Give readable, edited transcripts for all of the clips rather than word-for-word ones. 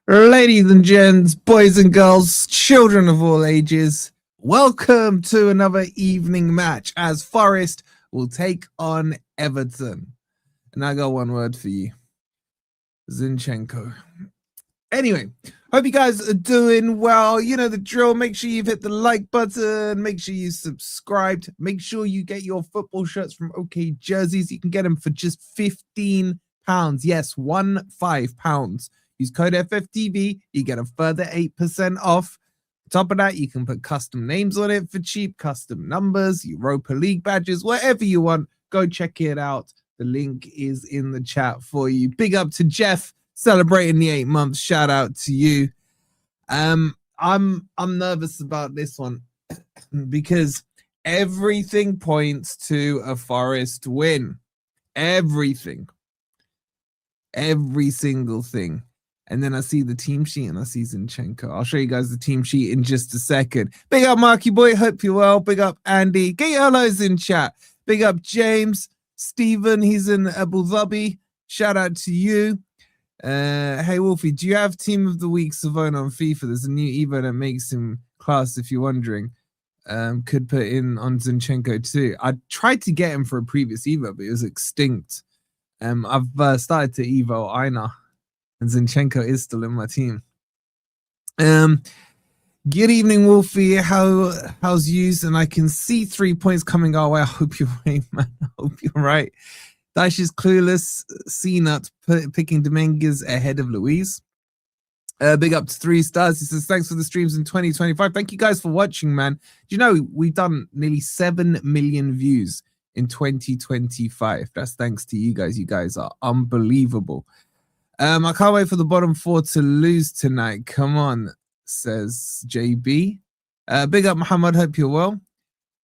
Ladies and gents, boys and girls, children of all ages, welcome to another evening match as Forest will take on Everton. And I got one word for you, Zinchenko. Anyway, hope you guys are doing well. You know the drill. Make sure you've hit the like button. Make sure you subscribed. Make sure you get your football shirts from OK Jerseys. You can get them for just £15. Yes, £15. Use code FFTV, you get a further 8% off. On top of that, you can put custom names on it for cheap, custom numbers, Europa League badges, whatever you want. Go check it out. The link is in the chat for you. Big up to Jeff celebrating the 8 months. Shout out to you. I'm nervous about this one because everything points to a Forest win. Everything. Every single thing. And then I see the team sheet and I see Zinchenko. I'll show you guys the team sheet in just a second. Big up Marky Boy. Hope you're well. Big up Andy. Get your hellos in chat. Big up James. Stephen. He's in Abu Dhabi. Shout out to you. Hey Wolfie, do you have Team of the Week Savona on FIFA? There's a new Evo that makes him class if you're wondering. Could put in on Zinchenko too. I tried to get him for a previous Evo, but it was extinct. I've started to Evo Einar. And Zinchenko is still in my team. Good evening, Wolfie. How's yous? And I can see 3 points coming our way. I hope you're right, man. I hope you're right. Dyche is clueless. C-Nut picking Dominguez ahead of Luis. Big up to 3 stars. He says, thanks for the streams in 2025. Thank you guys for watching, man. Do you know we've done nearly 7 million views in 2025? That's thanks to you guys. You guys are unbelievable. I can't wait for the bottom 4 to lose tonight. Come on, says JB. Big up, Muhammad. Hope you're well.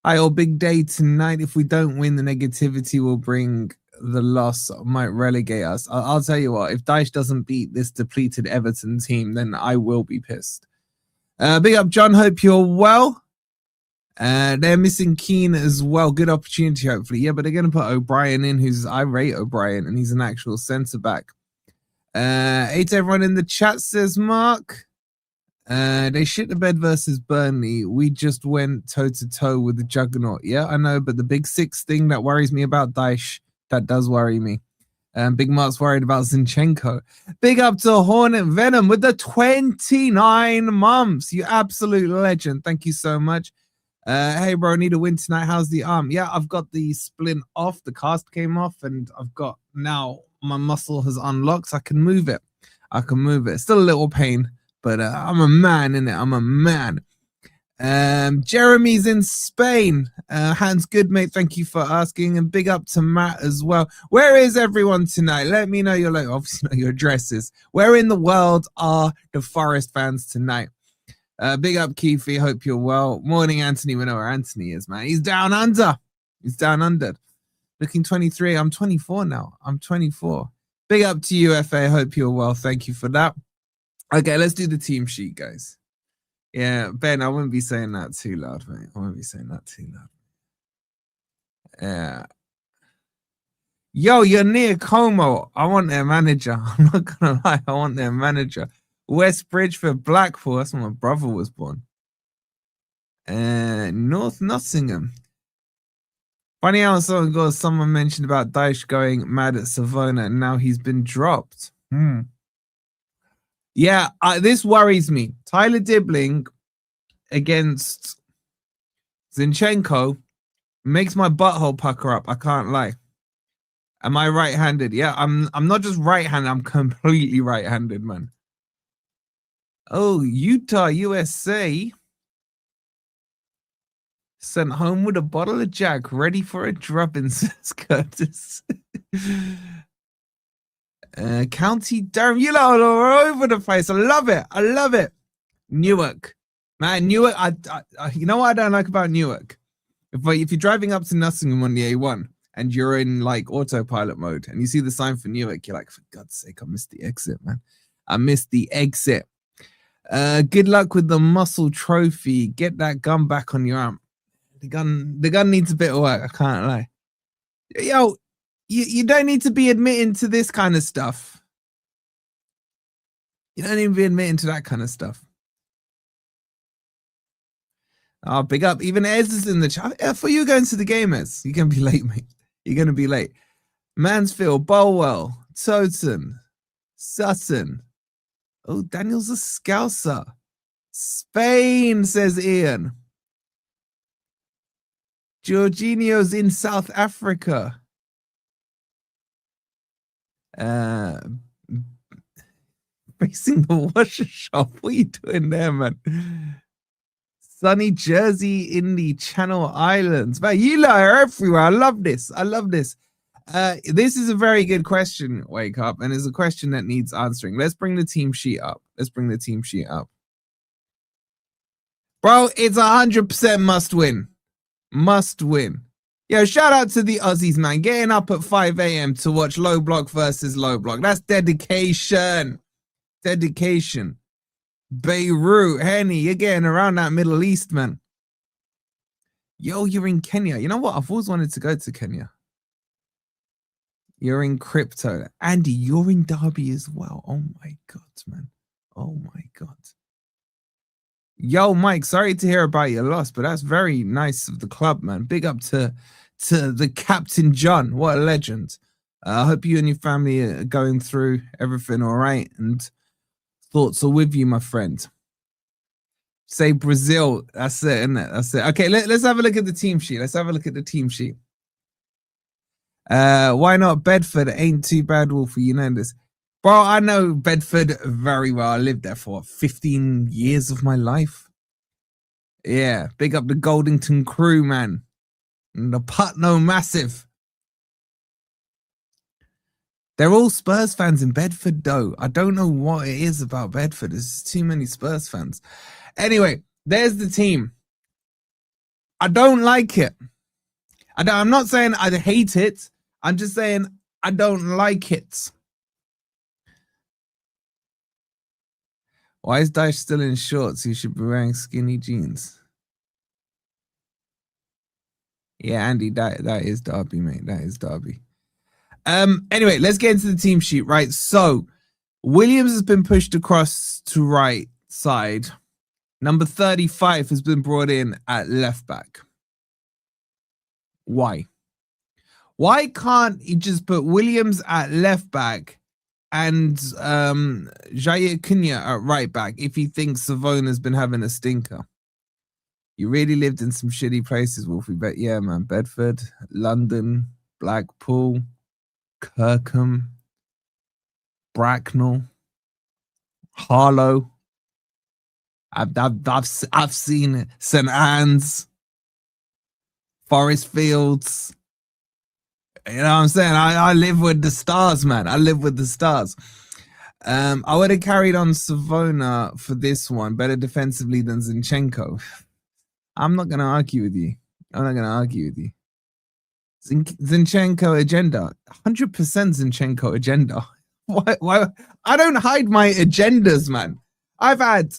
Hi, all. Big day tonight. If we don't win, the negativity will bring the loss. Might relegate us. I'll tell you what. If Dyche doesn't beat this depleted Everton team, then I will be pissed. Big up, John. Hope you're well. They're missing Keane as well. Good opportunity, hopefully. Yeah, but they're going to put O'Brien in, I rate O'Brien, and he's an actual centre-back. Hey to everyone in the chat, says Mark. They shit the bed versus Burnley. We just went toe-to-toe with the juggernaut. Yeah, I know, but the big 6 thing that worries me about Dyche, that does worry me. Big Mark's worried about Zinchenko. Big up to Hornet Venom with the 29 months. You absolute legend. Thank you so much. Hey, bro, need a win tonight. How's the arm? Yeah, I've got the splint off. The cast came off, and I've got now... my muscle has unlocked. I can move it. Still a little pain, but I'm a man, innit? I'm a man. Jeremy's in Spain. Hans good, mate. Thank you for asking. And big up to Matt as well. Where is everyone tonight? Let me know your obviously know your addresses. Where in the world are the Forest fans tonight? Big up Keefe. Hope you're well. Morning, Anthony. We know where Anthony is, man. He's down under. Looking 23. I'm 24 now. I'm 24. Big up to you, FA. Hope you're well. Thank you for that. Okay, let's do the team sheet, guys. Yeah, Ben, I wouldn't be saying that too loud, mate. I wouldn't be saying that too loud. Yeah. Yo, you're near Como. I want their manager. I'm not going to lie. I want their manager. West Bridgeford, Blackpool. That's where my brother was born. North Nottingham. Funny how someone mentioned about Dyche going mad at Savona and now he's been dropped. Yeah, this worries me. Tyler Dibbling against Zinchenko makes my butthole pucker up. I can't lie. Am I right-handed? Yeah, I'm not just right-handed. I'm completely right-handed, man. Oh, Utah, USA. Sent home with a bottle of Jack, ready for a drubbing, says Curtis. County Durham, you lot are all over the place. I love it. I love it. Newark. Man, Newark, I you know what I don't like about Newark? If you're driving up to Nottingham on the A1 and you're in like autopilot mode and you see the sign for Newark, you're like, for God's sake, I missed the exit, man. I missed the exit. Good luck with the muscle trophy. Get that gun back on your arm. The gun needs a bit of work. I can't lie. Yo, you don't need to be admitting to this kind of stuff. You don't even be admitting to that kind of stuff. Oh, big up. Even Ez is in the chat. For you going to the game, Ez, you're going to be late, mate. You're going to be late. Mansfield, Bolwell, Toten, Sutton. Oh, Daniel's a Scouser. Spain, says Ian. Jorginho's in South Africa. Facing the washer shop. What are you doing there, man? Sunny Jersey in the Channel Islands. Man, you lot are everywhere. I love this. I love this. This is a very good question, Wake Up, and it's a question that needs answering. Let's bring the team sheet up. Bro, it's 100% must win. Must win. Yo, shout out to the Aussies, man. Getting up at 5 a.m. to watch low block versus low block. That's dedication. Dedication. Beirut, Henny, you're getting around that Middle East, man. Yo, you're in Kenya. You know what? I've always wanted to go to Kenya. You're in crypto. Andy, you're in Derby as well. Oh my God, man. Oh my God. Yo, Mike, sorry to hear about your loss, but that's very nice of the club, man. Big up to the Captain John. What a legend. I hope you and your family are going through everything all right, and thoughts are with you, my friend. Say Brazil. That's it, isn't it? That's it. Okay, let's have a look at the team sheet. Why not Bedford? Ain't too bad, Wolfie. You know this. Bro, I know Bedford very well. I lived there for 15 years of my life. Yeah, big up the Goldington crew, man. And the Putney Massive. They're all Spurs fans in Bedford, though. I don't know what it is about Bedford. There's too many Spurs fans. Anyway, there's the team. I don't like it. I'm not saying I hate it. I'm just saying I don't like it. Why is Dyche still in shorts? He should be wearing skinny jeans. Yeah, Andy, that is Derby, mate. That is Derby. Anyway, let's get into the team sheet, right? So, Williams has been pushed across to right side. Number 35 has been brought in at left back. Why? Why can't he just put Williams at left back and Jair Cunha at right back if he thinks Savona's been having a stinker? You really lived in some shitty places, Wolfie. But yeah, man, Bedford, London, Blackpool, Kirkham, Bracknell, Harlow. I've seen St Anne's, Forest Fields. You know what I'm saying? I live with the stars, man. I live with the stars. I would have carried on Savona for this one, better defensively than Zinchenko. I'm not going to argue with you. Zinchenko agenda. 100% Zinchenko agenda. Why? I don't hide my agendas, man. I've had...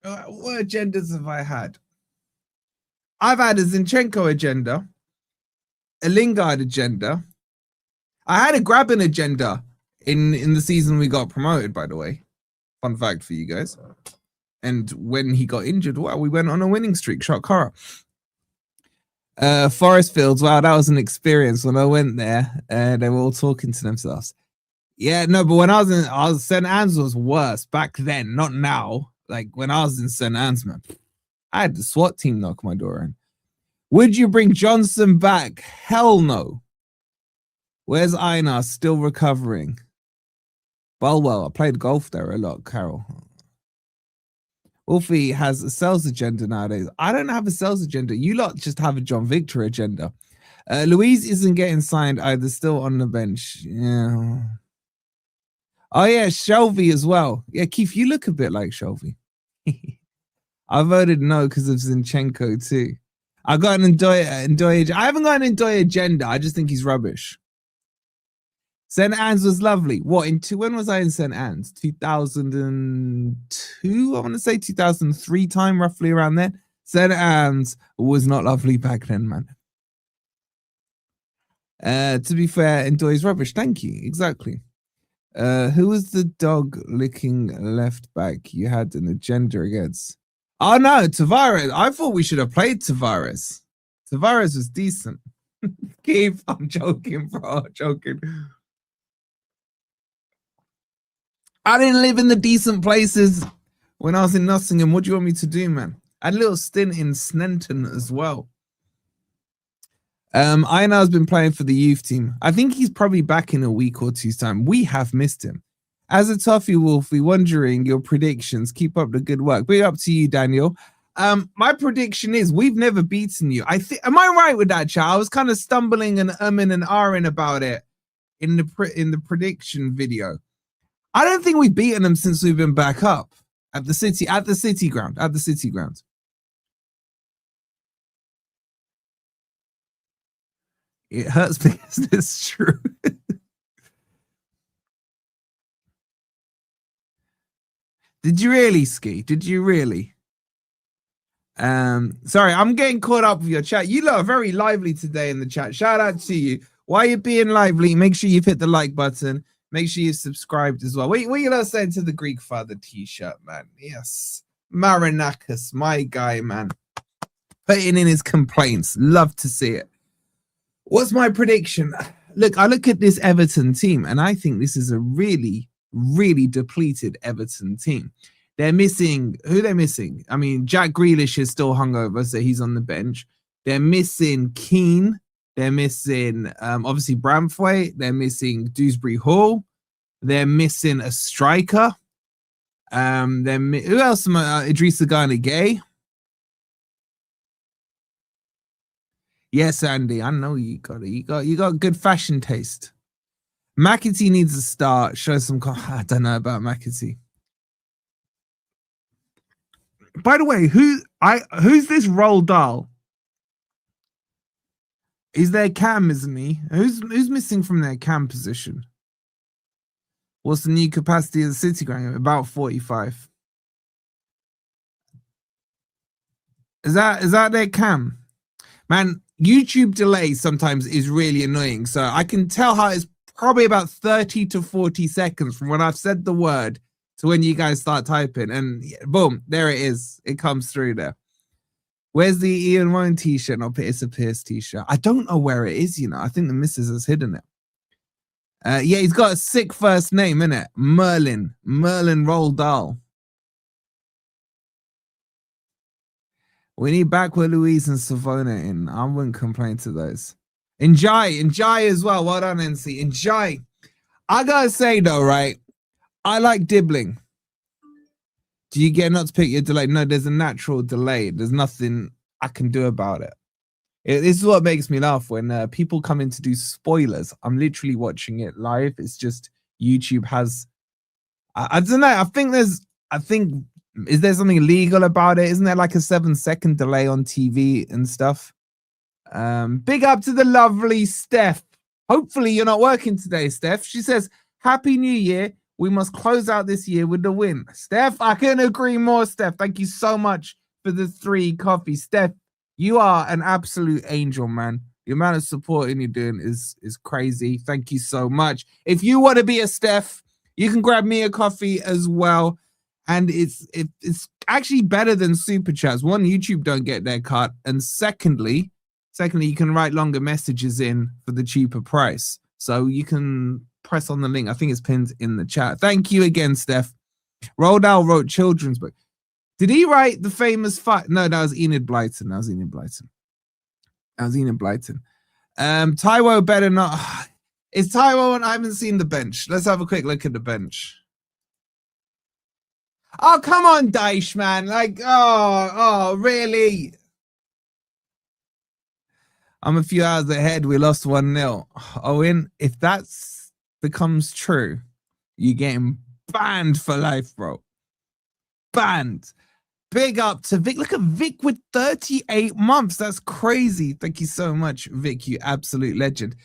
what agendas have I had? I've had a Zinchenko agenda, a Lingard agenda. I had a Graben agenda in the season we got promoted, by the way. Fun fact for you guys. And when he got injured, wow, we went on a winning streak. Shot Cara. Forest Fields, wow, that was an experience. When I went there, they were all talking to themselves. Yeah, no, but when I was St. Anne's was worse back then, not now. Like when I was in St. Anne's, man, I had the SWAT team knock my door in. Would you bring Johnson back? Hell no. Where's Einar? Still recovering. Bulwell, I played golf there a lot, Carol. Wolfie has a sales agenda nowadays. I don't have a sales agenda. You lot just have a John Victor agenda. Louise isn't getting signed either, still on the bench. Yeah. Oh, yeah, Shelby as well. Yeah, Keith, you look a bit like Shelby. I voted no because of Zinchenko too. I got an Ndoye. I haven't got an Ndoye agenda. I just think he's rubbish. St. Anne's was lovely. What, when was I in St. Anne's? 2002, I want to say 2003 time, roughly around then. St. Anne's was not lovely back then, man. To be fair, Ndoye's rubbish. Thank you. Exactly. Who was the dog licking left back you had an agenda against? Oh no, Tavares. I thought we should have played Tavares. Tavares was decent. Keith, I'm joking, bro. I'm joking. I didn't live in the decent places when I was in Nottingham. What do you want me to do, man? I had a little stint in Snenton as well. Einar's been playing for the youth team. I think he's probably back in a week or two's time. We have missed him. As a Toffee Wolfie, wondering your predictions. Keep up the good work. Be up to you, Daniel. My prediction is we've never beaten you. Am I right with that, chat? I was kind of stumbling and and ahhing about it in the prediction video. I don't think we've beaten them since we've been back up at the city ground. It hurts because it's true. Did you really, Ski? Did you really? Sorry, I'm getting caught up with your chat. You lot are very lively today in the chat. Shout out to you. While you're being lively, make sure you've hit the like button. Make sure you've subscribed as well. What you lot saying to the Greek Father t-shirt, man? Yes. Marinakis, my guy, man. Putting in his complaints. Love to see it. What's my prediction? Look, I look at this Everton team, and I think this is a really, really depleted Everton team. They're missing, who they're missing? I mean, Jack Grealish is still hungover, so he's on the bench. They're missing Keane. They're missing, obviously, Bramthwaite. They're missing Dewsbury Hall. They're missing a striker. Who else? Idrissa Gana Gay. Yes, Andy, I know you got it. You got good fashion taste. McAtee needs a start. Show some. I don't know about McAtee. By the way, who's this Roald Dahl? He's their cam, isn't he? Who's missing from their cam position? What's the new capacity of the city ground? About 45. Is that their cam? Man, YouTube delay sometimes is really annoying. So I can tell how it's probably about 30 to 40 seconds from when I've said the word to when you guys start typing. And boom, there it is. It comes through there. Where's the Ian Wine t-shirt? No, it's a Pierce t-shirt. I don't know where it is, you know. I think the missus has hidden it. Yeah, he's got a sick first name, innit? Merlin Roald Dahl. We need Backward Louise and Savona in. I wouldn't complain to those. Enjoy as well. Well done, NC. Enjoy. I gotta say though, right? I like dibbling. Do you get not to pick your delay? No, there's a natural delay. There's nothing I can do about it. This is what makes me laugh when people come in to do spoilers. I'm literally watching it live. It's just YouTube has. I don't know. I think. Is there something illegal about it? Isn't there like a 7-second delay on TV and stuff? Big up to the lovely Steph. Hopefully you're not working today, Steph. She says, Happy New Year. We must close out this year with the win. Steph, I couldn't agree more, Steph. Thank you so much for the 3 coffees. Steph, you are an absolute angel, man. The amount of supporting you're doing is crazy. Thank you so much. If you want to be a Steph, you can grab me a coffee as well. And it's actually better than super chats. One, YouTube don't get their cut, and secondly, you can write longer messages in for the cheaper price. So you can press on the link. I think it's pinned in the chat. Thank you again, Steph. Roald Dahl wrote children's book. Did he write the famous fight? No, that was Enid Blyton. Taiwo better not. Is Taiwo on? I haven't seen the bench. Let's have a quick look at the bench. Oh, come on, Dyche, man. Like, oh, really? I'm a few hours ahead. We lost 1-0. Owen, if that becomes true, you're getting banned for life, bro. Banned. Big up to Vic. Look at Vic with 38 months. That's crazy. Thank you so much, Vic, you absolute legend.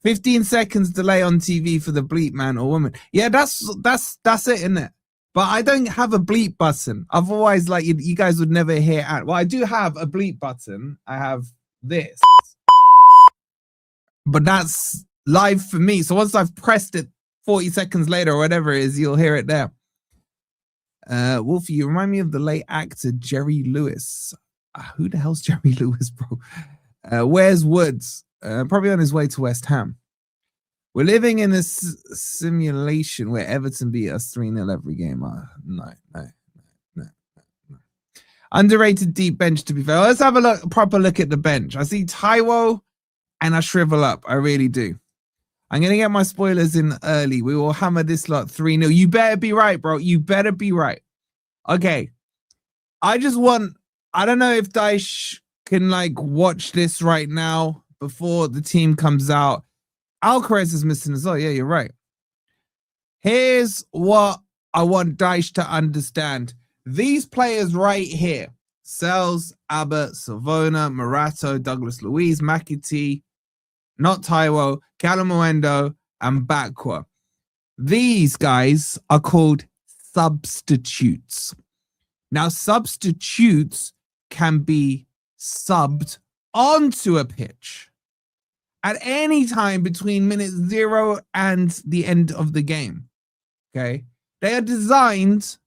15 seconds delay on TV for the bleep man or woman. Yeah, that's it, isn't it? But I don't have a bleep button. Otherwise, like you guys would never hear it. Well, I do have a bleep button. I have this. But that's live for me. So once I've pressed it 40 seconds later or whatever it is, you'll hear it there. Wolfie, you remind me of the late actor Jerry Lewis. Who the hell's Jerry Lewis, bro? Where's Woods? Probably on his way to West Ham. We're living in this simulation where Everton beat us 3-0 every game. No. Underrated deep bench, to be fair. Let's have a proper look at the bench. I see Taiwo and I shrivel up. I really do. I'm going to get my spoilers in early. We will hammer this lot 3-0. You better be right, bro. You better be right. Okay. I don't know if Dyche can like watch this right now before the team comes out. Alcaraz is missing as well. Yeah, you're right. Here's what I want Dyche to understand. These players right here, Sells, Abbott, Savona, Morato, Douglas Luiz, McAtee, not Taiwo, Calamuendo, and Bakwa. These guys are called substitutes. Now, substitutes can be subbed onto a pitch at any time between minute 0 and the end of the game. Okay? They are designed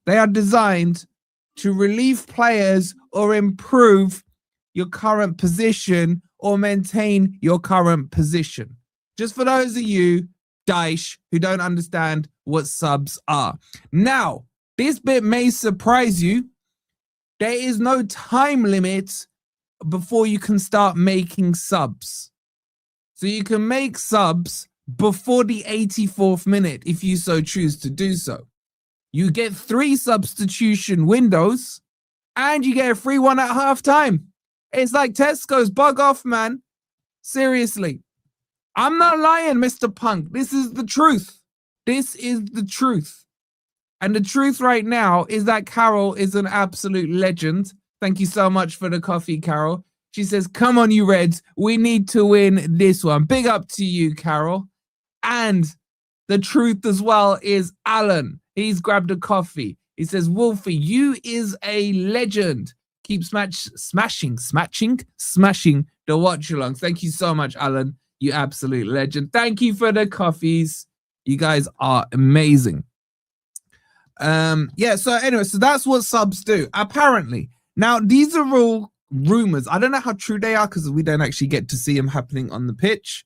to relieve players or improve your current position or maintain your current position. Just for those of you, Dyche, who don't understand what subs are. Now, this bit may surprise you. There is no time limit before you can start making subs. So you can make subs before the 84th minute if you so choose to do so. You get 3 substitution windows and you get a free one at halftime. It's like Tesco's. Bug off, man. Seriously. I'm not lying, Mr. Punk. This is the truth. This is the truth. And the truth right now is that Carol is an absolute legend. Thank you so much for the coffee, Carol. She says, come on, you Reds. We need to win this one. Big up to you, Carol. And the truth as well is Alan. He's grabbed a coffee. He says, Wolfie, you is a legend. Keep smashing the watch alongs. Thank you so much, Alan. You absolute legend. Thank you for the coffees. You guys are amazing. Yeah, so anyway, so that's what subs do, apparently. Now, these are all rumors. I don't know how true they are because we don't actually get to see them happening on the pitch.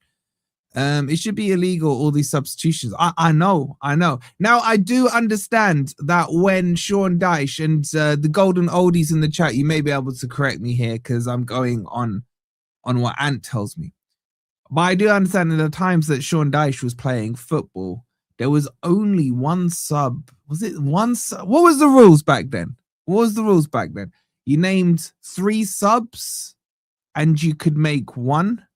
It should be illegal, all these substitutions. I know. Now, I do understand that when Sean Dyche and the golden oldies in the chat, you may be able to correct me here because I'm going on what Ant tells me. But I do understand in the times that Sean Dyche was playing football, there was only one sub. Was it one sub? What was the rules back then? You named 3 subs and you could make 1.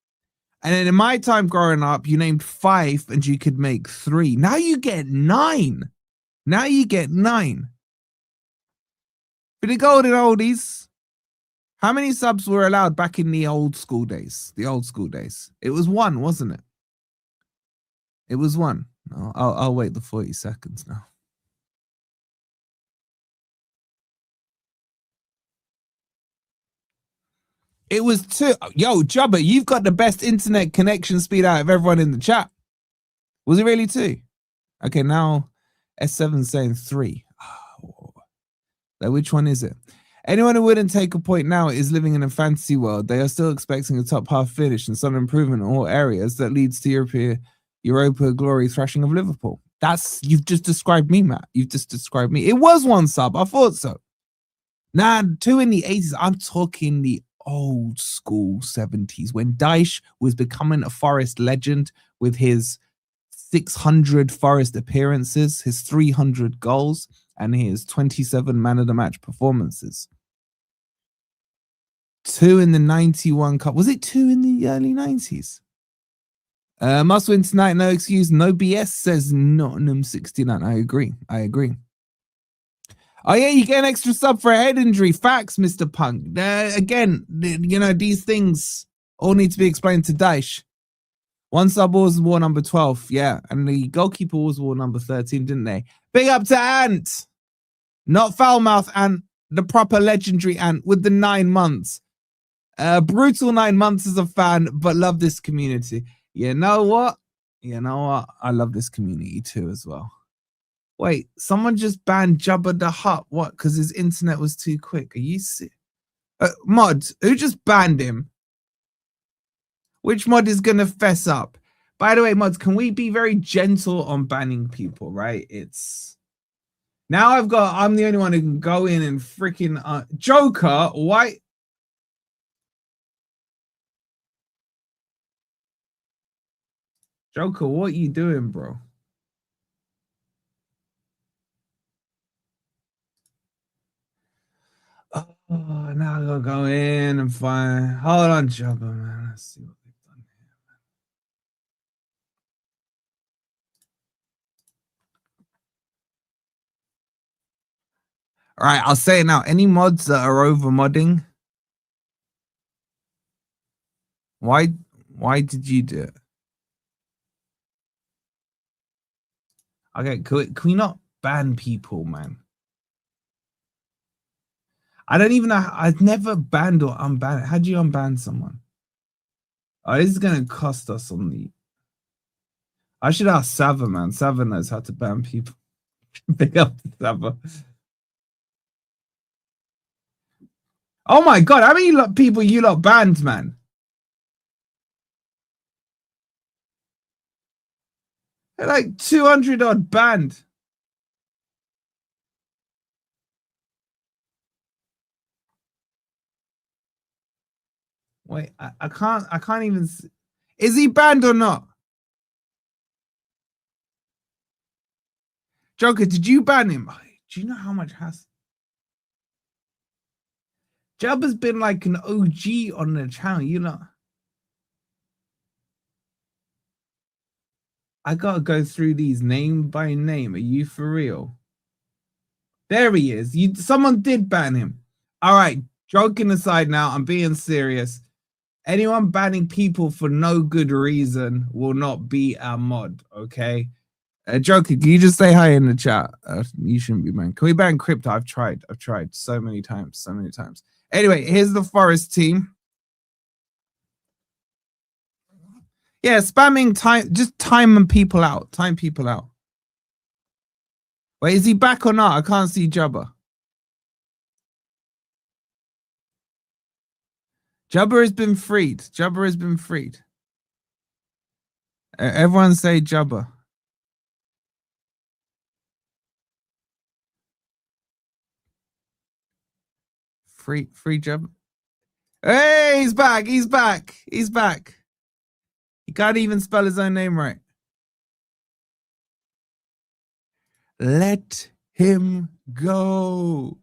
And then in my time growing up, you named 5 and you could make 3. Now you get 9. For the golden oldies, how many subs were allowed back in the old school days? It was 1, wasn't it? It was 1. I'll wait the 40 seconds now. It was 2. Yo, Jubba, you've got the best internet connection speed out of everyone in the chat. Was it really 2? Okay, now S7's saying 3. Oh. So which one is it? Anyone who wouldn't take a point now is living in a fantasy world. They are still expecting a top half finish and some improvement in all areas that leads to Europa glory thrashing of Liverpool. You've just described me, Matt. You've just described me. It was 1 sub. I thought so. Nah, 2 in the 80s. I'm talking the old school 70s when Dyche was becoming a Forest legend with his 600 Forest appearances, his 300 goals. and his 27 man of the match performances. 2 in the 91 Cup. Was it 2 in the early 90s? Must win tonight, no excuse, no BS, says Nottingham 69. I agree. Oh yeah, you get an extra sub for a head injury. Facts, Mr. Punk. Again, you know, these things all need to be explained to Dyche. One sub was wore number 12, yeah, and the goalkeeper was wore number 13, didn't they? Big up to Ant, not foul mouth Ant, the proper legendary Ant with the 9 months. Brutal 9 months as a fan, but love this community. You know what? I love this community too as well. Wait, someone just banned Jabba the Hutt. What? Because his internet was too quick. Are you serious? Mod, who just banned him? Which mod is going to fess up? By the way, mods, can we be very gentle on banning people, right? It's... Now I'm the only one who can go in and freaking... Joker, why... Joker, what are you doing, bro? Oh, now I gotta go in and find... Hold on, Jabba, man. Let's see what they've done here, man. All right, I'll say it now. Any mods that are over modding, why did you do it? Okay, can we not ban people, man? I don't even know. I've never banned or unbanned it. How do you unban someone? Oh, this is going to cost us on the... I should ask Sava, man. Sava knows how to ban people. Big up Sava. Oh my God, how many people you lot banned, man? They're like 200 odd banned. Wait, I can't even see. Is he banned or not? Joker, did you ban him? Do you know how much has... Jabba's been like an OG on the channel, you know. I gotta go through these name by name. Are you for real? There he is. Someone did ban him. All right, joking aside now, I'm being serious. Anyone banning people for no good reason will not be our mod, okay? Joker, can you just say hi in the chat? You shouldn't be banned. Can we ban Crypto? I've tried so many times. Anyway, here's the Forest team. Yeah, spamming time, just time people out. Wait, is he back or not? I can't see Jabba. Jabba has been freed. Everyone say Jabba. Free Jabba. Hey, he's back. He can't even spell his own name right. Let him go.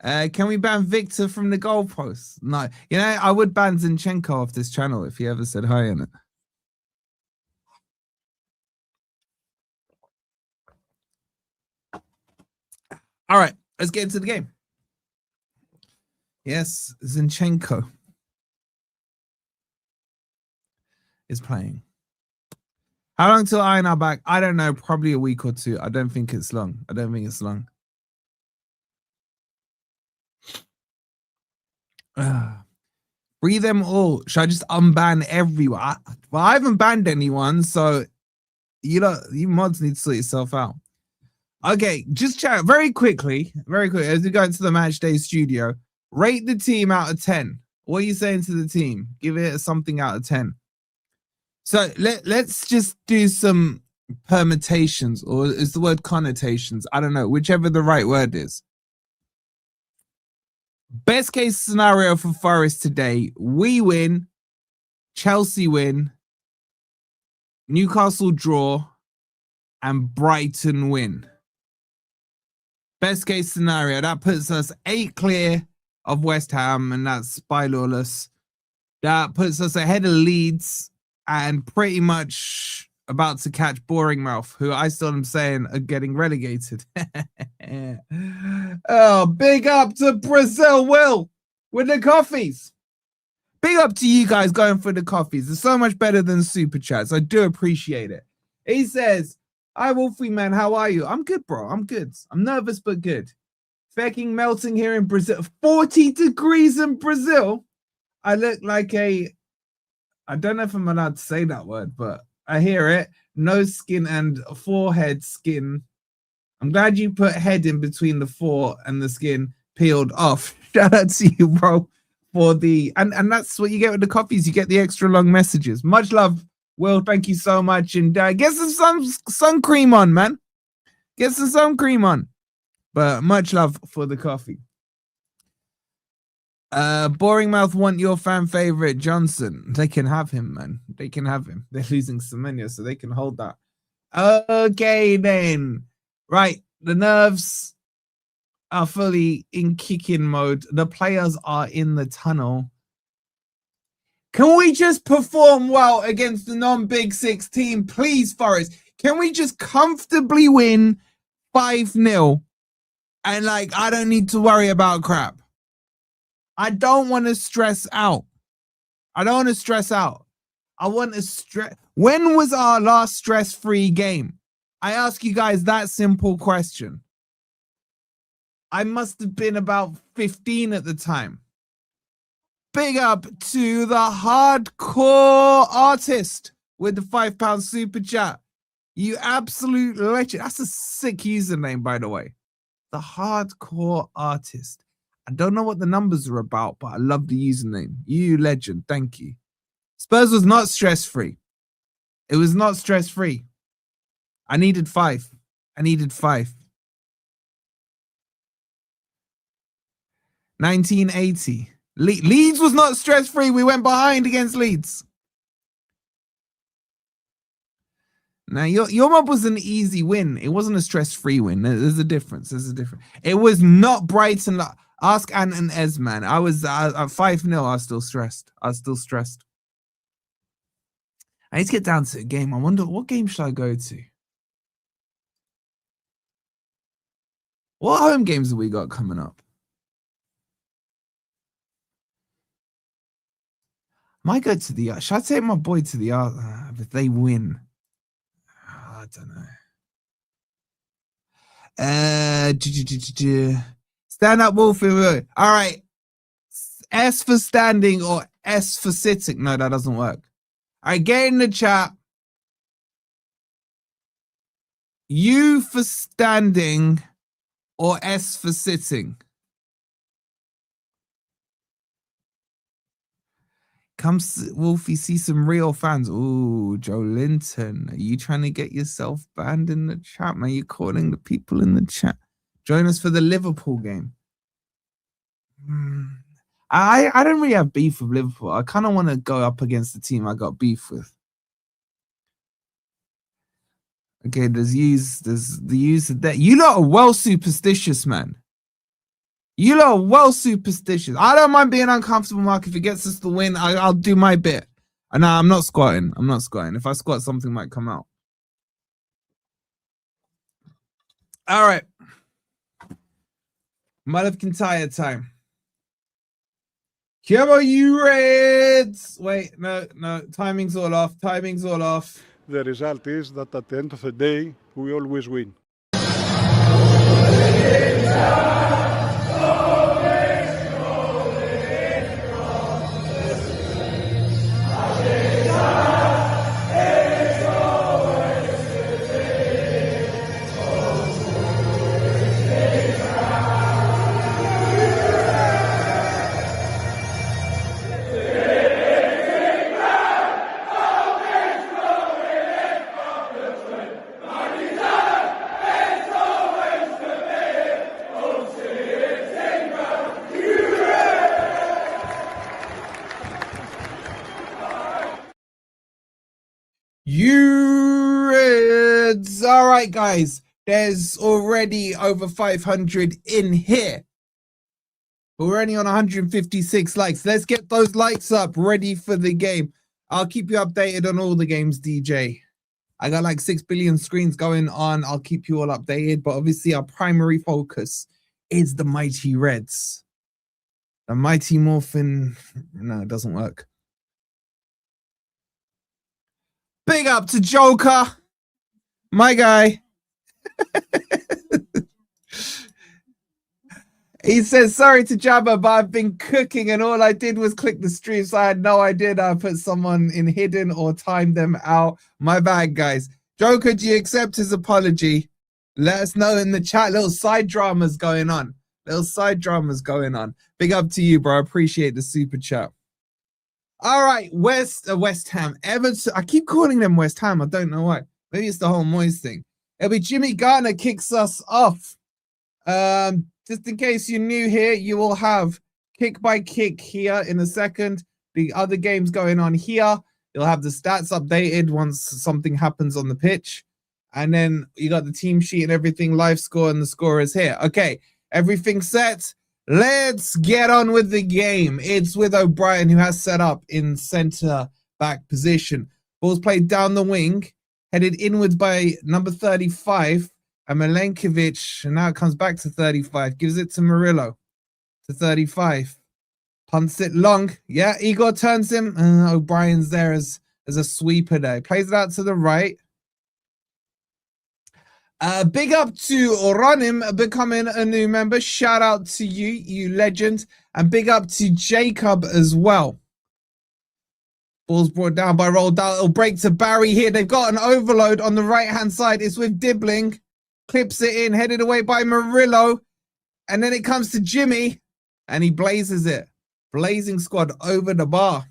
Can we ban Victor from the goalpost? No. You know, I would ban Zinchenko off this channel if he ever said hi in it. All right, let's get into the game. Yes, Zinchenko is playing. How long till Iron are back? I don't know, probably a week or two. I don't think it's long. Free them all. Should I just unban everyone? I haven't banned anyone, so you mods need to sort yourself out. Okay, just chat very quickly as we go into the match day studio. Rate the team out of 10. What are you saying to the team? Give it something out of 10. So let's just do some permutations, or is the word connotations? I don't know, whichever the right word is. Best case scenario for Forest today: we win, Chelsea win, Newcastle draw, and Brighton win. Best case scenario, that puts us 8 clear of West Ham, and that's by Lawless. That puts us ahead of Leeds and pretty much about to catch Boring Mouth, who I still am saying are getting relegated. Oh, big up to Brazil, Will, with the coffees. Big up to you guys going for the coffees. It's so much better than super chats. I do appreciate it. He says, hi, Wolfie, man. How are you? I'm good, bro. I'm good. I'm nervous, but good. Fucking melting here in Brazil. 40 degrees in Brazil. I look like I don't know if I'm allowed to say that word, but I hear it. Nose skin and forehead skin. I'm glad you put head in between the fore and the skin peeled off. Shout out to you, bro. For the and that's what you get with the coffees. You get the extra long messages. Much love, Will. Thank you so much. And get some sun cream on, man. Get some sun cream on. But much love for the coffee. Boring Mouth want your fan favorite Johnson. They can have him, man. They can have him. They're losing Semenya, so they can hold that. Okay, then. Right, the nerves are fully in kicking mode. The players are in the tunnel. Can we just perform well against the non-Big Six team, please, Forest? Can we just comfortably win 5-0? And, I don't need to worry about crap. I don't want to stress out. I don't want to stress out. I want to stress. When was our last stress-free game? I ask you guys that simple question. I must have been about 15 at the time. Big up to the hardcore artist with the £5 super chat. You absolute legend. That's a sick username, by the way. The hardcore artist. I don't know what the numbers are about, but I love the username. You legend. Thank you. Spurs was not stress-free. It was not stress-free. I needed 5. 1980. Leeds was not stress-free. We went behind against Leeds. Now, your mob was an easy win. It wasn't a stress-free win. There's a difference. It was not Brighton. Ask Ant and Esman. I was at 5-0. I was still stressed. I need to get down to a game. I wonder, what game should I go to? What home games have we got coming up? Might go to the... Should I take my boy to the... if they win? I don't know. Stand up, Wolfie. All right. S for standing or S for sitting. No, that doesn't work. All right, get in the chat. U for standing or S for sitting. Come, Wolfie, see some real fans. Ooh, Joe Linton. Are you trying to get yourself banned in the chat, man? You calling the people in the chat? Join us for the Liverpool game. I don't really have beef with Liverpool. I kind of want to go up against the team I got beef with. Okay, there's the use of that. You lot are well superstitious, man. You lot are well superstitious. I don't mind being uncomfortable, Mark. If it gets us to win, I'll do my bit. And no, I'm not squatting. If I squat, something might come out. All right. Mother Kintyre time. Come on, you Reds! Wait, no. Timing's all off. The result is that at the end of the day, we always win. You Reds! All right, guys. There's already over 500 in here. But we're only on 156 likes. Let's get those likes up, ready for the game. I'll keep you updated on all the games, DJ. I got like 6 billion screens going on. I'll keep you all updated. But obviously, our primary focus is the Mighty Reds. The Mighty Morphin. No, it doesn't work. Big up to Joker. My guy. He says, sorry to Jabba, but I've been cooking and all I did was click the stream, so I had no idea that I put someone in hidden or timed them out. My bad, guys. Joker, do you accept his apology? Let us know in the chat. Little side dramas going on. Big up to you, bro. I appreciate the super chat. All right, West Ham. Everton. I keep calling them West Ham. I don't know why. Maybe it's the whole Moyes thing. It'll be Jimmy Garner kicks us off. Just in case you're new here, you will have kick by kick here in a second. The other games going on here. You'll have the stats updated once something happens on the pitch. And then you got the team sheet and everything, live score, and the score is here. Okay, everything set. Let's get on with the game. It's with O'Brien, who has set up in centre back position. Ball's played down the wing, headed inwards by number 35. And Milenkovic, and now it comes back to 35, gives it to Murillo to 35, punts it long. Yeah, Igor turns him. O'Brien's there as a sweeper there. Plays it out to the right. Big up to Ronim becoming a new member. Shout out to you, you legend. And big up to Jacob as well. Ball's brought down by Roald Dahl. It'll break to Barry here. They've got an overload on the right-hand side. It's with Dibbling. Clips it in, headed away by Murillo. And then it comes to Jimmy. And he blazes it. Blazing squad over the bar.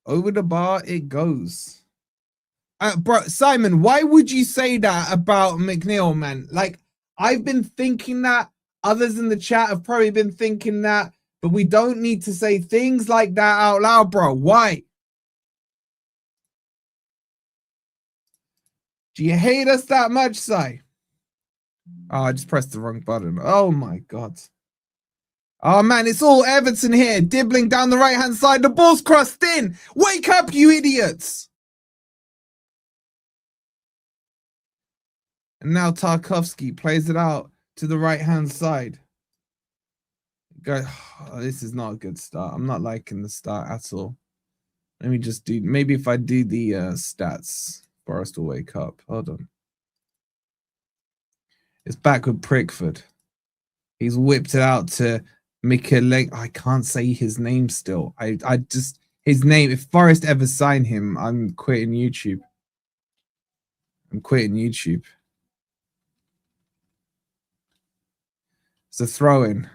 Over the bar it goes. Bro, Simon, why would you say that about McNeil, man? Like, I've been thinking that. Others in the chat have probably been thinking that. But we don't need to say things like that out loud, bro. Why? Do you hate us that much, Si? Oh, I just pressed the wrong button. Oh, my God. Oh, man, it's all Everton here. Dibbling down the right-hand side. The ball's crossed in. Wake up, you idiots. And now Tarkovsky plays it out to the right-hand side. Go. Oh, this is not a good start. I'm not liking the start at all. Let me just do... Maybe if I do the stats... Forest will wake up. Hold on. It's back with Prickford. He's whipped it out to Mikel. I can't say his name still. I just his name. If Forest ever sign him, I'm quitting YouTube. It's a throw-in.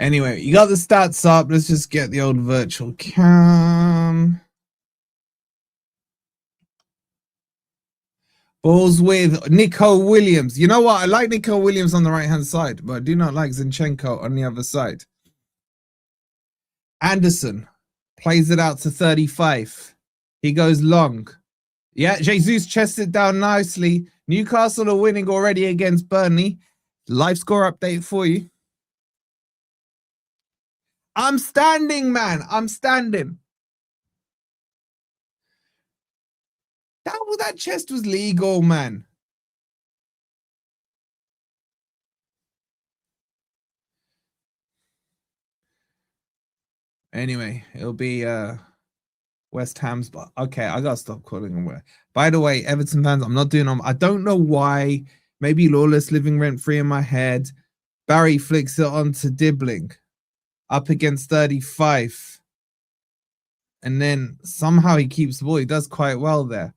Anyway, you got the stats up. Let's just get the old virtual cam. Balls with Nico Williams. You know what? I like Nico Williams on the right-hand side, but I do not like Zinchenko on the other side. Anderson plays it out to 35. He goes long. Yeah, Jesus chests it down nicely. Newcastle are winning already against Burnley. Live score update for you. I'm standing, man. I'm standing. That chest was legal, man. Anyway, it'll be West Ham's. But okay, I gotta stop calling them. By the way, Everton fans, I'm not doing them. I don't know why. Maybe Lawless living rent free in my head. Barry flicks it onto Dibbling. Up against 35. And then somehow he keeps the ball. He does quite well there.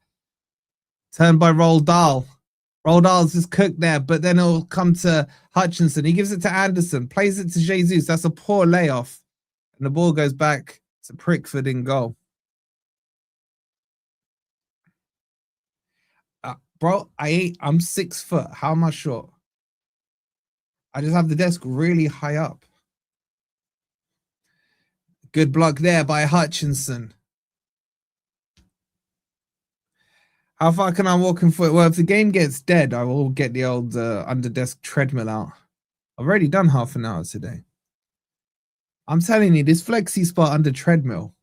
Turned by Roald Dahl. Roald Dahl's just cooked there, but then it'll come to Hutchinson. He gives it to Anderson. Plays it to Jesus. That's a poor layoff. And the ball goes back to Prickford in goal. Bro, I'm 6 foot. How am I short? I just have the desk really high up. Good block there by Hutchinson. How far can I walk in foot? Well, if the game gets dead, I will get the old under desk treadmill out. I've already done half an hour today. I'm telling you, this flexi spot under treadmill.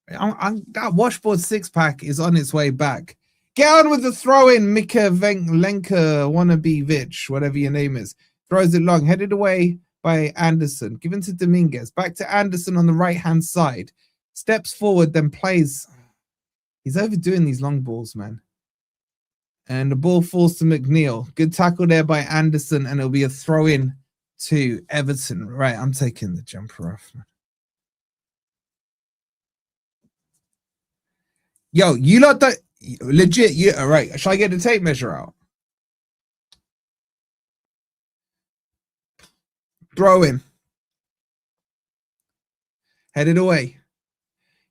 That washboard 6-pack is on its way back. Get on with the throw in, Mika Lenka wannabe Vich, whatever your name is. Throws it long, headed away by Anderson. Given to Dominguez. Back to Anderson on the right-hand side. Steps forward, then plays. He's overdoing these long balls, man. And the ball falls to McNeil. Good tackle there by Anderson, and it'll be a throw in to Everton. Right, I'm taking the jumper off, man. Yo, you lot don't legit. You all right? Shall I get the tape measure out? Throw in. Headed away.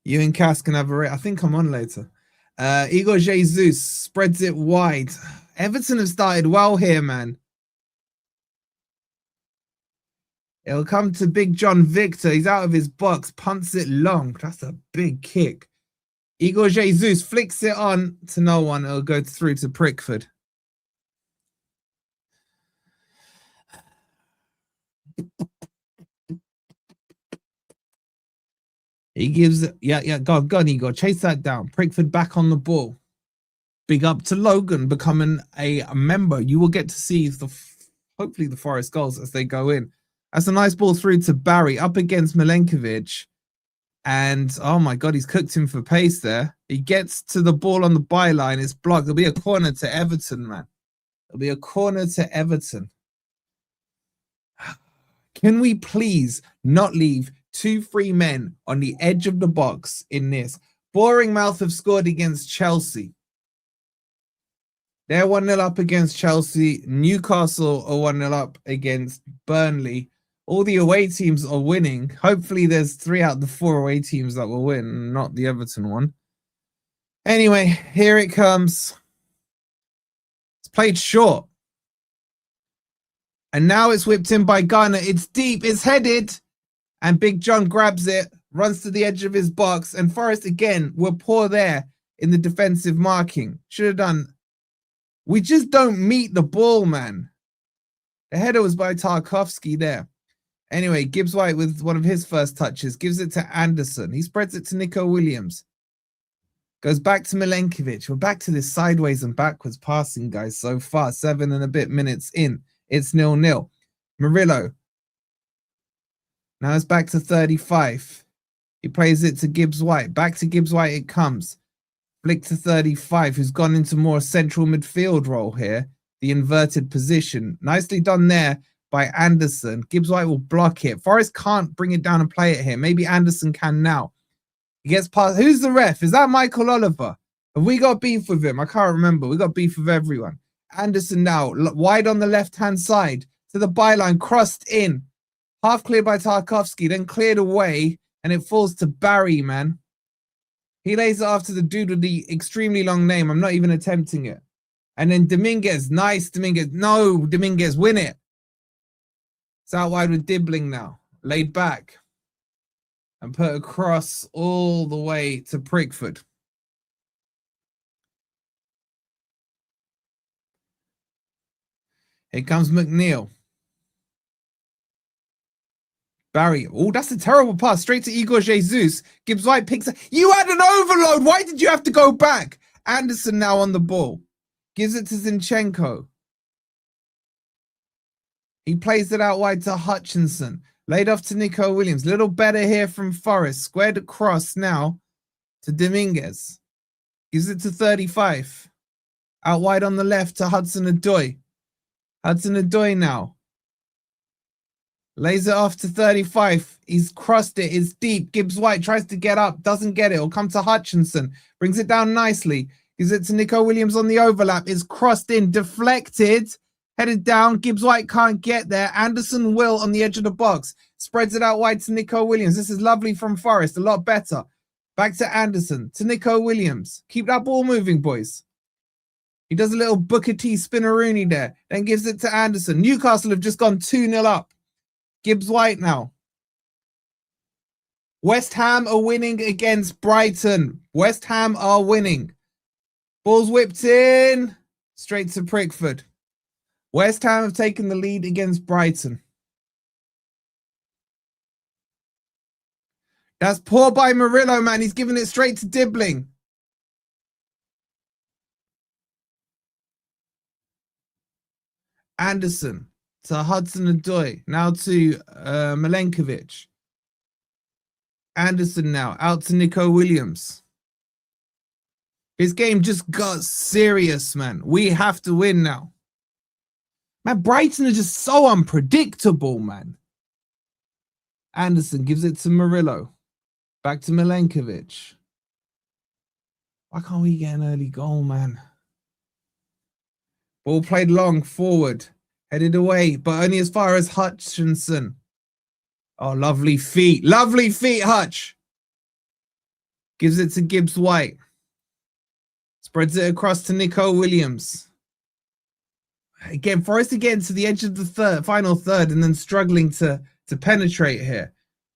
You and Cass can have a rate. I think I'm on later. Igor Jesus spreads it wide. Everton have started well here, man. It'll come to Big John Victor. He's out of his box. Punts it long. That's a big kick. Igor Jesus flicks it on to no one. It'll go through to Prickford. He gives, go on, Igor. Chase that down. Prickford back on the ball. Big up to Logan becoming a member. You will get to see hopefully the Forest goals as they go in. That's a nice ball through to Barry up against Milenkovic. And oh my God, he's cooked him for pace there. He gets to the ball on the byline. It's blocked. There'll be a corner to Everton, man. There'll be a corner to Everton. Can we please not leave 2 free men on the edge of the box in this? Boring Mouth have scored against Chelsea. They're 1-0 up against Chelsea. Newcastle are 1-0 up against Burnley. All the away teams are winning. Hopefully there's 3 out of the 4 away teams that will win, not the Everton one. Anyway, here it comes. It's played short. And now it's whipped in by Garner. It's deep. It's headed. And Big John grabs it, runs to the edge of his box. And Forest, again, were poor there in the defensive marking. Should have done. We just don't meet the ball, man. The header was by Tarkovsky there. Anyway, Gibbs White with one of his first touches. Gives it to Anderson. He spreads it to Nico Williams. Goes back to Milenkovic. We're back to this sideways and backwards passing, guys, so far. 7 and a bit minutes in. It's 0-0. Murillo. Now it's back to 35. He plays it to Gibbs White. Back to Gibbs White it comes. Flick to 35, who's gone into more central midfield role here. The inverted position. Nicely done there by Anderson. Gibbs White will block it. Forest can't bring it down and play it here. Maybe Anderson can now. He gets past. Who's the ref? Is that Michael Oliver? Have we got beef with him? I can't remember. We got beef with everyone. Anderson now, wide on the left-hand side. To the byline, crossed in. Half cleared by Tarkovsky, then cleared away. And it falls to Barry, man. He lays it after the dude with the extremely long name. I'm not even attempting it. And then Dominguez. Nice, Dominguez. No, Dominguez, win it. It's out wide with Dibbling now. Laid back. And put across all the way to Prickford. Here comes McNeil. Barry. Oh, that's a terrible pass. Straight to Igor Jesus. Gibbs White picks up. You had an overload. Why did you have to go back? Anderson now on the ball. Gives it to Zinchenko. He plays it out wide to Hutchinson. Laid off to Nico Williams. Little better here from Forest. Squared across now to Dominguez. Gives it to 35. Out wide on the left to Hudson-Odoi. Hudson-Odoi now. Lays it off to 35. He's crossed it. It's deep. Gibbs White tries to get up. Doesn't get it. It'll come to Hutchinson. Brings it down nicely. Gives it to Nico Williams on the overlap. It's crossed in. Deflected. Headed down. Gibbs White can't get there. Anderson will on the edge of the box. Spreads it out wide to Nico Williams. This is lovely from Forest. A lot better. Back to Anderson. To Nico Williams. Keep that ball moving, boys. He does a little Booker T spinneroonie there. Then gives it to Anderson. Newcastle have just gone 2-0 up. Gibbs White now. West Ham are winning against Brighton. West Ham are winning. Ball's whipped in. Straight to Pickford. West Ham have taken the lead against Brighton. That's poor by Murillo, man. He's giving it straight to Dibbling. Anderson to Hudson-Odoi. Now to Milenkovic. Anderson now. Out to Nico Williams. His game just got serious, man. We have to win now. Man, Brighton are just so unpredictable, man. Anderson gives it to Murillo. Back to Milenkovic. Why can't we get an early goal, man? Ball played long, forward. Headed away, but only as far as Hutchinson. Oh, lovely feet. Lovely feet, Hutch. Gives it to Gibbs White. Spreads it across to Nico Williams. Again, Forest again to the edge of the final third and then struggling to penetrate here.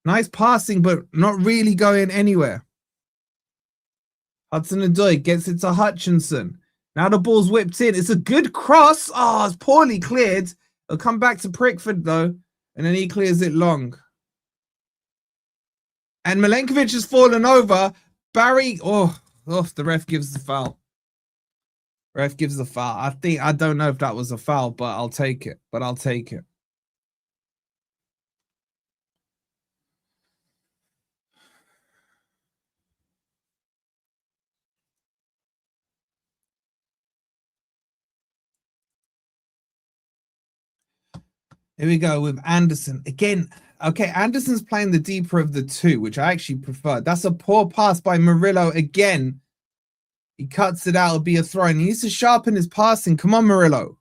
Nice passing, but not really going anywhere. Hudson-Odoi gets it to Hutchinson. Now the ball's whipped in. It's a good cross. Oh, it's poorly cleared. It'll come back to Pickford, though. And then he clears it long. And Milenkovic has fallen over. Barry, the ref gives the foul. Ref gives the foul. I don't know if that was a foul, but I'll take it. Here we go with Anderson. Again, okay, Anderson's playing the deeper of the two, which I actually prefer. That's a poor pass by Murillo again. He cuts it out. It'll be a throw. And he needs to sharpen his passing. Come on, Murillo.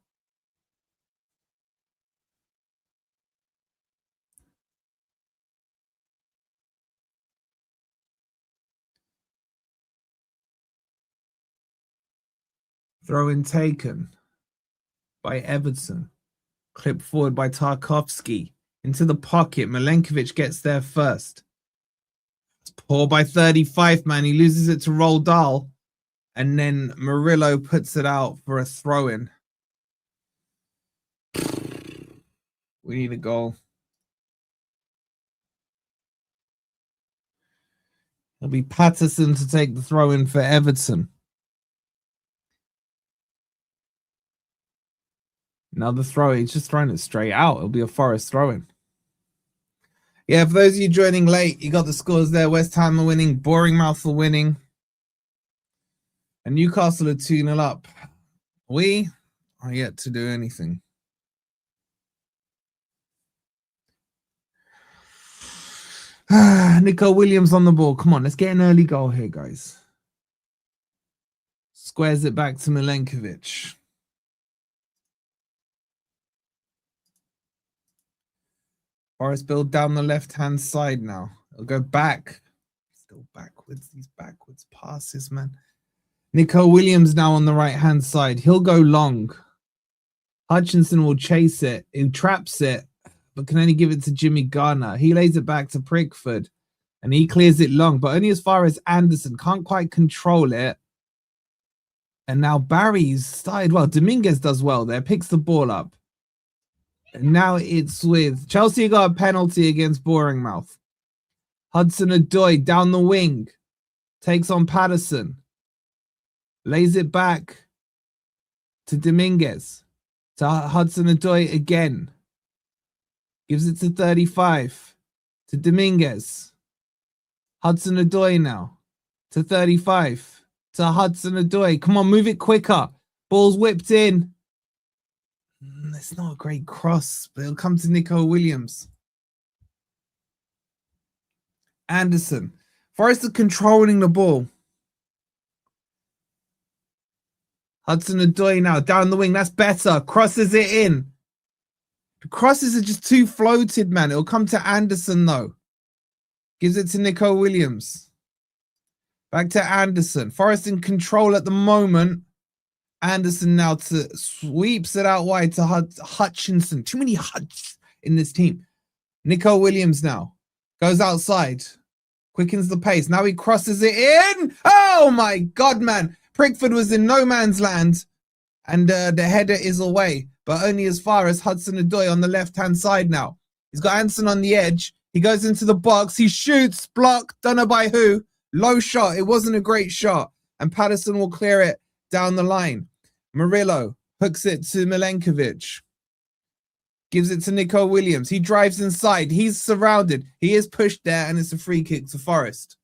Throw in taken by Everton. Clip forward by Tarkovsky. Into the pocket. Milenkovic gets there first. It's poor by 35, man. He loses it to Roald Dahl. And then Murillo puts it out for a throw-in. We need a goal. It'll be Patterson to take the throw-in for Everton. Another throw. He's just throwing it straight out. It'll be a Forest throw-in. Yeah, for those of you joining late, you got the scores there. West Ham are winning. Bournemouth are winning. And Newcastle are 2-0 up. We are yet to do anything. Nico Williams on the ball. Come on, let's get an early goal here, guys. Squares it back to Milenkovic. Forest build down the left-hand side now. It'll go back. Still backwards. These backwards passes, man. Nico Williams now on the right-hand side. He'll go long. Hutchinson will chase it. He traps it, but can only give it to Jimmy Garner. He lays it back to Pickford, and he clears it long, but only as far as Anderson. Can't quite control it. And now Barry's started well. Dominguez does well there. Picks the ball up. And now it's with Chelsea got a penalty against Bournemouth. Hudson-Odoi down the wing. Takes on Patterson. Lays it back to Dominguez. To Hudson-Odoi again. Gives it to 35. To Dominguez. Hudson-Odoi now. To 35. To Hudson-Odoi. Come on, move it quicker. Ball's whipped in. It's not a great cross, but it'll come to Nico Williams. Anderson. Forest are controlling the ball. Hudson-Odoi now down the wing. That's better. Crosses it in. The crosses are just too floated, man. It'll come to Anderson, though. Gives it to Nico Williams. Back to Anderson. Forest in control at the moment. Anderson now sweeps it out wide to Hutchinson. Too many Huts in this team. Nico Williams now goes outside. Quickens the pace. Now he crosses it in. Oh my God, man. Pickford was in no man's land. And the header is away. But only as far as Hudson-Odoi on the left-hand side now. He's got Anson on the edge. He goes into the box. He shoots. Block. Don't know by who. Low shot. It wasn't a great shot. And Patterson will clear it down the line. Murillo hooks it to Milenkovic. Gives it to Nico Williams. He drives inside. He's surrounded. He is pushed there, and it's a free kick to Forest.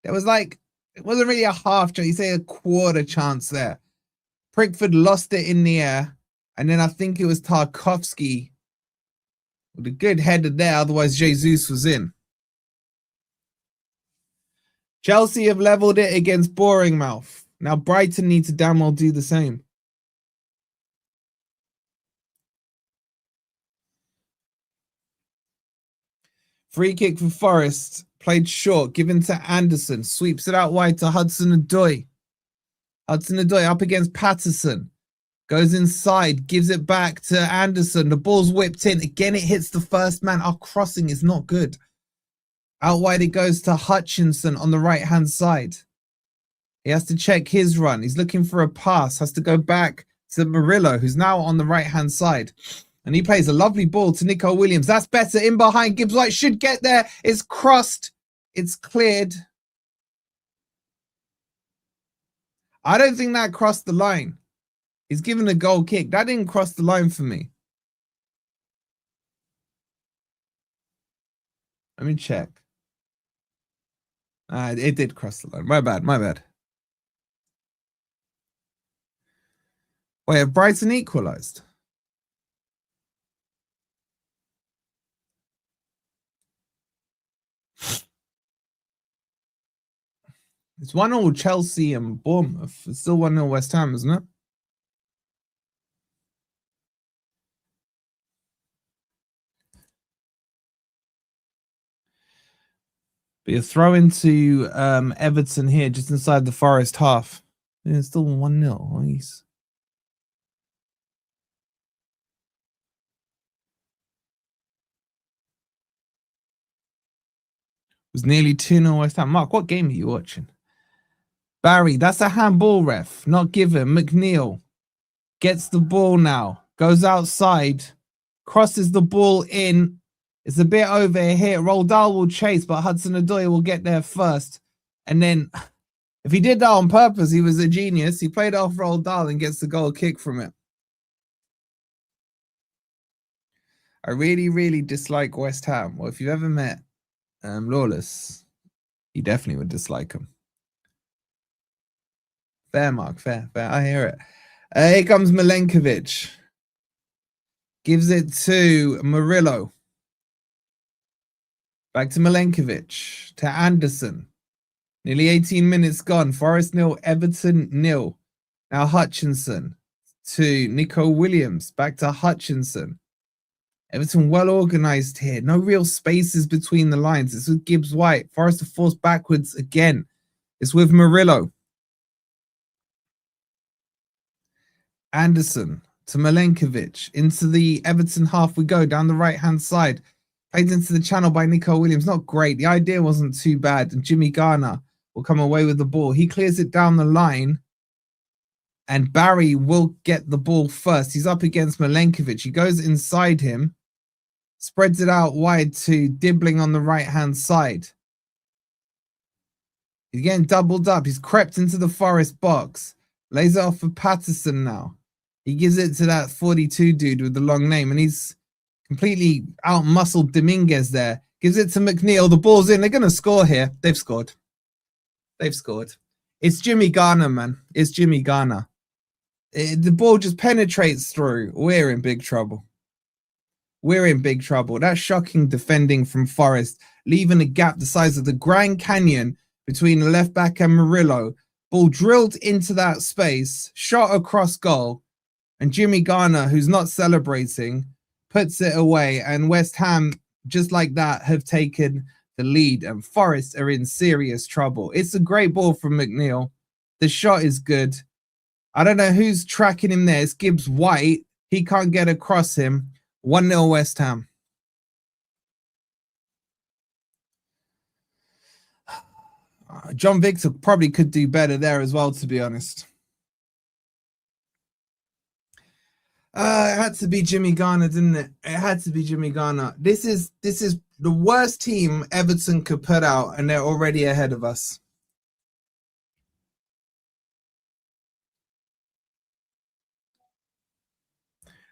There was like, it wasn't really a half chance. You say a quarter chance there. Pickford lost it in the air, and then I think it was Tarkovsky with a good header there. Otherwise, Jesus was in. Chelsea have leveled it against Bournemouth. Now Brighton need to damn well do the same. Free kick for Forest. Played short. Given to Anderson. Sweeps it out wide to Hudson-Odoi. Hudson-Odoi up against Patterson. Goes inside. Gives it back to Anderson. The ball's whipped in. Again, it hits the first man. Our crossing is not good. Out wide it goes to Hutchinson on the right-hand side. He has to check his run. He's looking for a pass. Has to go back to Murillo, who's now on the right-hand side. And he plays a lovely ball to Nico Williams. That's better. In behind. Gibbs White should get there. It's crossed. It's cleared. I don't think that crossed the line. He's given a goal kick. That didn't cross the line for me. Let me check. It did cross the line. My bad. My bad. Wait, have Brighton equalised? It's 1-1 Chelsea and Bournemouth. It's still 1-0 West Ham, isn't it? But you throw into Everton here, just inside the Forest half. Yeah, it's still 1-0. Nice. It was nearly 2-0 West Ham. Mark, what game are you watching? Barry, that's a handball, ref. Not given. McNeil gets the ball now. Goes outside. Crosses the ball in. It's a bit over here. Roldal will chase, but Hudson-Odoi will get there first. And then, if he did that on purpose, he was a genius. He played off Roldal and gets the goal kick from it. I really, really dislike West Ham. Well, if you've ever met Lawless, you definitely would dislike him. Fair, Mark. Fair. I hear it. Here comes Milenkovic. Gives it to Murillo. Back to Milenkovic. To Anderson. Nearly 18 minutes gone. Forest 0, Everton 0. Now Hutchinson to Nico Williams. Back to Hutchinson. Everton well organised here. No real spaces between the lines. It's with Gibbs White. Forest are forced backwards again. It's with Murillo. Anderson to Milenkovic. Into the Everton half we go. Down the right-hand side. Played into the channel by Nico Williams. Not great. The idea wasn't too bad. And Jimmy Garner will come away with the ball. He clears it down the line. And Barry will get the ball first. He's up against Milenkovic. He goes inside him. Spreads it out wide to Dibbling on the right-hand side. He's getting doubled up. He's crept into the Forest box. Lays it off for Patterson now. He gives it to that 42 dude with the long name. And he's completely out-muscled Dominguez there. Gives it to McNeil. The ball's in. They're going to score here. They've scored. They've scored. It's Jimmy Garner, man. It's Jimmy Garner. The ball just penetrates through. We're in big trouble. We're in big trouble. That's shocking defending from Forest, leaving a gap the size of the Grand Canyon between the left back and Murillo. Ball drilled into that space, shot across goal, and Jimmy Garner, who's not celebrating, puts it away. And West Ham, just like that, have taken the lead, and Forest are in serious trouble. It's a great ball from McNeil. The shot is good. I don't know who's tracking him there. It's Gibbs White. He can't get across him. 1-0 West Ham. John Victor probably could do better there as well, to be honest. It had to be Jimmy Garner, didn't it? It had to be Jimmy Garner. This is the worst team Everton could put out, and they're already ahead of us.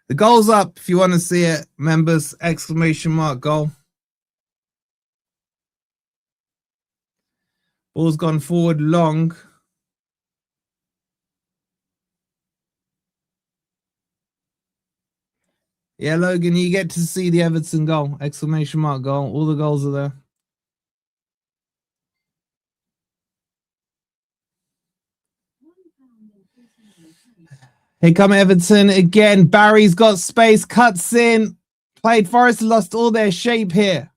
The goal's up if you want to see it, members. ! Goal. Ball's gone forward long. Yeah, Logan, you get to see the Everton goal. ! Goal. All the goals are there. Here come Everton again. Barry's got space, cuts in. Played Forest, lost all their shape here.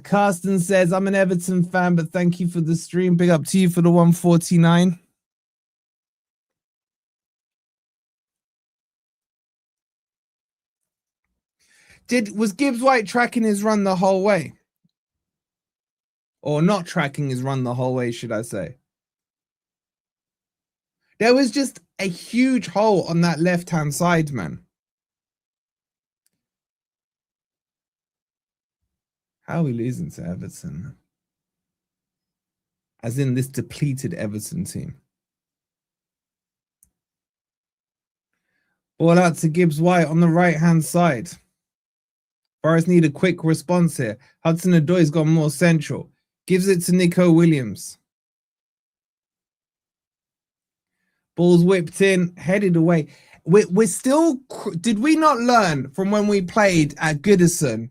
Carsten says, I'm an Everton fan, but thank you for the stream. Big up to you for the 149. Was Gibbs White tracking his run the whole way? Or not tracking his run the whole way, should I say? There was just a huge hole on that left-hand side, man. How are we losing to Everton? As in this depleted Everton team. Ball out to Gibbs White on the right-hand side. Forest need a quick response here. Hudson-Odoi's gone more central. Gives it to Nico Williams. Ball's whipped in, headed away. We're still... Did we not learn from when we played at Goodison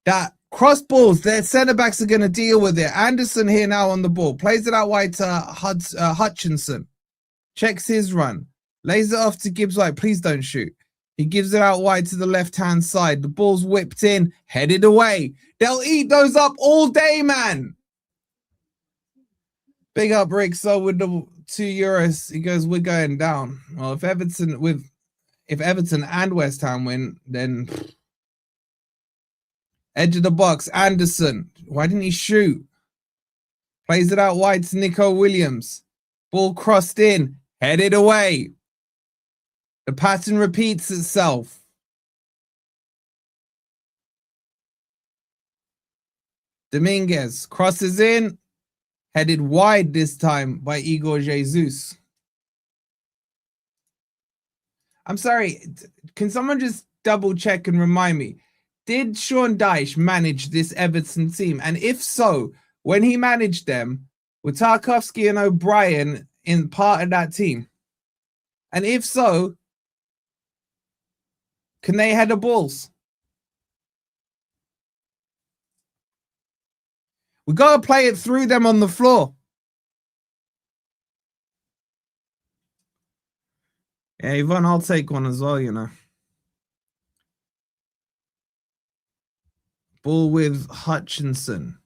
that cross balls, their centre-backs are going to deal with it? Anderson here now on the ball. Plays it out wide to Hutchinson. Checks his run. Lays it off to Gibbs White. Please don't shoot. He gives it out wide to the left-hand side. The ball's whipped in, headed away. They'll eat those up all day, man. Big up, Rick. So with the €2, he goes, we're going down. Well, if Everton and West Ham win, then edge of the box, Anderson. Why didn't he shoot? Plays it out wide to Nico Williams. Ball crossed in, headed away. The pattern repeats itself. Dominguez crosses in, headed wide this time by Igor Jesus. I'm sorry, can someone just double check and remind me, did Sean Dyche manage this Everton team? And if so, when he managed them, were Tarkowski and O'Brien in part of that team? And if so, can they head the balls? We got to play it through them on the floor. Yeah, Yvonne, I'll take one as well, you know. Ball with Hutchinson.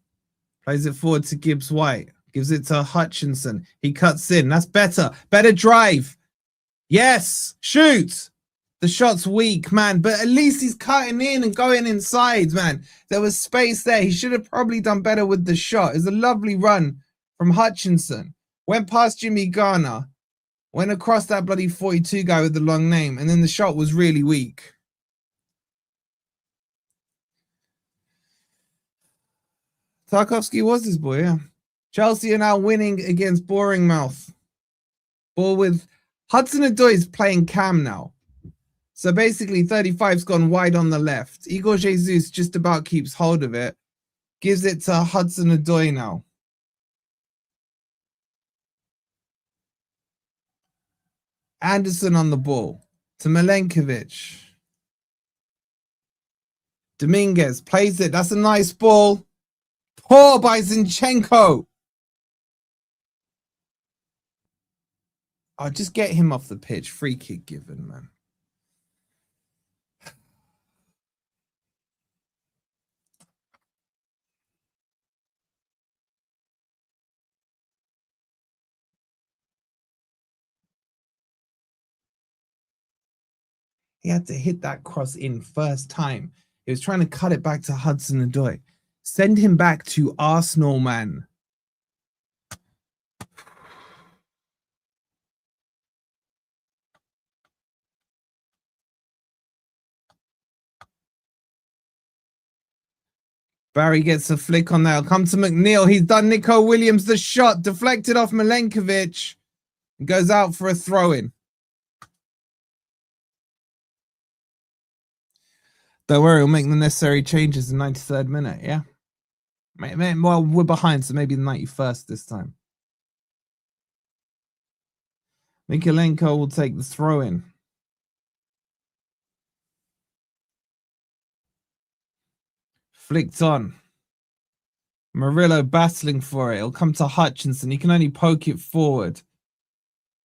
Plays it forward to Gibbs White. Gives it to Hutchinson. He cuts in. That's better. Better drive. Yes. Shoot. The shot's weak, man. But at least he's cutting in and going inside, man. There was space there. He should have probably done better with the shot. It's a lovely run from Hutchinson. Went past Jimmy Garner. Went across that bloody 42 guy with the long name. And then the shot was really weak. Tarkowski was his boy, yeah. Chelsea are now winning against Bournemouth. Ball with Hudson-Odoi is playing cam now. So basically 35's gone wide on the left. Igor Jesus just about keeps hold of it. Gives it to Hudson-Odoi now. Anderson on the ball. To Milenkovic. Dominguez plays it. That's a nice ball. Poor by Zinchenko. I'll just get him off the pitch. Free kick given, man. He had to hit that cross in first time. He was trying to cut it back to Hudson-Odoi. Send him back to Arsenal, man. Barry gets a flick on that. Come to McNeil. He's done Nico Williams the shot. Deflected off Milenkovic. Goes out for a throw-in. Don't worry, we'll make the necessary changes in the 93rd minute, yeah? Well, we're behind, so maybe the 91st this time. Mikolenko will take the throw-in. Flicked on. Murillo battling for it. It'll come to Hutchinson. He can only poke it forward.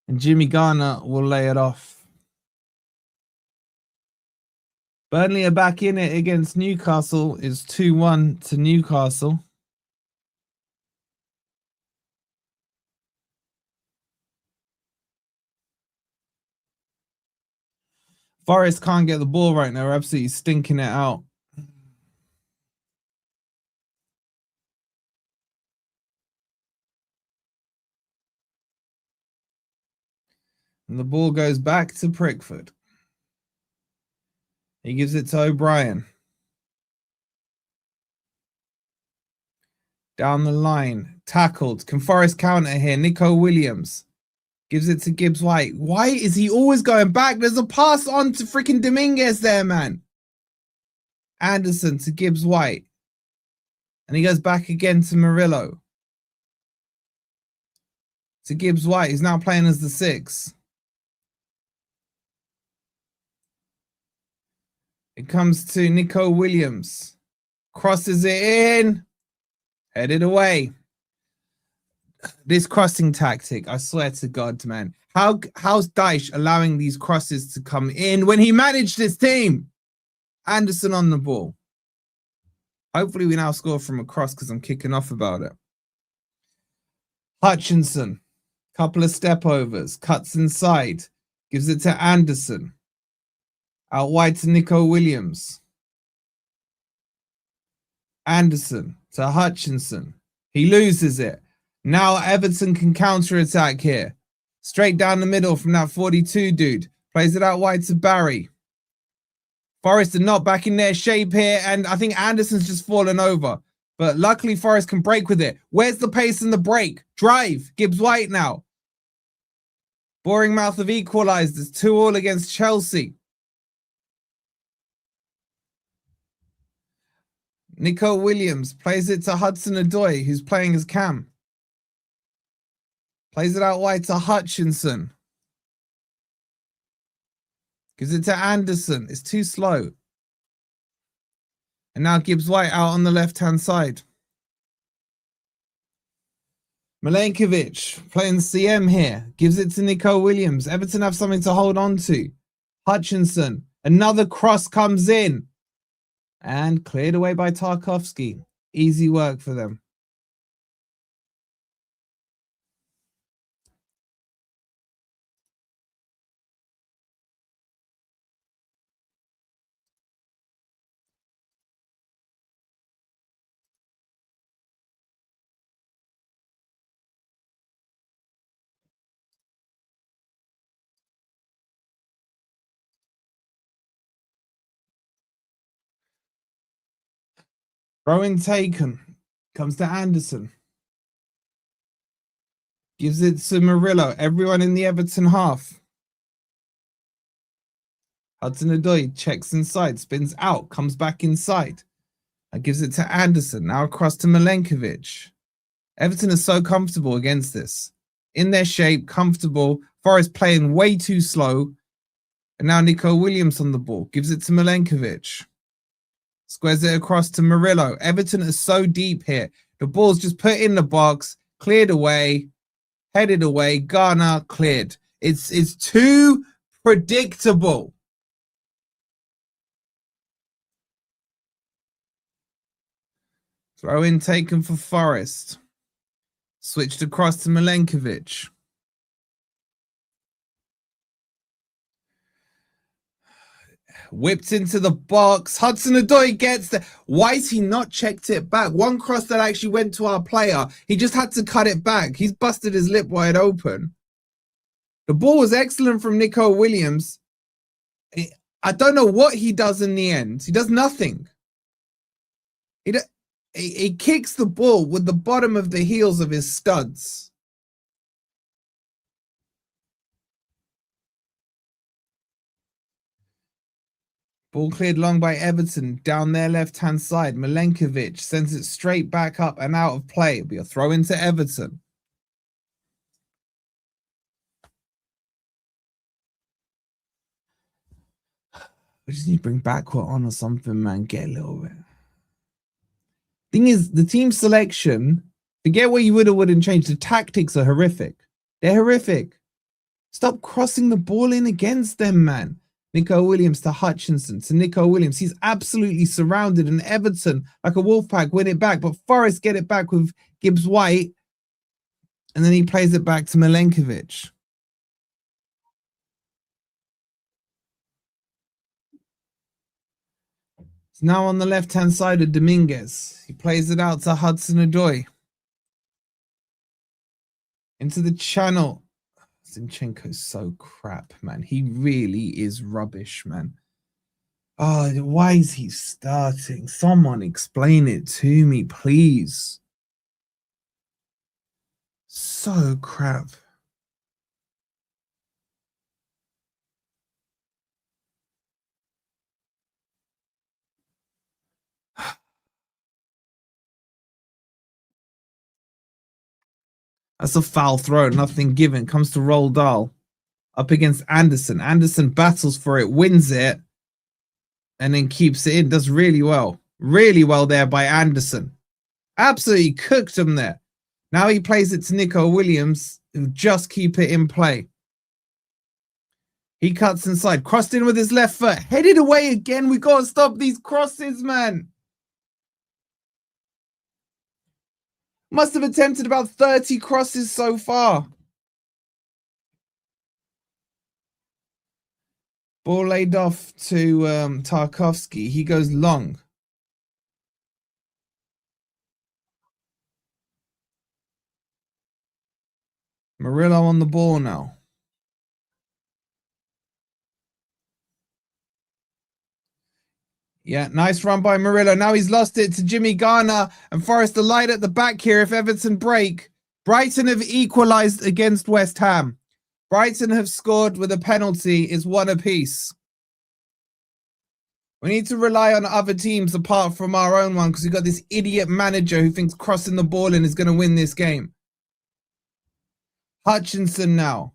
And Jimmy Garner will lay it off. Burnley are back in it against Newcastle. It's 2-1 to Newcastle. Forest can't get the ball right now. We're absolutely stinking it out. And the ball goes back to Prickford. He gives it to O'Brien. Down the line. Tackled. Can Forest counter here? Nico Williams. Gives it to Gibbs White. Why is he always going back? There's a pass on to freaking Dominguez there, man. Anderson to Gibbs White. And he goes back again to Murillo. To Gibbs White. He's now playing as the 6. It comes to Nico Williams. Crosses it in. Headed away. This crossing tactic, I swear to God, man. How's Dyche allowing these crosses to come in when he managed this team? Anderson on the ball. Hopefully we now score from a cross because I'm kicking off about it. Hutchinson. Couple of step overs. Cuts inside. Gives it to Anderson. Out wide to Nico Williams. Anderson to Hutchinson. He loses it. Now Everton can counter-attack here. Straight down the middle from that 42 dude. Plays it out wide to Barry. Forest are not back in their shape here, and I think Anderson's just fallen over. But luckily Forest can break with it. Where's the pace and the break? Drive. Gibbs White now. Boring mouth have equalised. It's 2-2 against Chelsea. Nico Williams plays it to Hudson-Odoi, who's playing as Cam. Plays it out wide to Hutchinson. Gives it to Anderson. It's too slow. And now Gibbs White out on the left-hand side. Milenkovic playing CM here. Gives it to Nico Williams. Everton have something to hold on to. Hutchinson. Another cross comes in. And cleared away by Tarkowski. Easy work for them. Throw-in taken. Comes to Anderson. Gives it to Murillo. Everyone in the Everton half. Hudson-Odoi checks inside. Spins out. Comes back inside. And gives it to Anderson. Now across to Milenkovic. Everton is so comfortable against this. In their shape. Comfortable. Forest playing way too slow. And now Nico Williams on the ball. Gives it to Milenkovic. Squares it across to Murillo. Everton is so deep here. The ball's just put in the box, cleared away, headed away. Garner cleared. It's too predictable. Throw in taken for Forest. Switched across to Whipped into the box. Hudson-Odoi gets there. Why is he not checked it back? One cross that actually went to our player. He just had to cut it back. He's busted his lip wide open. The ball was excellent from Nico Williams. I don't know what he does in the end. He does nothing. He kicks the ball with the bottom of the heels of his studs. Ball cleared long by Everton down their left-hand side. Milenkovic sends it straight back up and out of play. It'll be a throw into Everton. We just need to bring Backward on or something, man. Get a little bit. Thing is, the team selection, forget what you would or wouldn't change. The tactics are horrific. They're horrific. Stop crossing the ball in against them, man. Nico Williams to Hutchinson, to Nico Williams. He's absolutely surrounded, and Everton, like a wolf pack, win it back. But Forest get it back with Gibbs-White, and then he plays it back to Milenkovic. It's now on the left-hand side of Dominguez. He plays it out to Hudson-Odoi. Into the channel. Zinchenko's so crap, man. He really is rubbish, man. Oh, why is he starting? Someone explain it to me, please. So crap. That's a foul throw, nothing given. Comes to Roald Dahl up against Anderson. Anderson battles for it, wins it, and then keeps it in. Does really well. Really well there by Anderson. Absolutely cooked him there. Now he plays it to Nico Williams, who just keep it in play. He cuts inside, crossed in with his left foot, headed away again. We got to stop these crosses, man. Must have attempted about 30 crosses so far. Ball laid off to Tarkowski. He goes long. Murillo on the ball now. Yeah, nice run by Murillo. Now he's lost it to Jimmy Garner, and Forest are light at the back here if Everton break. Brighton have equalised against West Ham. Brighton have scored with a penalty. It's one apiece. We need to rely on other teams apart from our own one because we've got this idiot manager who thinks crossing the ball in is going to win this game. Hutchinson now.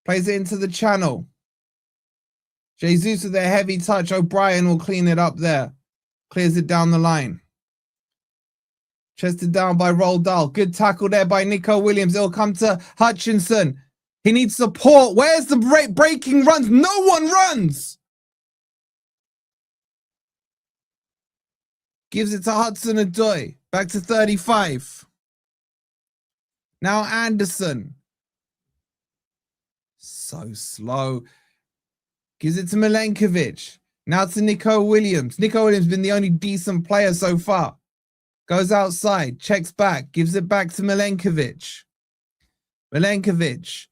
Plays it into the channel. Jesus with a heavy touch. O'Brien will clean it up there. Clears it down the line. Chested down by Roald Dahl. Good tackle there by Nico Williams. It'll come to Hutchinson. He needs support. Where's the breaking runs? No one runs. Gives it to Hudson-Odoi. Back to 35. Now Anderson. So slow. Gives it to Milenkovic. Now to Nico Williams. Nico Williams has been the only decent player so far. Goes outside. Checks back. Gives it back to Milenkovic. Milenkovic.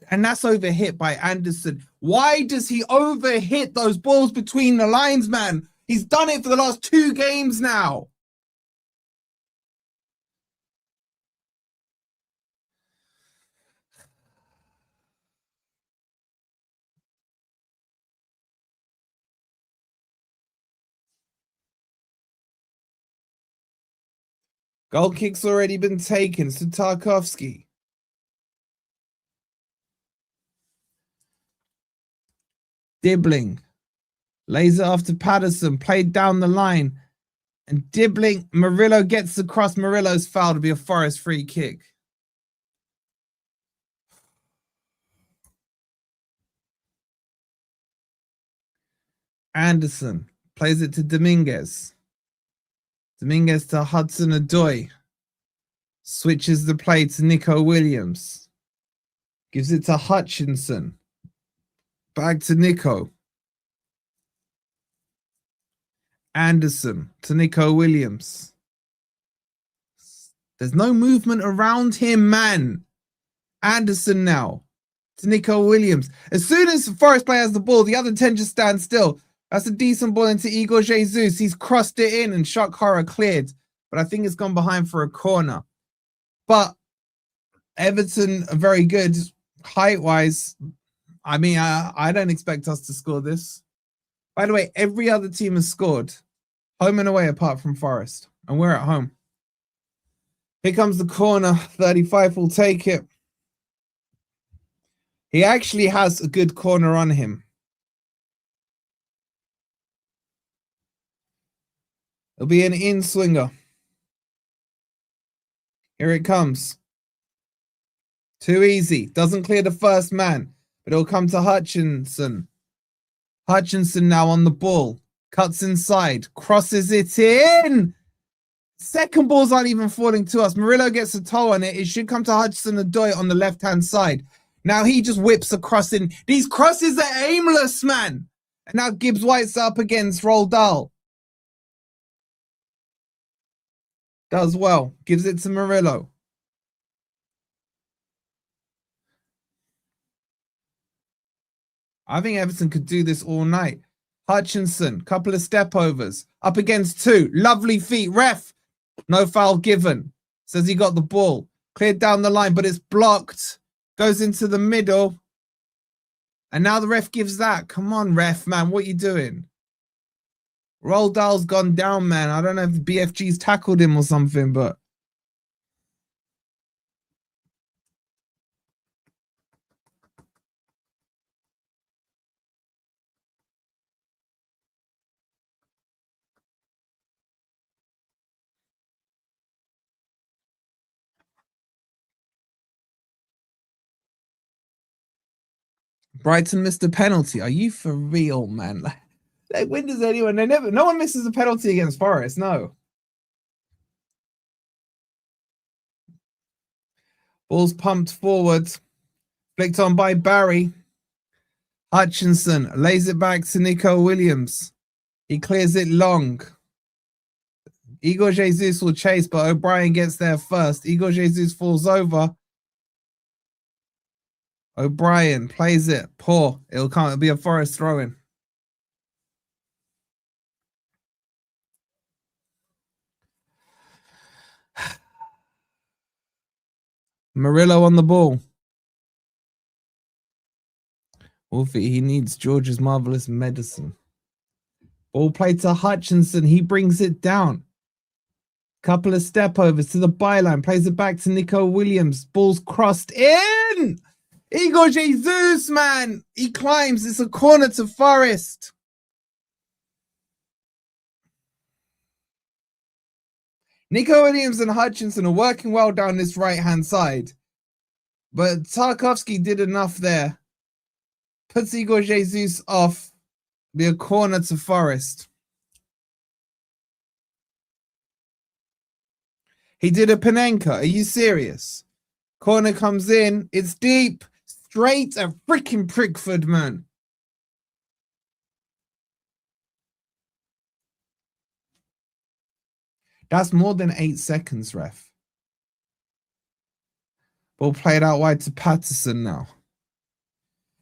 And that's overhit by Anderson. Why does he overhit those balls between the lines, man? He's done it for the last 2 games now. Goal kick's already been taken. So Tarkowski. Dibbling. Lays it off to Patterson. Played down the line. And Dibbling. Murillo gets across. Murillo's foul to be a Forest free kick. Anderson. Plays it to Dominguez. Dominguez to Hudson-Odoi. Switches the play to Nico Williams. Gives it to Hutchinson. Back to Nico. Anderson to Nico Williams. There's no movement around him, man. Anderson now to Nico Williams. As soon as the Forest player has the ball, the other 10 just stand still. That's a decent ball into Igor Jesus. He's crossed it in and Shock Horror cleared. But I think it's gone behind for a corner. But Everton are very good height-wise. I mean, I don't expect us to score this. By the way, every other team has scored. Home and away apart from Forest. And we're at home. Here comes the corner. 35 will take it. He actually has a good corner on him. It'll be an in-swinger. Here it comes. Too easy. Doesn't clear the first man. But it'll come to Hutchinson. Hutchinson now on the ball. Cuts inside. Crosses it in. Second balls aren't even falling to us. Murillo gets a toe on it. It should come to Hudson-Odoi on the left-hand side. Now he just whips a cross in. These crosses are aimless, man. And now Gibbs White's up against Roald Dahl. Does well. Gives it to Murillo. I think Everton could do this all night. Hutchinson, couple of step overs. Up against two. Lovely feet. Ref. No foul given. Says he got the ball. Cleared down the line, but it's blocked. Goes into the middle. And now the ref gives that. Come on, ref, man. What you doing? Roald Dahl's gone down, man. I don't know if BFG's tackled him or something, but... Brighton missed a penalty. Are you for real, man? Like when does anyone? No one misses a penalty against Forest. No. Ball's pumped forward. Flicked on by Barry. Hutchinson lays it back to Nico Williams. He clears it long. Igor Jesus will chase, but O'Brien gets there first. Igor Jesus falls over. O'Brien plays it. Poor. It'll be a Forest throw-in. Murillo on the ball. Wolfie, he needs George's marvelous medicine. Ball played to Hutchinson. He brings it down. Couple of step overs to the byline. Plays it back to Nico Williams. Ball's crossed in. Igor Jesus, man. He climbs. It's a corner to Forest. Nico Williams and Hutchinson are working well down this right-hand side. But Tarkovsky did enough there. Puts Igor Jesus off. Be a corner to Forest. He did a Panenka. Are you serious? Corner comes in. It's deep. Straight at freaking Prickford, man. That's more than 8 seconds, ref. Ball played out wide to Patterson now.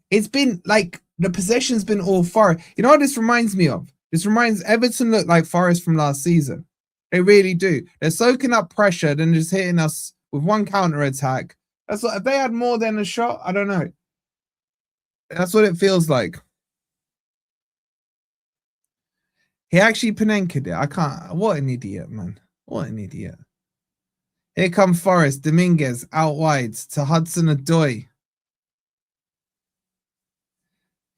It's been like the possession's been all Forest. You know what this reminds me of? This reminds Everton look like Forest from last season. They really do. They're soaking up pressure, then just hitting us with one counter attack. That's what if they had more than a shot. I don't know. That's what it feels like. He actually Panenka'd it. I can't. What an idiot, man. What an idiot. Here come Forest. Dominguez out wide to Hudson-Odoi.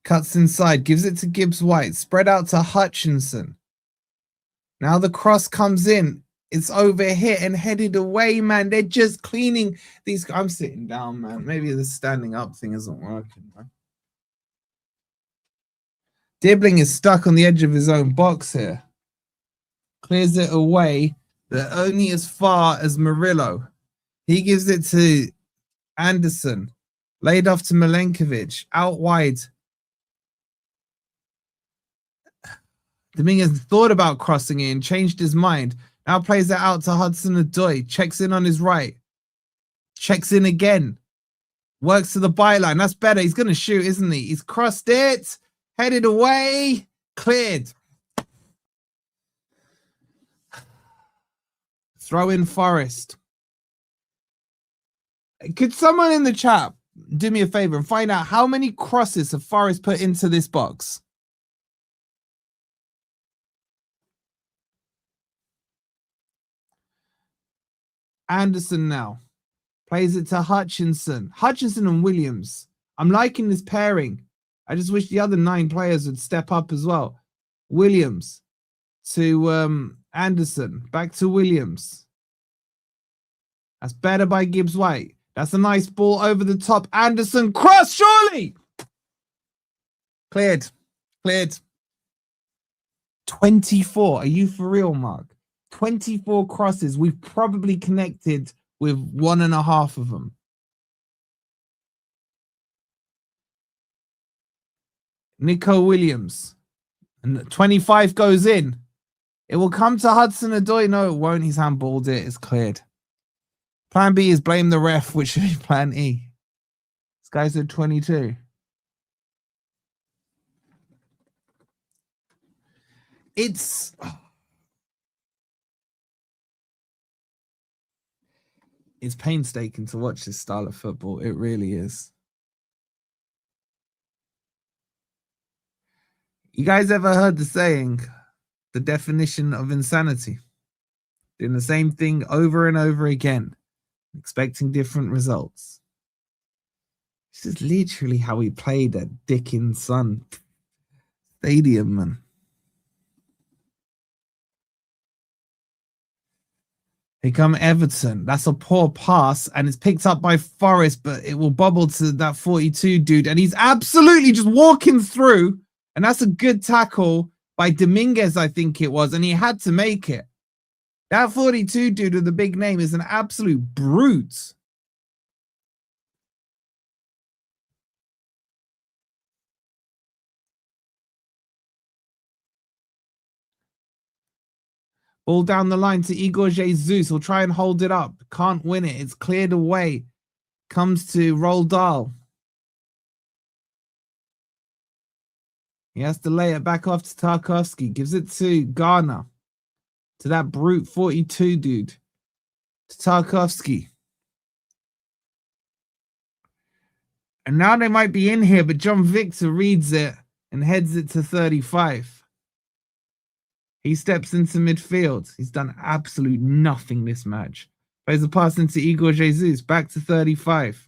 Cuts inside. Gives it to Gibbs White. Spread out to Hutchinson. Now the cross comes in. It's over here and headed away, man. They're just cleaning these. I'm sitting down, man. Maybe the standing up thing isn't working, man. Dibbling is stuck on the edge of his own box here. Clears it away. But only as far as Murillo. He gives it to Anderson. Laid off to Milenkovic. Out wide. Dominguez thought about crossing it and changed his mind. Now plays it out to Hudson-Odoi. Checks in on his right. Checks in again. Works to the byline. That's better. He's going to shoot, isn't he? He's crossed it. Headed away. Cleared. Throw in Forest. Could someone in the chat do me a favor and find out how many crosses have Forest put into this box? Anderson now plays it to Hutchinson. Hutchinson and Williams. I'm liking this pairing. I just wish the other 9 players would step up as well. Williams to Anderson. Back to Williams. That's better by Gibbs-White. That's a nice ball over the top. Anderson cross, surely. Cleared. Cleared. 24. Are you for real, Mark? 24 crosses. We've probably connected with 1.5 of them. Nico Williams. And 25 goes in. It will come to Hudson-Odoi. No, it won't. He's handballed it. It's cleared. Plan B is blame the ref, which should be plan E. This guy's at 22. It's painstaking to watch this style of football. It really is. You guys ever heard the saying, the definition of insanity? Doing the same thing over and over again, expecting different results. This is literally how we played at Dickens Sun Stadium, man. Here come Everton. That's a poor pass, and it's picked up by Forest, but it will bobble to that 42 dude, and he's absolutely just walking through, and that's a good tackle by Dominguez, I think it was, and he had to make it. That 42 dude with the big name is an absolute brute. Ball down the line to Igor Jesus. He'll try and hold it up. Can't win it. It's cleared away. Comes to Roald Dahl. He has to lay it back off to Tarkowski. Gives it to Garner. To that brute 42 dude. To Tarkowski. And now they might be in here, but John Victor reads it and heads it to 35. He steps into midfield. He's done absolute nothing this match. Plays a pass into Igor Jesus. Back to 35.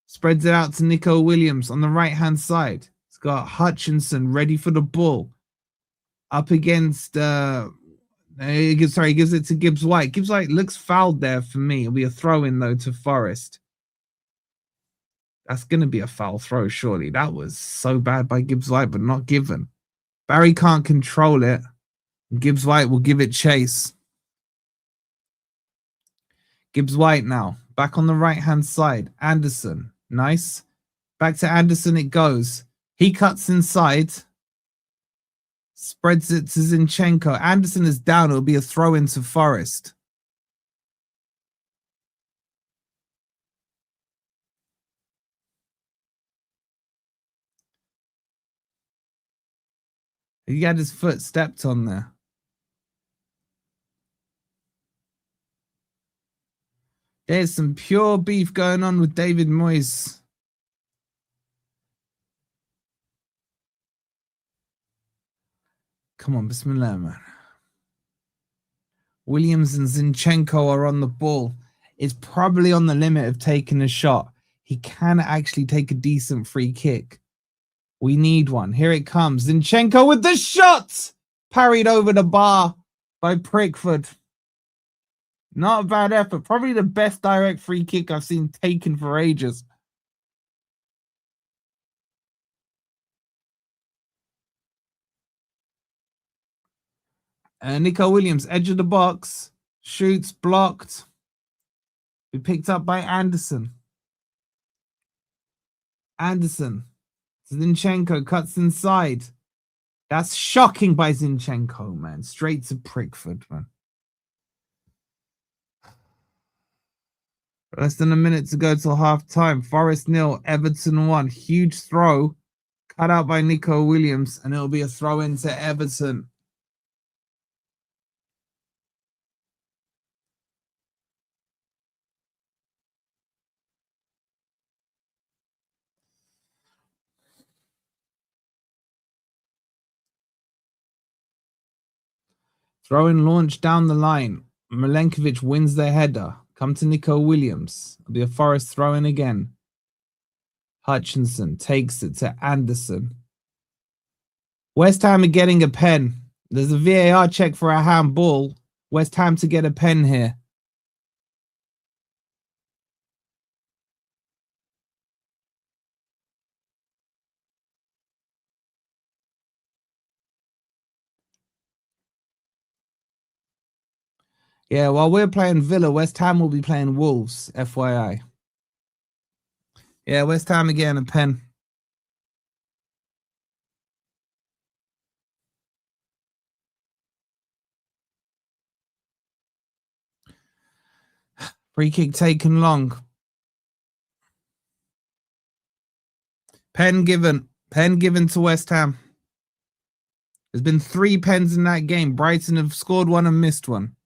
Spreads it out to Nico Williams on the right-hand side. He's got Hutchinson ready for the ball. Up against... he gives it to Gibbs-White. Gibbs-White looks fouled there for me. It'll be a throw-in, though, to Forest. That's going to be a foul throw, surely. That was so bad by Gibbs-White, but not given. Barry can't control it. Gibbs-White will give it chase. Gibbs-White now. Back on the right-hand side. Anderson. Nice. Back to Anderson it goes. He cuts inside. Spreads it to Zinchenko. Anderson is down. It'll be a throw into Forest. He had his foot stepped on there. There's some pure beef going on with David Moyes. Come on, bismillah, man. Williams and Zinchenko are on the ball. It's probably on the limit of taking a shot. He can actually take a decent free kick. We need one. Here it comes. Zinchenko with the shot! Parried over the bar by Pickford. Not a bad effort. Probably the best direct free kick I've seen taken for ages. Nico Williams, edge of the box. Shoots, blocked. Be picked up by Anderson. Anderson. Zinchenko cuts inside. That's shocking by Zinchenko, man. Straight to Prickford, man. Less than a minute to go till half time. Forest 0, Everton 1. Huge throw cut out by Nico Williams, and it'll be a throw into Everton. Throw in launch down the line. Milenkovic wins the header. Come to Nico Williams. It'll be a Forest throw in again. Hutchinson takes it to Anderson. West Ham are getting a pen. There's a VAR check for a handball. West Ham to get a pen here. Yeah, while we're playing Villa, West Ham will be playing Wolves, FYI. Yeah, West Ham again, a pen. Free kick taken long. Pen given. Pen given to West Ham. There's been 3 pens in that game. Brighton have scored one and missed one.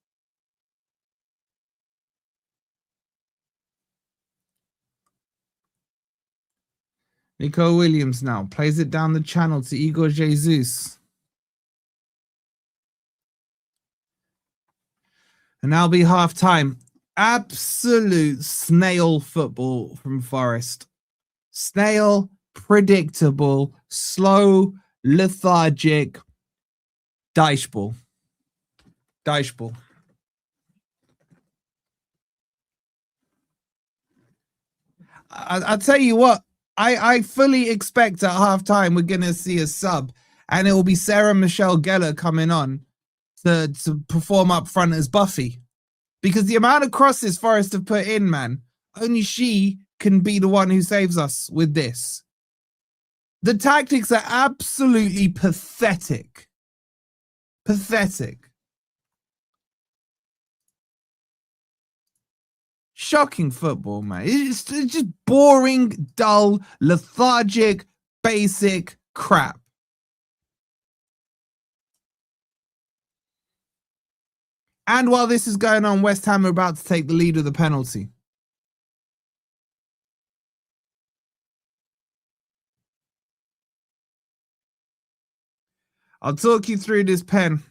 Nico Williams now plays it down the channel to Igor Jesus. And that'll be half time. Absolute snail football from Forest. Snail, predictable, slow, lethargic. Dyche ball. Dyche ball. I'll tell you what. I fully expect at halftime we're going to see a sub, and it will be Sarah Michelle Gellar coming on to perform up front as Buffy. Because the amount of crosses Forest have put in, man, only she can be the one who saves us with this. The tactics are absolutely pathetic. Pathetic. Shocking football, man. It's just boring, dull, lethargic, basic crap. And while this is going on, West Ham are about to take the lead with a penalty. I'll talk you through this pen.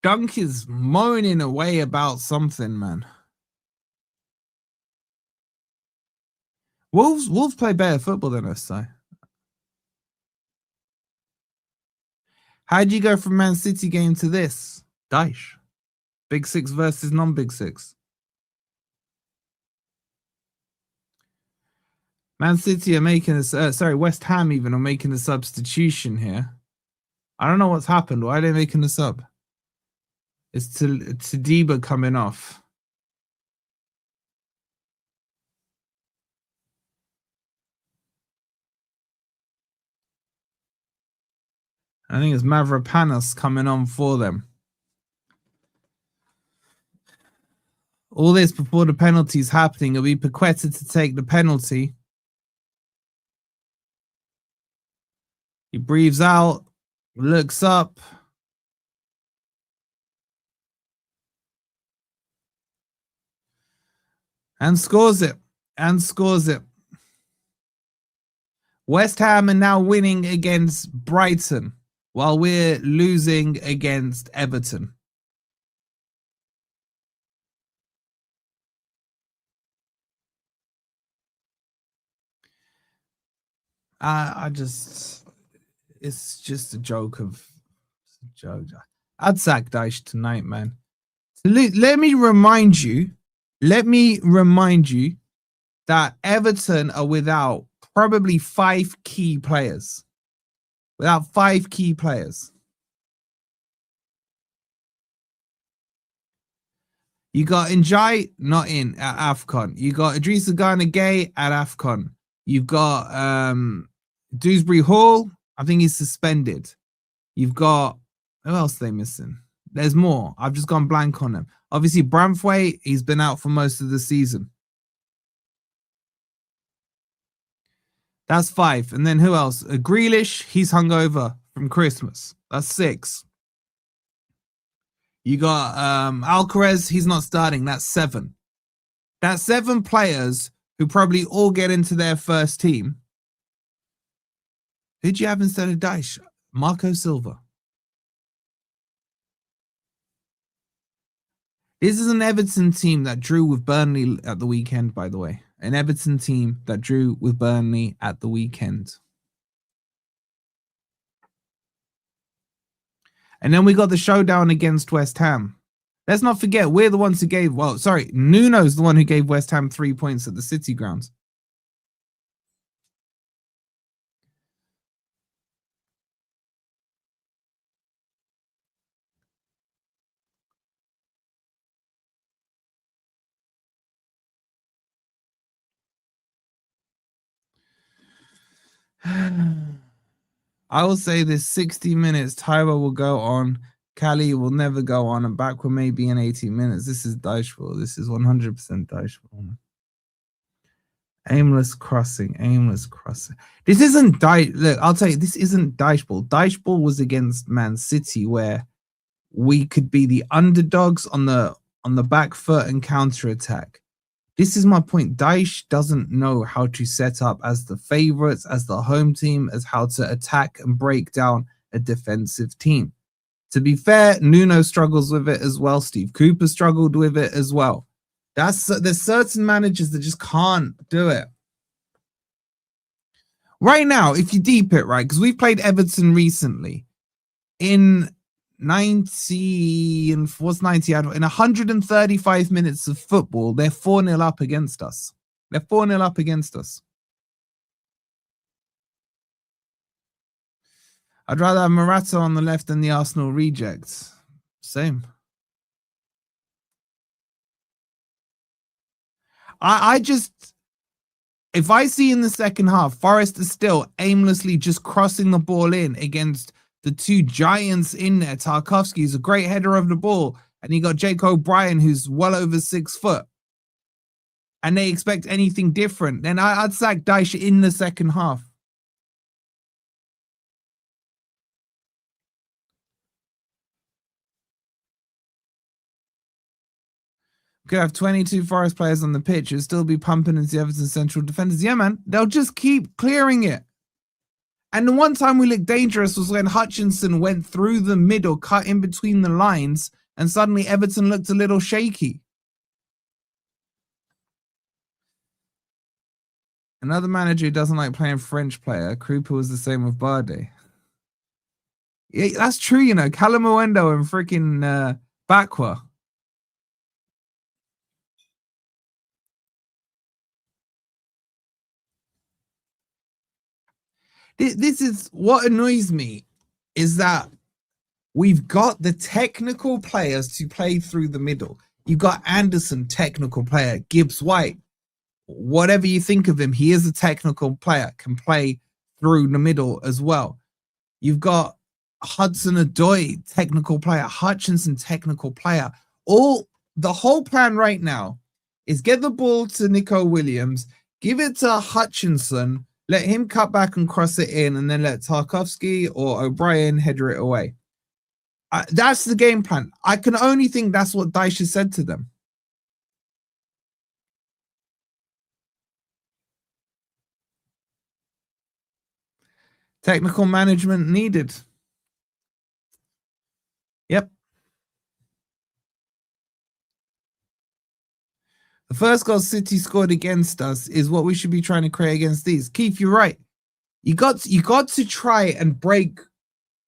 Dunk is moaning away about something, man. Wolves play better football than us, though. How'd you go from Man City game to this? Dyche. Big Six versus non-Big Six. Man City are making a West Ham even are making a substitution here. I don't know what's happened. Why are they making a sub? It's Tadiba coming off. I think it's Mavropanos coming on for them. All this before the penalty's happening. It'll be Paqueta to take the penalty. He breathes out, looks up. And scores it. West Ham are now winning against Brighton while we're losing against Everton. It's just a joke. I'd sack Dyche tonight, man. Let me remind you that Everton are without probably 5 key players. You got Njai not in at AFCON. You got Idrissa Gana Gay at AFCON. You've got Dewsbury Hall. I think he's suspended. You've got, who else are they missing? There's more. I've just gone blank on them. Obviously, Bramthwaite, he's been out for most of the season. That's 5. And then who else? Grealish, he's hungover from Christmas. That's 6. You got Alcaraz, he's not starting. That's 7. That's 7 players who probably all get into their first team. Who'd you have instead of Dyche? Marco Silva. This is an Everton team that drew with Burnley at the weekend, by the way. An Everton team that drew with Burnley at the weekend. And then we got the showdown against West Ham. Let's not forget, we're the ones who gave, well, sorry, Nuno's the one who gave West Ham 3 points at the City grounds. I will say this 60 minutes, Tyra will go on, Cali will never go on, and back with maybe in 18 minutes. This is Dyche. This is 100% Dyche. Aimless crossing. This isn't Dyche. Look, I'll tell you, this isn't Dyche ball. Dyche ball was against Man City, where we could be the underdogs on the back foot and counter attack. This is my point. Dyche doesn't know how to set up as the favorites, as the home team, as how to attack and break down a defensive team. To be fair, Nuno struggles with it as well. Steve Cooper struggled with it as well. There's certain managers that just can't do it. Right now, if you deep it, right, because we've played Everton recently in 90 and what's 90 in 135 minutes of football, they're 4-0 up against us. They're 4-0 up against us. I'd rather have Morata on the left than the Arsenal rejects. Same. I just, if I see in the second half, Forest is still aimlessly just crossing the ball in against the 2 giants in there. Tarkowski is a great header of the ball, and you got Jake O'Brien, who's well over 6 foot, and they expect anything different, then I'd sack Dyche in the second half. Could have 22 Forest players on the pitch. It'll still be pumping into the Everton central defenders. Yeah, man, they'll just keep clearing it. And the one time we looked dangerous was when Hutchinson went through the middle, cut in between the lines, and suddenly Everton looked a little shaky. Another manager who doesn't like playing French player, Krupa, was the same with Bardet. Yeah, that's true, you know. Calamuendo and freaking Bakwa. This is what annoys me, is that we've got the technical players to play through the middle. You've got Anderson, technical player. Gibbs White, whatever you think of him, he is a technical player, can play through the middle as well. You've got Hudson-Odoi, technical player. Hutchinson, technical player. The whole plan right now is get the ball to Nico Williams, give it to Hutchinson, let him cut back and cross it in, and then let Tarkowski or O'Brien header it away. That's the game plan. I can only think that's what Dyche said to them. Technical management needed. Yep. The first goal City scored against us is what we should be trying to create against these. Keith, you're right. You got to try and break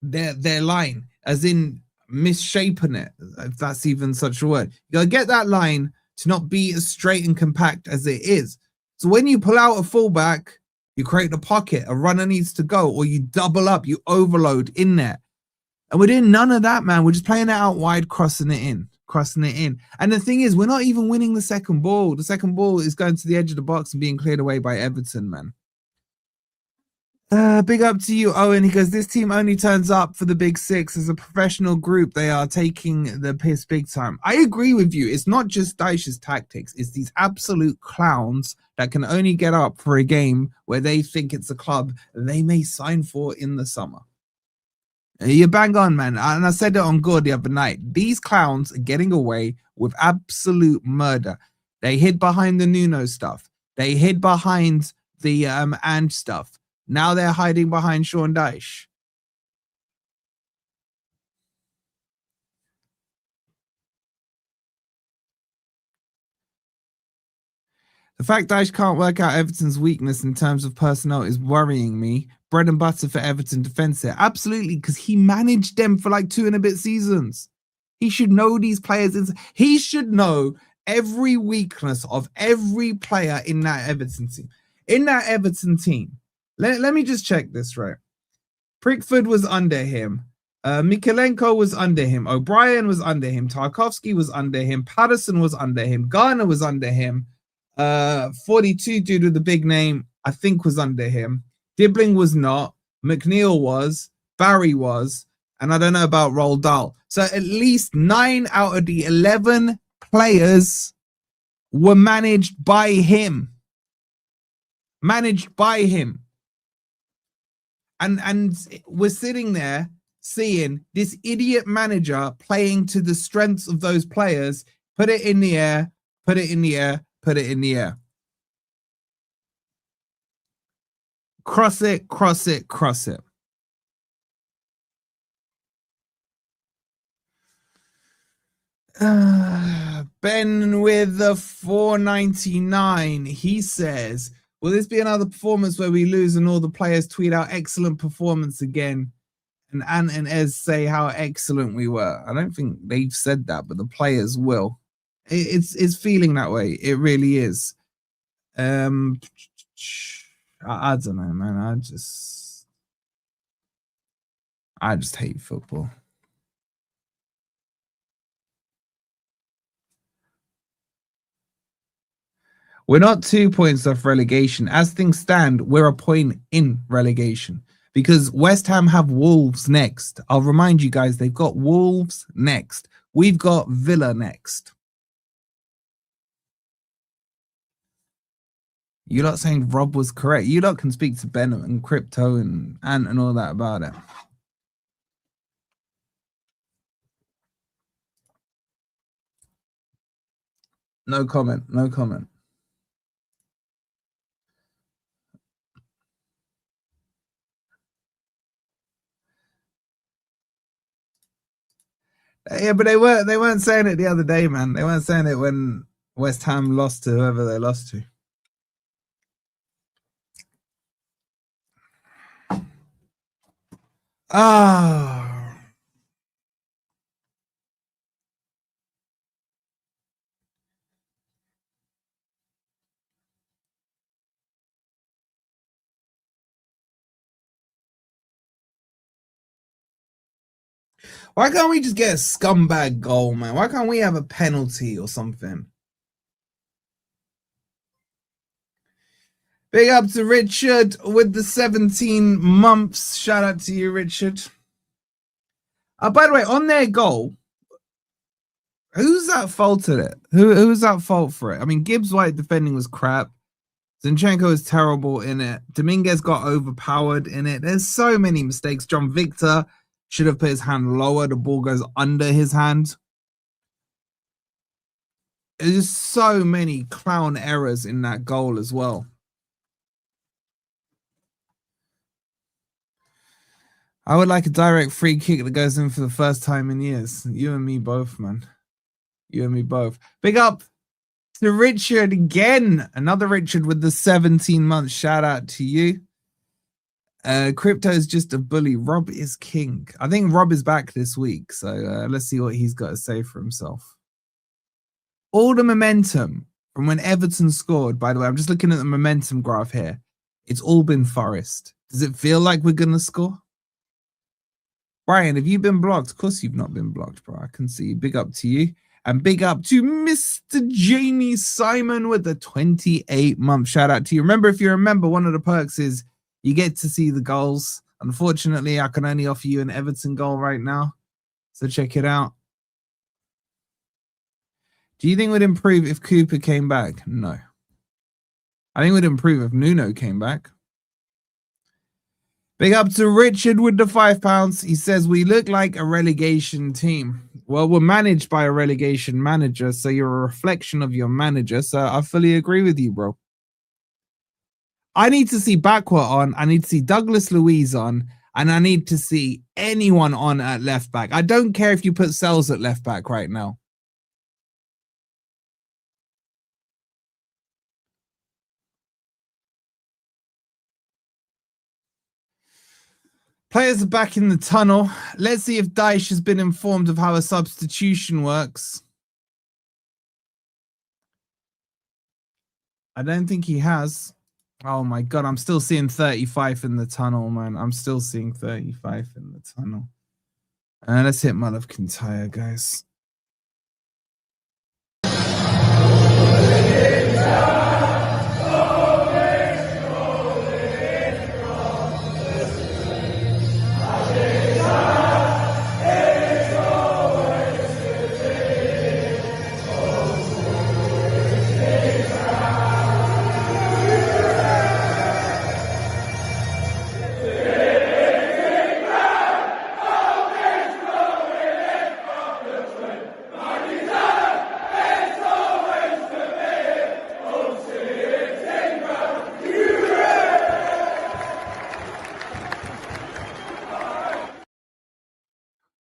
their line, as in misshapen it, if that's even such a word. You got to get that line to not be as straight and compact as it is. So when you pull out a fullback, you create a pocket, a runner needs to go, or you double up, you overload in there. And we're doing none of that, man. We're just playing it out wide, crossing it in. crossing it in. And the thing is, we're not even winning the second ball. The second ball is going to the edge of the box and being cleared away by Everton, man. Big up to you, Owen. He goes, this team only turns up for the big six. As a professional group, they are taking the piss big time. I agree with you. It's not just Dyche's tactics. It's these absolute clowns that can only get up for a game where they think it's a club they may sign for in the summer. You bang on, man. And I said it on Gore the other night. These clowns are getting away with absolute murder. They hid behind the Nuno stuff. They hid behind the and stuff. Now they're hiding behind Sean Dyche. The fact Dyche can't work out Everton's weakness in terms of personnel is worrying me. Bread and butter for Everton defense here. Absolutely, because he managed them for like 2 and a bit seasons. He should know these players. He should know every weakness of every player in that Everton team. In that Everton team, let me just check this, right? Pickford was under him. Mikalenko was under him. O'Brien was under him. Tarkovsky was under him. Patterson was under him. Garner was under him. 42 dude with the big name, I think, was under him. Dibbling was not. McNeil was. Barry was. And I don't know about Roald Dahl. So at least 9 out of the 11 players were managed by him. Managed by him. And we're sitting there seeing this idiot manager playing to the strengths of those players. Put it in the air, put it in the air, put it in the air. Cross it, cross it, cross it. Ben with the 499. He says, will this be another performance where we lose and all the players tweet out excellent performance again? And Ant and Ez say how excellent we were. I don't think they've said that, but the players will. It's feeling that way. It really is. I don't know, man. I just hate football. We're not 2 points off relegation. As things stand, we're a point in relegation because West Ham have Wolves next. I'll remind you guys, they've got Wolves next. We've got Villa next. You're not saying Rob was correct. You lot can speak to Ben and Crypto and Ant and all that about it. No comment. No comment. Yeah, but they weren't saying it the other day, man. They weren't saying it when West Ham lost to whoever they lost to. Ah. Why can't we just get a scumbag goal, man? Why can't we have a penalty or something? Big up to Richard with the 17 months. Shout out to you, Richard. By the way, on their goal, who's at fault at it? Who's at fault for it? I mean, Gibbs White defending was crap. Zinchenko is terrible in it. Dominguez got overpowered in it. There's so many mistakes. John Victor should have put his hand lower. The ball goes under his hand. There's just so many clown errors in that goal as well. I would like a direct free kick that goes in for the first time in years. You and me both, man. You and me both. Big up to Richard again. Another Richard with the 17 months. Shout out to you. Crypto is just a bully. Rob is king. I think Rob is back this week. So let's see what he's got to say for himself. All the momentum from when Everton scored, by the way, I'm just looking at the momentum graph here. It's all been Forest. Does it feel like we're going to score? Brian, have you been blocked? Of course you've not been blocked, bro. I can see. Big up to you. And big up to Mr. Jamie Simon with the 28-month shout out to you. Remember, if you remember, one of the perks is you get to see the goals. Unfortunately, I can only offer you an Everton goal right now. So check it out. Do you think it would improve if Cooper came back? No. I think it would improve if Nuno came back. Big up to Richard with the £5. He says, we look like a relegation team. Well, we're managed by a relegation manager, so you're a reflection of your manager. So I fully agree with you, bro. I need to see Bakwa on. I need to see Douglas Luiz on. And I need to see anyone on at left back. I don't care if you put Sells at left back right now. Players are back in the tunnel. Let's see if Dyche has been informed of how a substitution works. I don't think he has. Oh my God, I'm still seeing 35 in the tunnel, man. I'm still seeing 35 in the tunnel. Let's hit Mull of Kintyre, guys.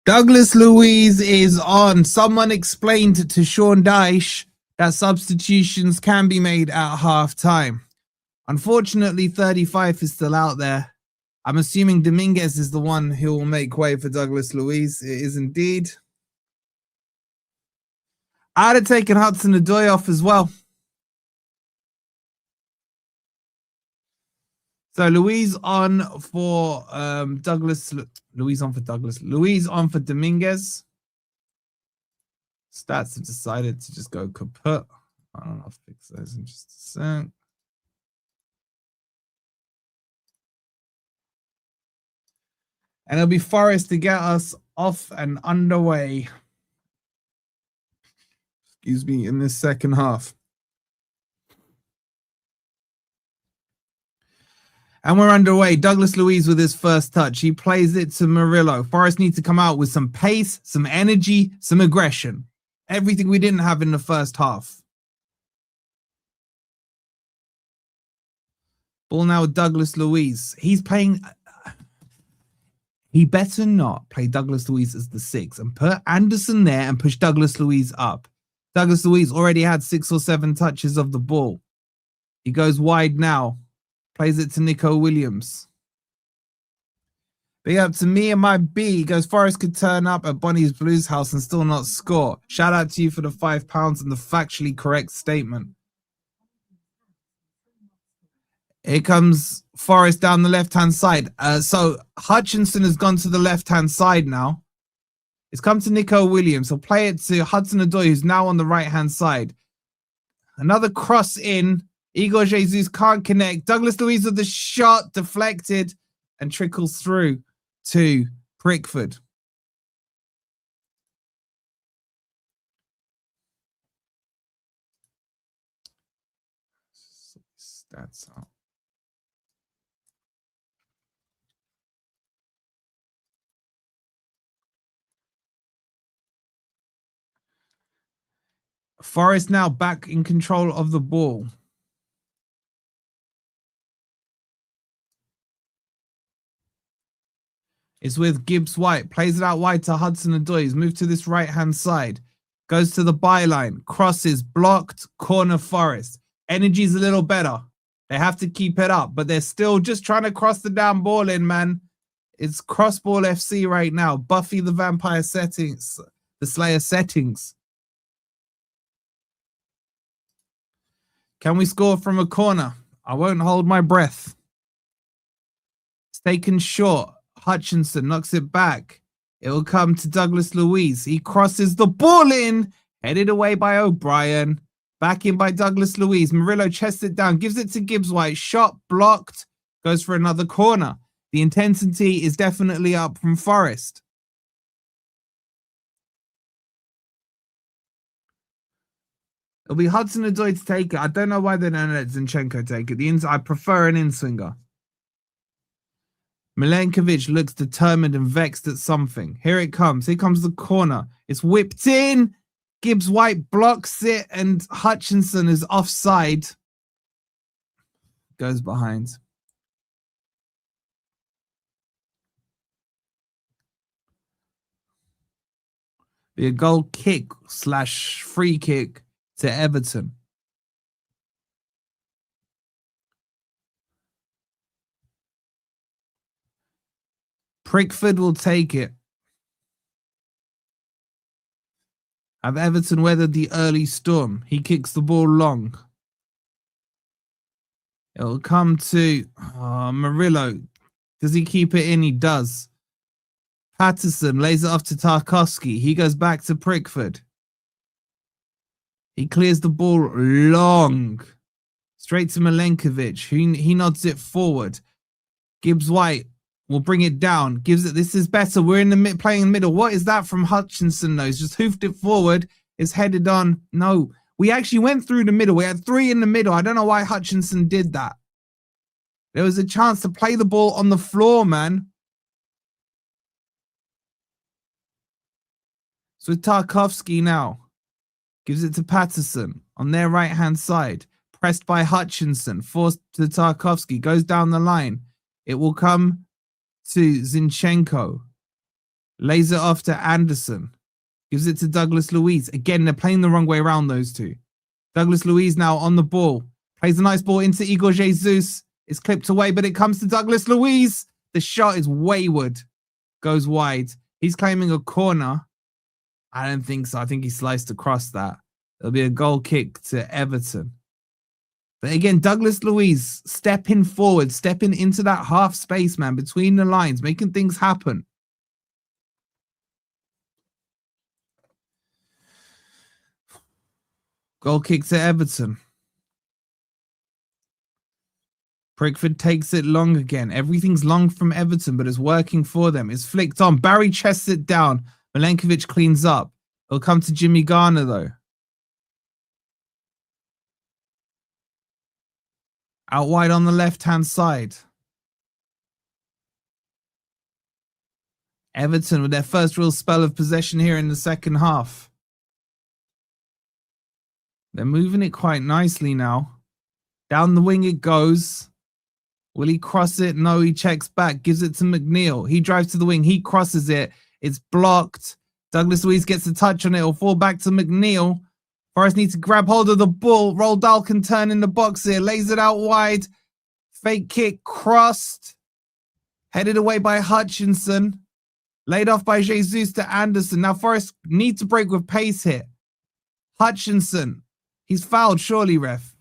Douglas Luiz is on. Someone explained to Sean Dyche that substitutions can be made at half time. Unfortunately, 35 is still out there. I'm assuming Dominguez is the one who will make way for Douglas Luiz. It is indeed. I'd have taken Hudson-Odoi off as well. So Luiz on for Douglas. Luiz on for Douglas. Luiz on for Dominguez. Stats have decided to just go kaput. I don't know. I'll fix those in just a sec. And it'll be Forest to get us off and underway. Excuse me, in this second half. And we're underway. Douglas Luiz with his first touch. He plays it to Murillo. Forest need to come out with some pace, some energy, some aggression. Everything we didn't have in the first half. Ball now with Douglas Luiz. He's playing... He better not play Douglas Luiz as the 6 and put Anderson there and push Douglas Luiz up. Douglas Luiz already had 6 or 7 touches of the ball. He goes wide now. Plays it to Nico Williams. Big up to me and my B. He goes, Forest could turn up at Bonnie's Blues house and still not score. Shout out to you for the £5 and the factually correct statement. Here comes Forest down the left-hand side. So Hutchinson has gone to the left-hand side now. It's come to Nico Williams. He'll play it to Hudson-Odoi, who's now on the right-hand side. Another cross in. Igor Jesus can't connect. Douglas Luiz with the shot deflected and trickles through to Prickford. Stats out. Forest now back in control of the ball. It's with Gibbs White. Plays it out wide to Hudson-Odoi. He's moved to this right-hand side. Goes to the byline. Crosses. Blocked. Corner Forest. Energy's a little better. They have to keep it up. But they're still just trying to cross the damn ball in, man. It's crossball FC right now. Buffy the Vampire settings. The Slayer settings. Can we score from a corner? I won't hold my breath. It's taken short. Hutchinson knocks it back. It will come to Douglas Luiz. He crosses the ball in. Headed away by O'Brien. Back in by Douglas Luiz. Murillo chests it down. Gives it to Gibbs White. Shot blocked. Goes for another corner. The intensity is definitely up from Forest. It'll be Hudson-Odoi to take it. I don't know why they don't let Zinchenko take it. I prefer an in-swinger. Milenkovic looks determined and vexed at something. Here it comes. Here comes the corner. It's whipped in. Gibbs White blocks it, and Hutchinson is offside. Goes behind. Be a goal kick / free kick to Everton. Pickford will take it. Have Everton weathered the early storm? He kicks the ball long. It'll come to Murillo. Does he keep it in? He does. Patterson lays it off to Tarkowski. He goes back to Pickford. He clears the ball long. Straight to Milenkovic. He nods it forward. Gibbs White will bring it down. Gives it. This is better. We're in the playing in the middle. What is that from Hutchinson, though? He's just hoofed it forward. It's headed on. No, we actually went through the middle. We had 3 in the middle. I don't know why Hutchinson did that. There was a chance to play the ball on the floor, man. So Tarkowski now gives it to Patterson on their right-hand side. Pressed by Hutchinson. Forced to Tarkowski. Goes down the line. It will come to Zinchenko. Lays it off to Anderson. Gives it to Douglas Luiz. Again, they're playing the wrong way around, those two. Douglas Luiz now on the ball. Plays a nice ball into Igor Jesus. It's clipped away, but it comes to Douglas Luiz. The shot is wayward. Goes wide. He's claiming a corner. I don't think so. I think he sliced across that. It'll be a goal kick to Everton. But again, Douglas Luiz stepping forward, stepping into that half space, man, between the lines, making things happen. Goal kick to Everton. Pickford takes it long again. Everything's long from Everton, but it's working for them. It's flicked on. Barry chests it down. Milenkovic cleans up. It'll come to Jimmy Garner, though. Out wide on the left-hand side. Everton with their first real spell of possession here in the second half. They're moving it quite nicely now. Down the wing it goes. Will he cross it? No, he checks back. Gives it to McNeil. He drives to the wing. He crosses it. It's blocked. Douglas Luiz gets a touch on it. It'll fall back to McNeil. Forest needs to grab hold of the ball. Roald Dahl can turn in the box here. Lays it out wide. Fake kick crossed. Headed away by Hutchinson. Laid off by Jesus to Anderson. Now Forest need to break with pace here. Hutchinson. He's fouled, surely, ref.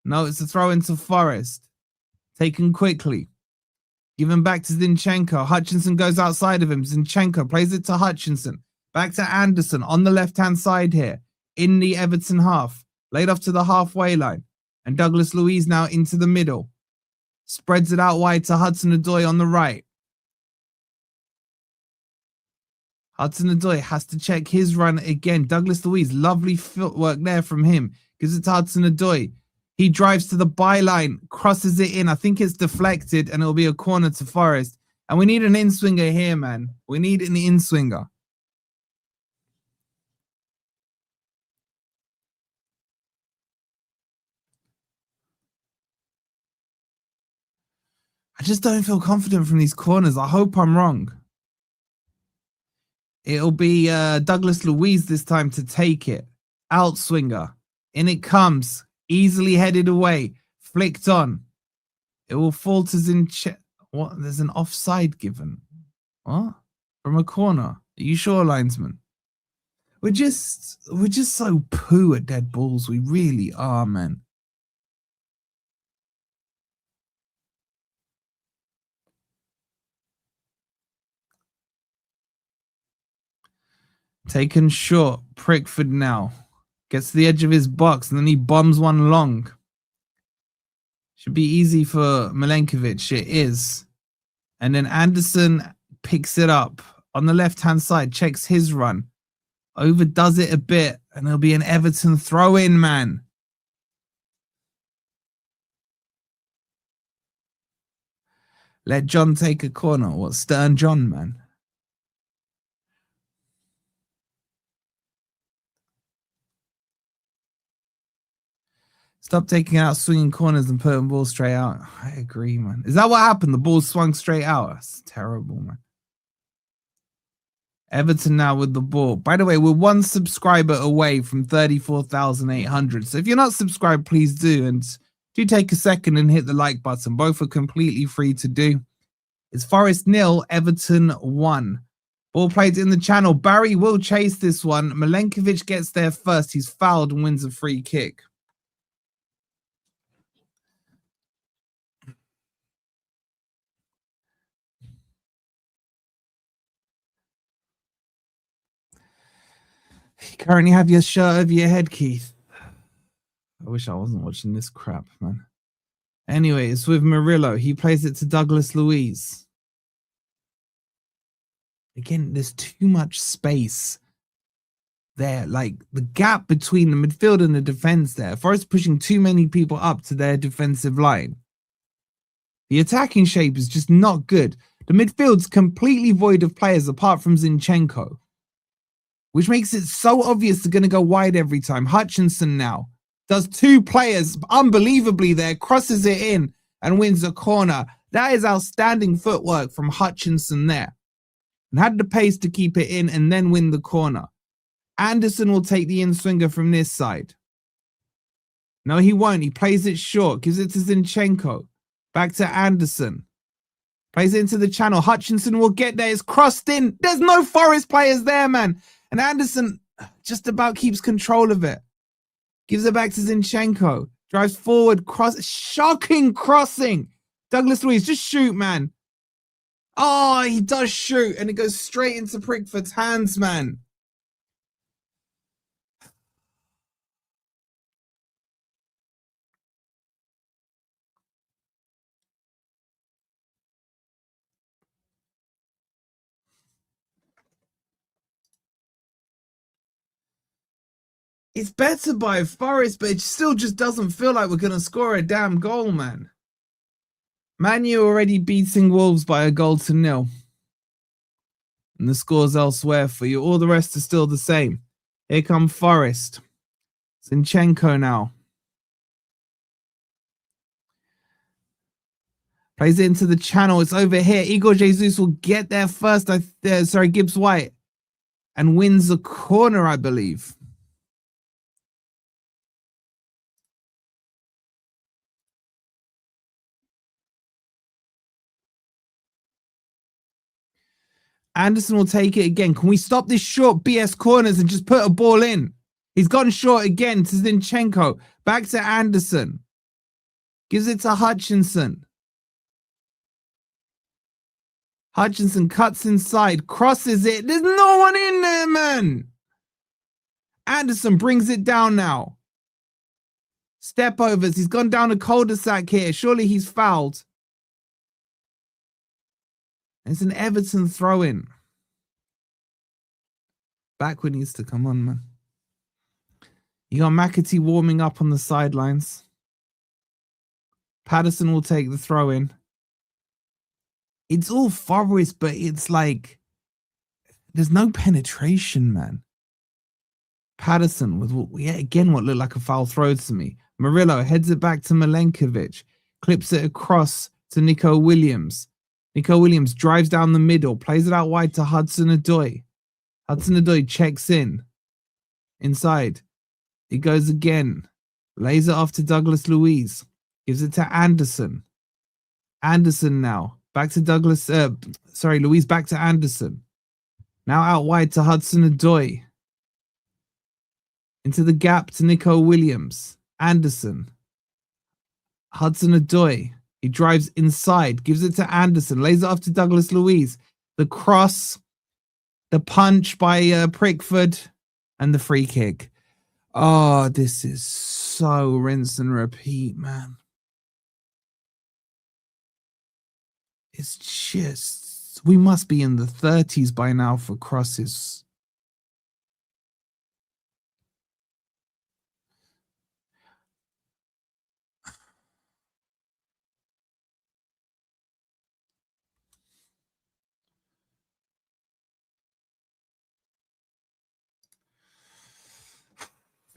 No, it's a throw into Forest. Taken quickly. Given back to Zinchenko. Hutchinson goes outside of him. Zinchenko plays it to Hutchinson. Back to Anderson on the left-hand side here. In the Everton half. Laid off to the halfway line. And Douglas Luiz now into the middle. Spreads it out wide to Hudson-Odoi on the right. Hudson-Odoi has to check his run again. Douglas Luiz, lovely footwork there from him. Gives it to Hudson-Odoi. He drives to the byline, crosses it in. I think it's deflected, and it'll be a corner to Forest. And we need an in-swinger here, man. We need an in-swinger. I just don't feel confident from these corners. I hope I'm wrong. It'll be Douglas Luiz this time to take it. Out swinger. In it comes. Easily headed away. Flicked on. It will fall to Zinchenko. What? There's an offside given. What? From a corner. Are you sure, linesman? We're just so poo at dead balls. We really are, man. Taken short. Pickford now. Gets to the edge of his box and then he bombs one long. Should be easy for Milenkovic. It is. And then Anderson picks it up on the left-hand side, checks his run. Overdoes it a bit, and there'll be an Everton throw-in, man. Let John take a corner. What, Stern John, man? Stop taking out swinging corners and putting balls straight out. I agree, man. Is that what happened? The ball swung straight out? That's terrible, man. Everton now with the ball. By the way, we're one subscriber away from 34,800. So if you're not subscribed, please do. And do take a second and hit the like button. Both are completely free to do. It's Forest 0, Everton 1. Ball played in the channel. Barry will chase this one. Milenkovic gets there first. He's fouled and wins a free kick. You currently have your shirt over your head, Keith. I wish I wasn't watching this crap, man. Anyway, it's with Murillo. He plays it to Douglas Luiz. Again, there's too much space there. Like, the gap between the midfield and the defense there. Forest pushing too many people up to their defensive line. The attacking shape is just not good. The midfield's completely void of players apart from Zinchenko, which makes it so obvious they're going to go wide every time. Hutchinson now does two players unbelievably there, crosses it in and wins a corner. That is outstanding footwork from Hutchinson there. And had the pace to keep it in and then win the corner. Anderson will take the in-swinger from this side. No, he won't. He plays it short, gives it to Zinchenko. Back to Anderson. Plays it into the channel. Hutchinson will get there. It's crossed in. There's no Forest players there, man. And Anderson just about keeps control of it. Gives it back to Zinchenko. Drives forward. Shocking crossing. Douglas Luiz, just shoot, man. Oh, he does shoot. And it goes straight into Pickford's hands, man. It's better by Forest, but it still just doesn't feel like we're going to score a damn goal, man. Man U already beating Wolves by 1-0. And the score's elsewhere for you. All the rest are still the same. Here come Forest. Zinchenko now. Plays it into the channel. It's over here. Igor Jesus will get there first. Gibbs White. And wins the corner, I believe. Anderson will take it again. Can we stop this short BS corners and just put a ball in? He's gone short again to Zinchenko. Back to Anderson. Gives it to Hutchinson. Hutchinson cuts inside. Crosses it. There's no one in there, man. Anderson brings it down now. Step overs. He's gone down a cul-de-sac here. Surely he's fouled. It's an Everton throw-in. Backward needs to come on, man. You got McAtee warming up on the sidelines. Patterson will take the throw-in. It's all Forest, but it's like there's no penetration, man. Patterson with what looked like a foul throw to me. Murillo heads it back to Milenkovic. Clips it across to Nico Williams. Nico Williams drives down the middle, plays it out wide to Hudson-Odoi. Hudson-Odoi checks in. Inside. He goes again. Lays it off to Douglas Luiz. Gives it to Anderson. Anderson now. Back to Luiz back to Anderson. Now out wide to Hudson-Odoi. Into the gap to Nico Williams. Anderson. Hudson-Odoi. He drives inside, gives it to Anderson, lays it off to Douglas Luiz. The cross The punch by Pickford and the free kick. Oh, this is so rinse and repeat, man. It's just, we must be in the 30s by now for crosses.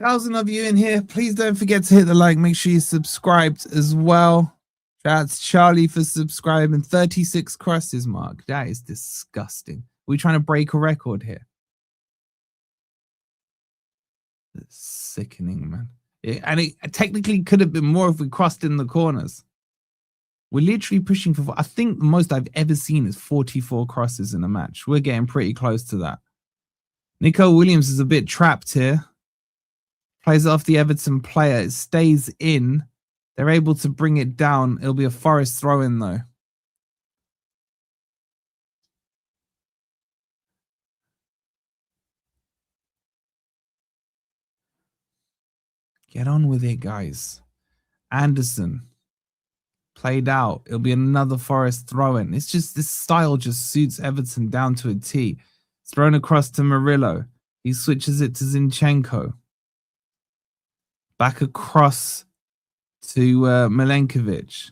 Thousand of you in here. Please don't forget to hit the like. Make sure you're subscribed as well. That's Charlie for subscribing. 36 crosses, Mark. That is disgusting. We're trying to break a record here. That's sickening, man. And it technically could have been more if we crossed in the corners. We're literally pushing for, I think the most I've ever seen is 44 crosses in a match. We're getting pretty close to that. Nico Williams is a bit trapped here. Plays off the Everton player. It stays in. They're able to bring it down. It'll be a Forest throw-in, though. Get on with it, guys. Anderson. Played out. It'll be another Forest throw-in. It's just, this style just suits Everton down to a T. It's thrown across to Murillo. He switches it to Zinchenko. Back across to Milenkovic.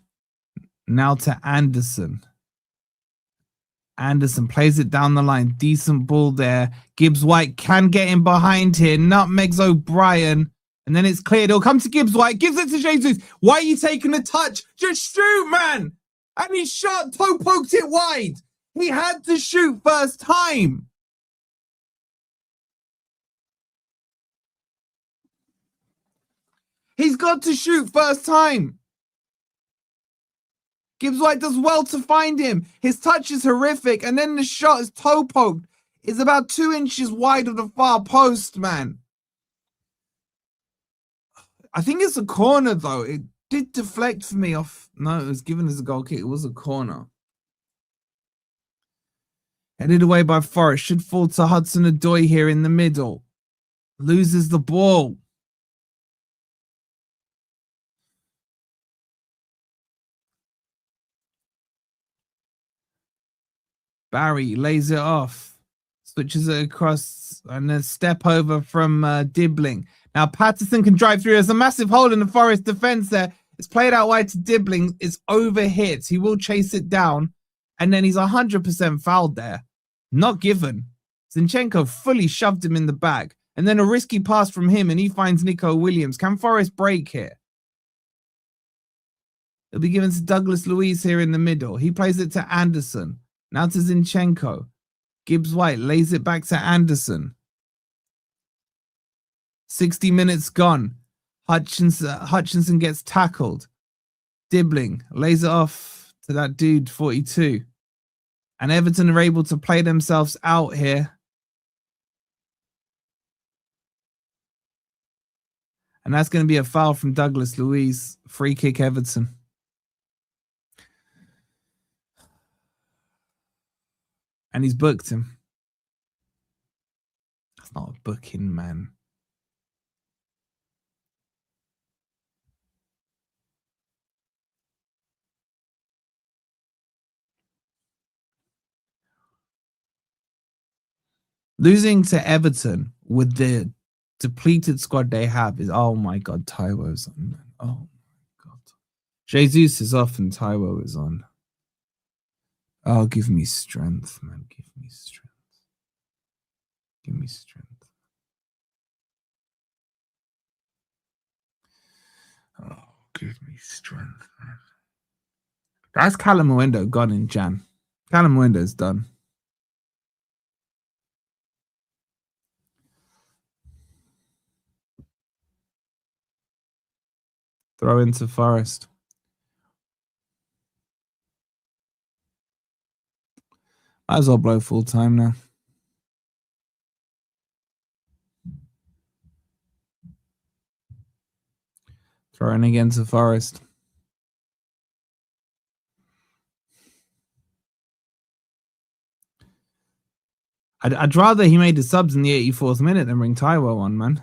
Now to Anderson. Anderson plays it down the line. Decent ball there. Gibbs White can get in behind here. Nutmegs O'Brien. And then it's cleared. It'll come to Gibbs White. Gives it to Jesus. Why are you taking a touch? Just shoot, man. And he shot. Toe poked it wide. He had to shoot first time. He's got to shoot first time. Gibbs White does well to find him. His touch is horrific. And then the shot is toe poked. It's about 2 inches wide of the far post, man. I think it's a corner, though. It did deflect for me off. No, it was given as a goal kick. It was a corner. Headed away by Forest. Should fall to Hudson-Odoi here in the middle. Loses the ball. Barry lays it off. Switches it across and a step over from Dibbling. Now Patterson can drive through. There's a massive hole in the Forest defense there. It's played out wide to Dibbling. It's overhit. He will chase it down. And then he's 100% fouled there. Not given. Zinchenko fully shoved him in the back. And then a risky pass from him and he finds Nico Williams. Can Forest break here? It'll be given to Douglas Luiz here in the middle. He plays it to Anderson. Now to Zinchenko. Gibbs White lays it back to Anderson. 60 minutes gone. Hutchinson gets tackled. Dibbling lays it off to that dude, 42. And Everton are able to play themselves out here. And that's going to be a foul from Douglas Luiz. Free kick Everton. And he's booked him. That's not a booking, man. Losing to Everton with the depleted squad they have is, oh my God, Taiwo's on. Oh my God. Jesus is off and Taiwo is on. Oh, give me strength, man. Give me strength. Give me strength. Oh, give me strength, man. That's Callum Mwendo gone in Jan. Callum Mwendo's done. Throw into Forest. Might as well blow full time now. Throwing again to Forest. I'd rather he made the subs in the 84th minute than bring Taiwo on, man.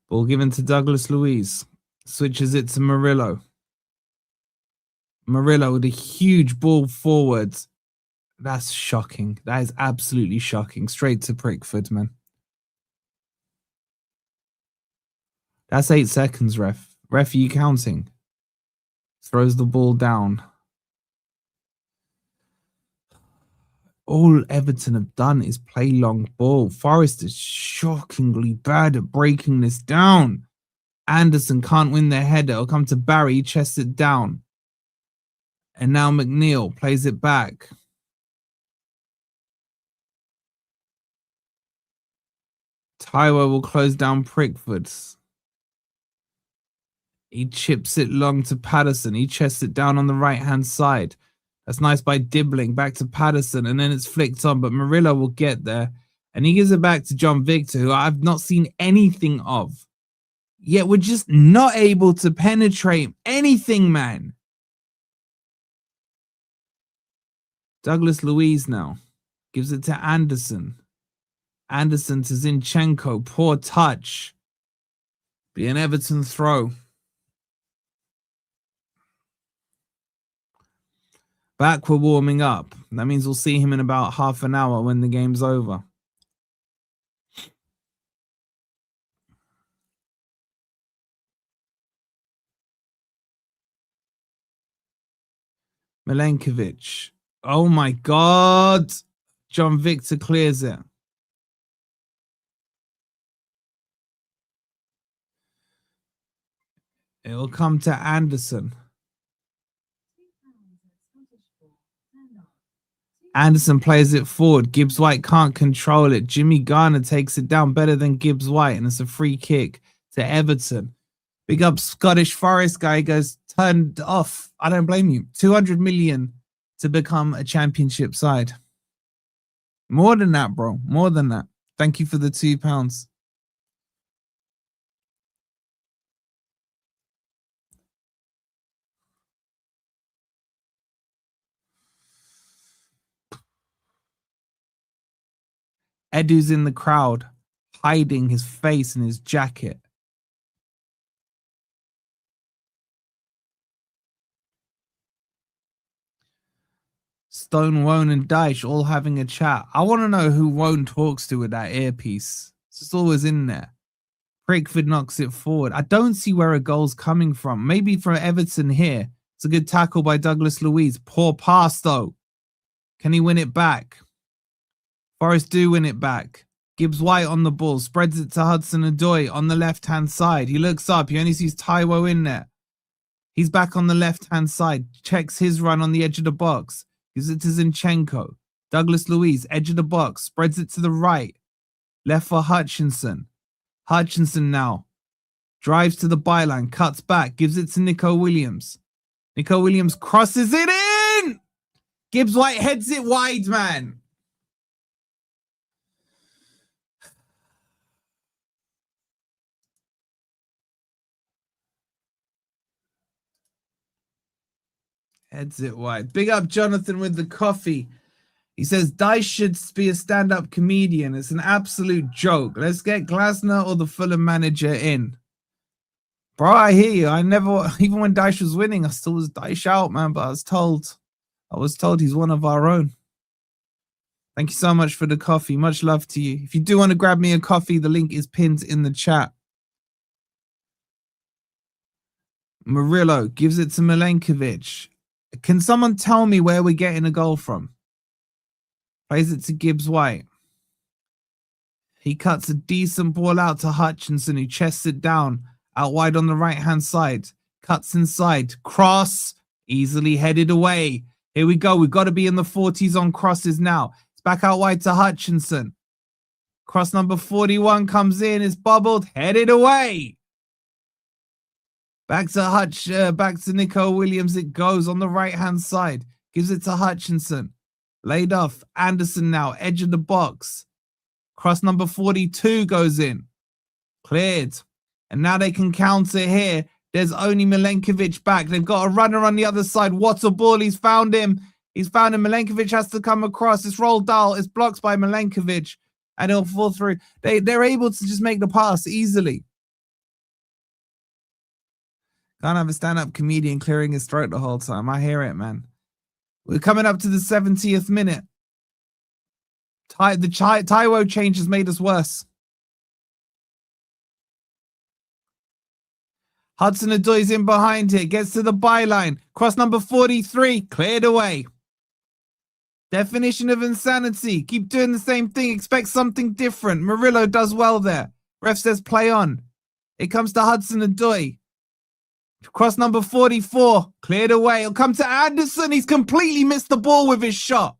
Ball given to Douglas Luiz. Switches it to Murillo. Murillo with a huge ball forwards. That's shocking. That is absolutely shocking. Straight to Pickford, man. That's 8 seconds, ref. Ref, are you counting? Throws the ball down. All Everton have done is play long ball. Forest is shockingly bad at breaking this down. Anderson can't win their header. It'll come to Barry. He chests it down. And now McNeil plays it back. Taiwo will close down Pickford. He chips it long to Patterson. He chests it down on the right-hand side. That's nice by Dibbling. Back to Patterson. And then it's flicked on. But Murillo will get there. And he gives it back to John Victor, who I've not seen anything of. Yet we're just not able to penetrate anything, man. Douglas Luiz now. Gives it to Anderson. Anderson to Zinchenko. Poor touch. Be an Everton throw. Back, we're warming up. That means we'll see him in about half an hour when the game's over. Milenkovic. Oh my God. John Victor clears it. It will come to Anderson. Anderson plays it forward. Gibbs White can't control it. Jimmy Garner takes it down better than Gibbs White, and it's a free kick to Everton. Big up Scottish Forest guy goes, turned off. I don't blame you. 200 million to become a championship side. More than that, bro. More than that. Thank you for the £2. Edu's in the crowd, hiding his face in his jacket. Stone, Wone, and Dyche all having a chat. I want to know who Wone talks to with that earpiece. It's just always in there. Pickford knocks it forward. I don't see where a goal's coming from. Maybe from Everton here. It's a good tackle by Douglas Luiz. Poor pass, though. Can he win it back? Forest do win it back. Gibbs White on the ball. Spreads it to Hudson-Odoi on the left-hand side. He looks up. He only sees Taiwo in there. He's back on the left-hand side. Checks his run on the edge of the box. Gives it to Zinchenko. Douglas Luiz, edge of the box. Spreads it to the right. Left for Hutchinson. Hutchinson now. Drives to the byline. Cuts back. Gives it to Nico Williams. Nico Williams crosses it in! Gibbs White heads it wide, man. Heads it wide. Big up Jonathan with the coffee. He says, Dyche should be a stand-up comedian. It's an absolute joke. Let's get Glasner or the Fulham manager in. Bro, I hear you. I never, even when Dyche was winning, I still was Dyche out, man. But I was told he's one of our own. Thank you so much for the coffee. Much love to you. If you do want to grab me a coffee, the link is pinned in the chat. Murillo gives it to Milenkovic. Can someone tell me where we're getting a goal from? Plays it to Gibbs White. He cuts a decent ball out to Hutchinson, who chests it down out wide on the right-hand side. Cuts inside. Cross. Easily headed away. Here we go. We've got to be in the 40s on crosses now. It's back out wide to Hutchinson. Cross number 41 comes in. It's bubbled. Headed away. Back to Nico Williams. It goes on the right-hand side. Gives it to Hutchinson. Laid off. Anderson now. Edge of the box. Cross number 42 goes in. Cleared. And now they can counter here. There's only Milenkovic back. They've got a runner on the other side. What a ball. He's found him. He's found him. Milenkovic has to come across. It's rolled down. It's blocked by Milenkovic. And he'll fall through. They're able to just make the pass easily. Can't have a stand-up comedian clearing his throat the whole time. I hear it, man. We're coming up to the 70th minute. The Taiwo change has made us worse. Hudson-Odoi's in behind here. Gets to the byline. Cross number 43. Cleared away. Definition of insanity. Keep doing the same thing. Expect something different. Murillo does well there. Ref says play on. It comes to Hudson-Odoi. Cross number 44. Cleared away. It'll come to Anderson. He's completely missed the ball with his shot.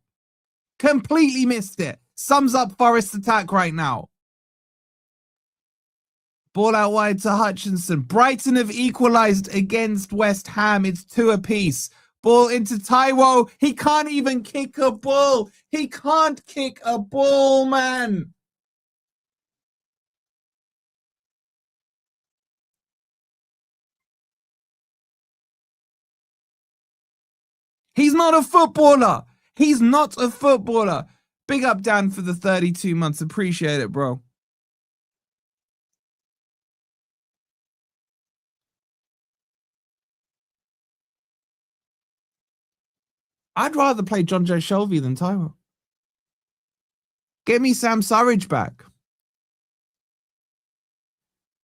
Completely missed it. Sums up Forest's attack right now. Ball out wide to Hutchinson. Brighton have equalised against West Ham. It's 2 apiece. Ball into Taiwo. He can't even kick a ball. He can't kick a ball, man. He's not a footballer. He's not a footballer. Big up, Dan, for the 32 months. Appreciate it, bro. I'd rather play John Joe Shelby than Taiwo. Get me Sam Surridge back.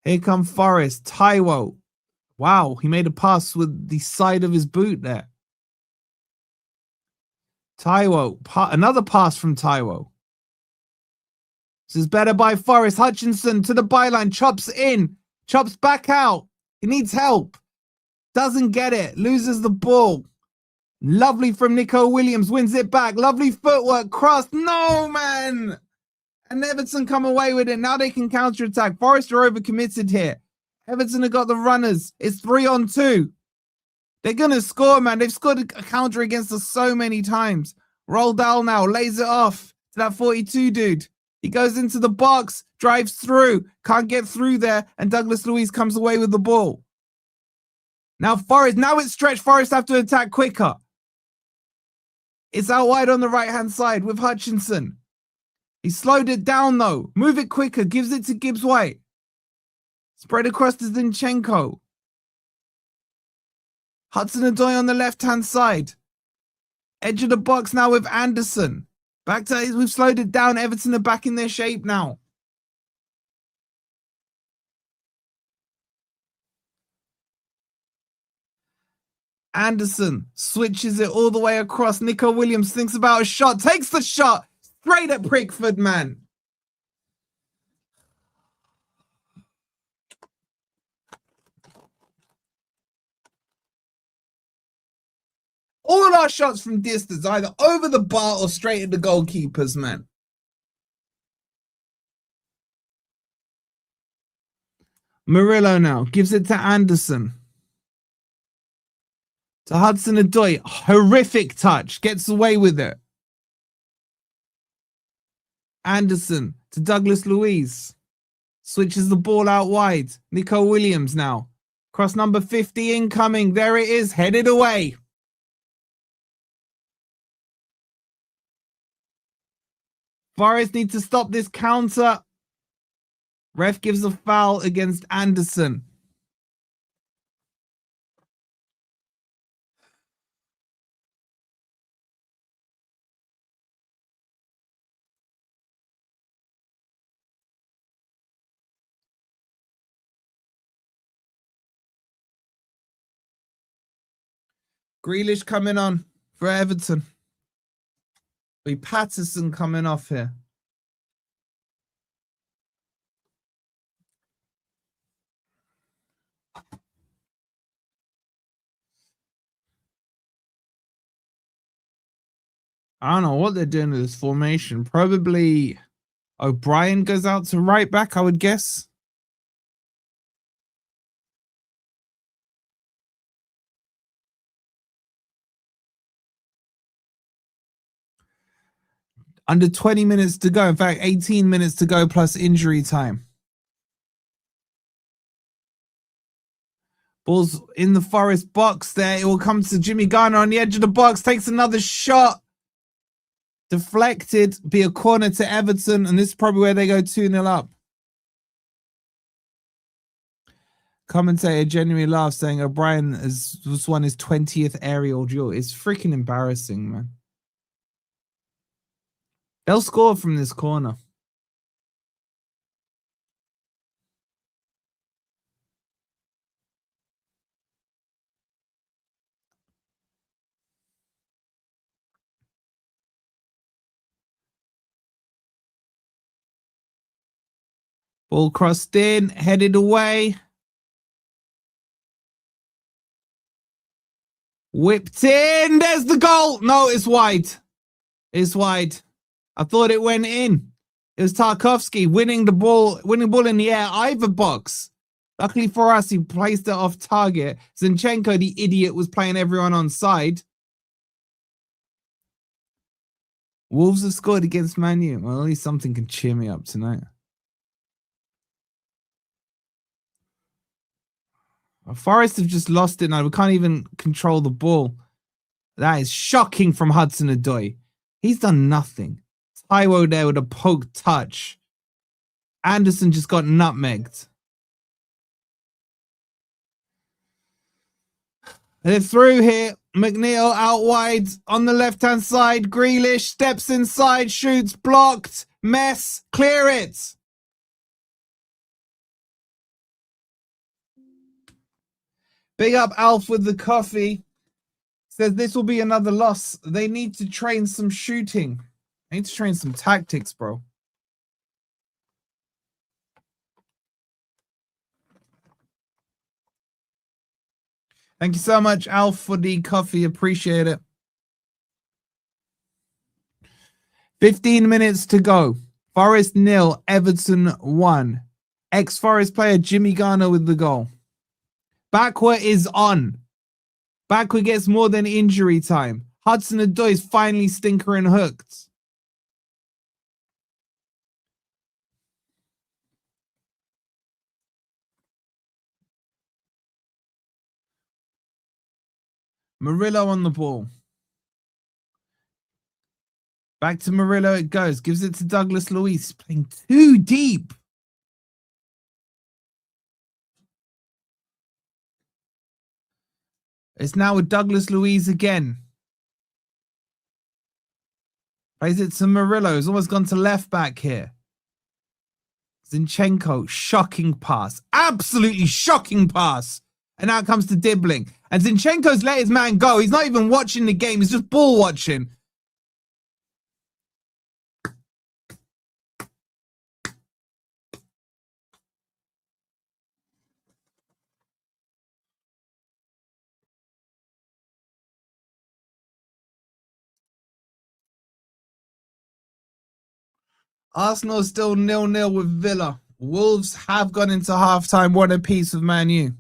Here come Forest. Taiwo. Wow, he made a pass with the side of his boot there. Taiwo. Another pass from Taiwo. This is better by Forest. Hutchinson to the byline. Chops in. Chops back out. He needs help. Doesn't get it. Loses the ball. Lovely from Nico Williams. Wins it back. Lovely footwork. Cross. No, man. And Everton come away with it. Now they can counter-attack. Forest are overcommitted here. Everton have got the runners. It's 3-on-2. They're going to score, man. They've scored a counter against us so many times. Roll Dahl now. Lays it off to that 42 dude. He goes into the box. Drives through. Can't get through there. And Douglas Luiz comes away with the ball. Now Forest. Now it's stretched. Forest have to attack quicker. It's out wide on the right-hand side with Hutchinson. He slowed it down, though. Move it quicker. Gives it to Gibbs-White. Spread across to Zinchenko. Hudson-Odoi on the left-hand side. Edge of the box now with Anderson. Back to, we've slowed it down. Everton are back in their shape now. Anderson switches it all the way across. Nico Williams thinks about a shot. Takes the shot. Straight at Pickford, man. All our shots from distance, either over the bar or straight at the goalkeepers, man. Murillo now gives it to Anderson. To Hudson-Odoi. Horrific touch. Gets away with it. Anderson to Douglas Luiz. Switches the ball out wide. Nico Williams now. Cross number 50 incoming. There it is. Headed away. Forest need to stop this counter. Ref gives a foul against Anderson. Grealish coming on for Everton. Patterson coming off here. I don't know what they're doing with this formation. Probably O'Brien goes out to right back, I would guess. Under 20 minutes to go. In fact, 18 minutes to go plus injury time. Ball's in the Forest box there. It will come to Jimmy Garner on the edge of the box. Takes another shot. Deflected. Be a corner to Everton. And this is probably where they go 2-0 up. Commentator genuinely laughs, saying O'Brien has won his 20th aerial duel. It's freaking embarrassing, man. They'll score from this corner. Ball crossed in, headed away. Whipped in. There's the goal. No, it's wide. It's wide. I thought it went in. It was Tarkovsky winning ball in the air, either box. Luckily for us, he placed it off target. Zinchenko, the idiot, was playing everyone on side. Wolves have scored against Man U. Well, at least something can cheer me up tonight. Forest have just lost it now. We can't even control the ball. That is shocking from Hudson-Odoi. He's done nothing. Taiwo there with a poke touch. Anderson just got nutmegged. They're through here. McNeil out wide on the left-hand side. Grealish steps inside, shoots, blocked. Mess, clear it. Big up Alf with the coffee. Says this will be another loss. They need to train some shooting. They need to train some tactics, bro. Thank you so much, Alf, for the coffee. Appreciate it. 15 minutes to go. Forest 0, Everton 1. Ex-Forest player Jimmy Garner with the goal. Backward is on. Backward gets more than injury time. Hudson-Odoi is finally stinkering hooked. Murillo on the ball. Back to Murillo it goes. Gives it to Douglas Luiz. Playing too deep. It's now with Douglas Luiz again. Plays it to Murillo. He's almost gone to left back here. Zinchenko, shocking pass. Absolutely shocking pass. And now it comes to Dibbling. And Zinchenko's let his man go. He's not even watching the game. He's just ball watching. Arsenal is still 0-0 with Villa. Wolves have gone into halftime. What a piece of Man U.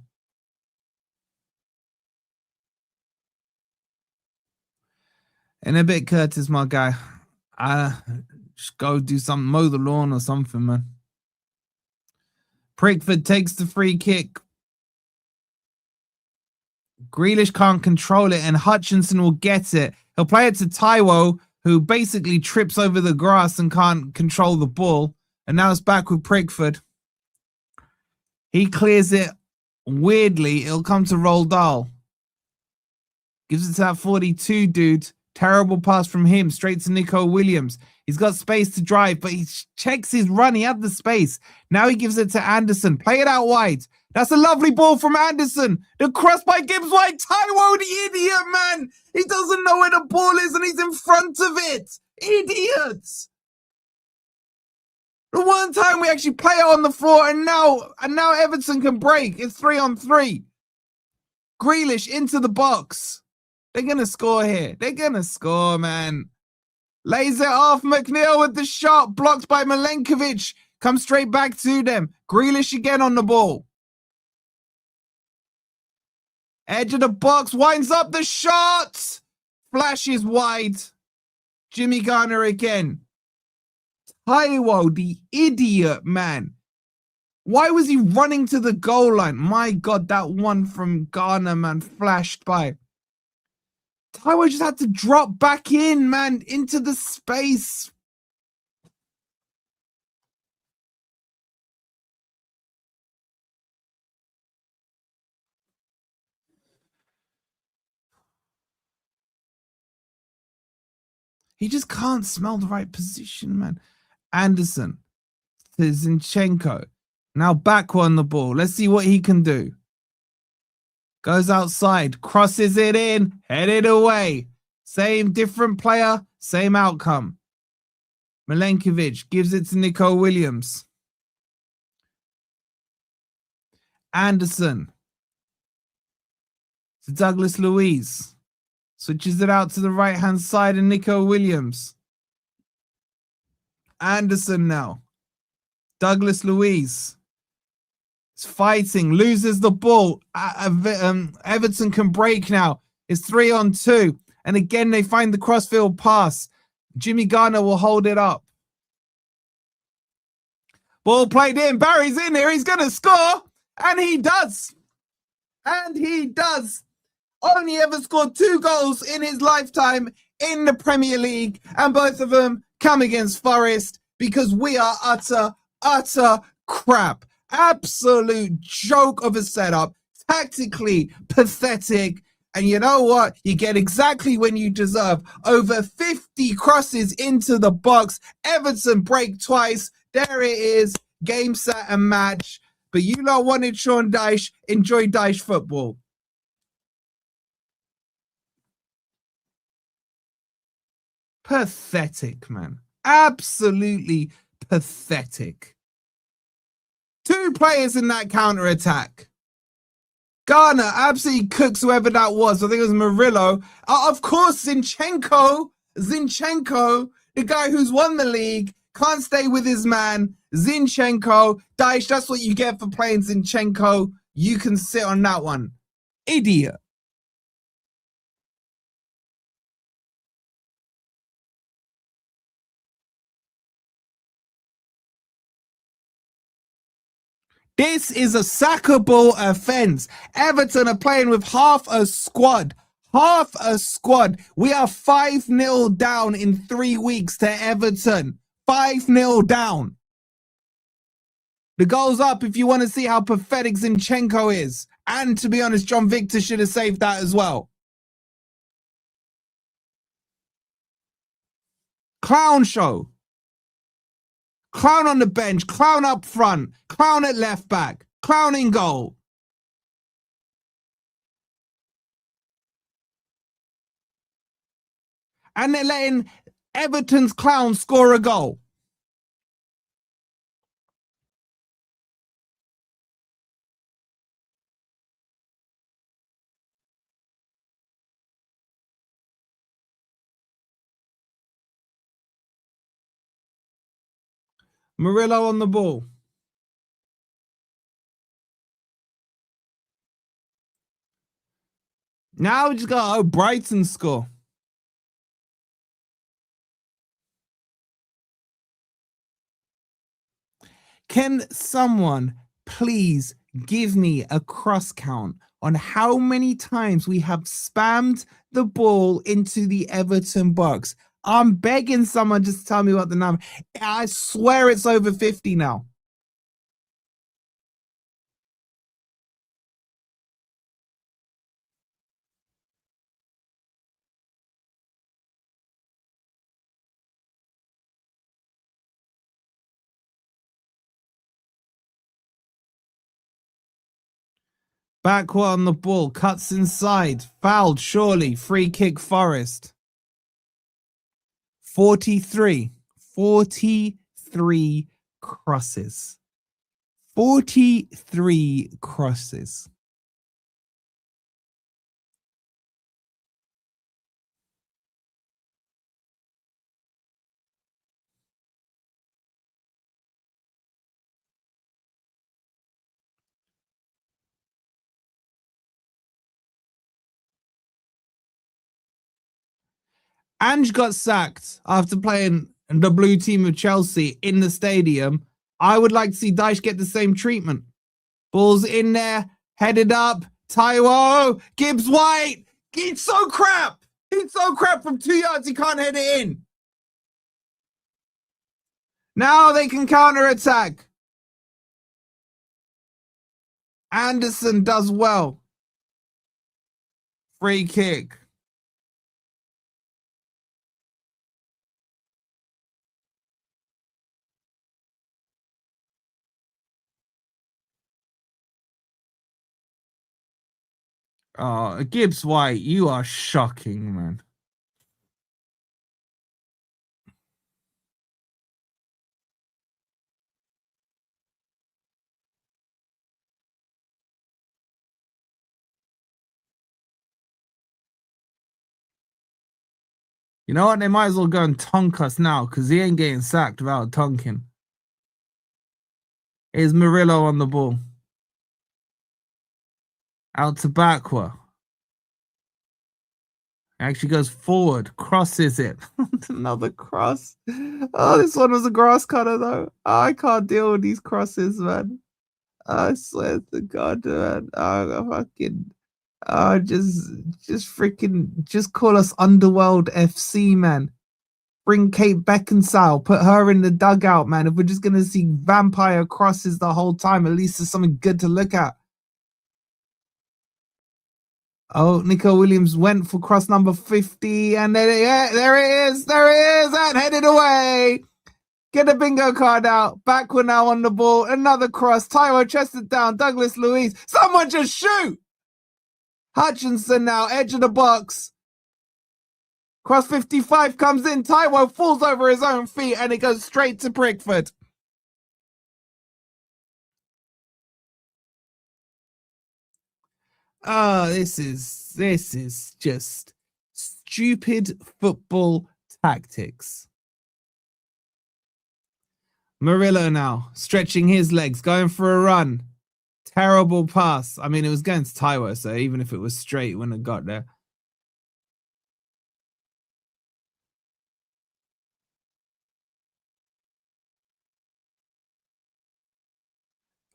In a bit, Curtis, my guy. Just go do something, mow the lawn or something, man. Pickford takes the free kick. Grealish can't control it, and Hutchinson will get it. He'll play it to Taiwo, who basically trips over the grass and can't control the ball. And now it's back with Pickford. He clears it weirdly. It'll come to Roald Dahl. Gives it to that 42 dude. Terrible pass from him straight to Nico Williams. He's got space to drive, but he checks his run. He had the space. Now he gives it to Anderson. Play it out wide. That's a lovely ball from Anderson. The cross by Gibbs White. Taiwo, the idiot, man. He doesn't know where the ball is and he's in front of it. Idiots. The one time we actually play it on the floor and now Everton can break. It's 3-on-3. Grealish into the box. They're going to score here. They're going to score, man. Lays it off. McNeil with the shot. Blocked by Milenkovic. Comes straight back to them. Grealish again on the ball. Edge of the box. Winds up the shot. Flashes wide. Jimmy Garner again. Taiwo, the idiot, man. Why was he running to the goal line? My God, that one from Ghana, man, flashed by. Taiwo just had to drop back in, man, into the space. He just can't smell the right position, man. Anderson to Zinchenko. Now back on the ball. Let's see what he can do. Goes outside, crosses it in, headed away. Same different player, same outcome. Milenkovic gives it to Nico Williams. Anderson to Douglas Luiz. Switches it out to the right-hand side and Nico Williams. Anderson now. Douglas Luiz. It's fighting, loses the ball. Everton can break now. It's 3-on-2. And again, they find the crossfield pass. Jimmy Garner will hold it up. Ball played in. Barry's in here. He's going to score. And he does. And he does. Only ever scored 2 goals in his lifetime in the Premier League. And both of them come against Forest because we are utter crap. Absolute joke of a setup. Tactically pathetic. And you know what? You get exactly when you deserve. Over 50 crosses into the box. Everton break twice. There it is. Game, set, and match. But you lot wanted Sean Dyche. Enjoy Dyche football. Pathetic, man. Absolutely pathetic. 2 players in that counter-attack. Garner absolutely cooks whoever that was. I think it was Murillo. Of course, Zinchenko, the guy who's won the league, can't stay with his man. Zinchenko, Dyche, that's what you get for playing Zinchenko. You can sit on that one. Idiot. This is a sackable offence. Everton are playing with half a squad. Half a squad. We are 5-0 down in 3 weeks to Everton. 5-0 down. The goal's up if you want to see how pathetic Zinchenko is. And to be honest, John Victor should have saved that as well. Clown show. Clown on the bench, clown up front, clown at left back, clown in goal. And they're letting Everton's clown score a goal. Murillo on the ball. Now we just got Brighton score. Can someone please give me a cross count on how many times we have spammed the ball into the Everton box? I'm begging someone just to tell me what the number. I swear it's over 50 now. Backward on the ball, cuts inside, fouled, surely, free kick Forest. 43 crosses. 43 crosses. Ange got sacked after playing the blue team of Chelsea in the stadium I would like to see Dyche get the same treatment. Ball's in there, headed up. Taiwo, Gibbs White. He's so crap. He's so crap from 2 yards. He can't head it in. Now they can counter attack. Anderson does well. Free kick. Oh, Gibbs White, you are shocking, man. You know what? They might as well go and tonk us now because he ain't getting sacked without tonking. Here's Murillo on the ball. Out to Bakwa. Actually goes forward, crosses it. Another cross. Oh, this one was a grass cutter though. Oh, I can't deal with these crosses, man. I swear to God, man. Oh, fucking. Oh, just call us Underworld FC, man. Bring Kate Beckinsale, put her in the dugout, man. If we're just gonna see vampire crosses the whole time, at least there's something good to look at. Oh, Nico Williams went for cross number 50, and there it is, and headed away. Get the bingo card out. Backward now on the ball. Another cross. Taiwo chested down. Douglas Luiz. Someone just shoot. Hutchinson now, edge of the box. Cross 55 comes in. Taiwo falls over his own feet, and it goes straight to Pickford. Oh, this is just stupid football tactics. Murillo now, stretching his legs, going for a run. Terrible pass. I mean, it was going to Taiwo, so even if it was straight, it wouldn't have got there.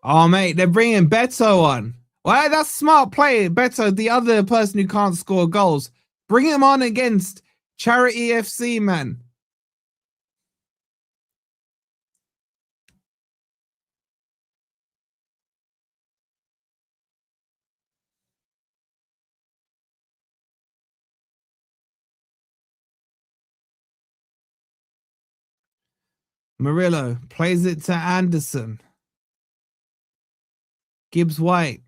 Oh, mate, they're bringing Beto on. Well, that's smart play. Beto, the other person who can't score goals. Bring him on against Charity FC, man. Murillo plays it to Anderson. Gibbs White.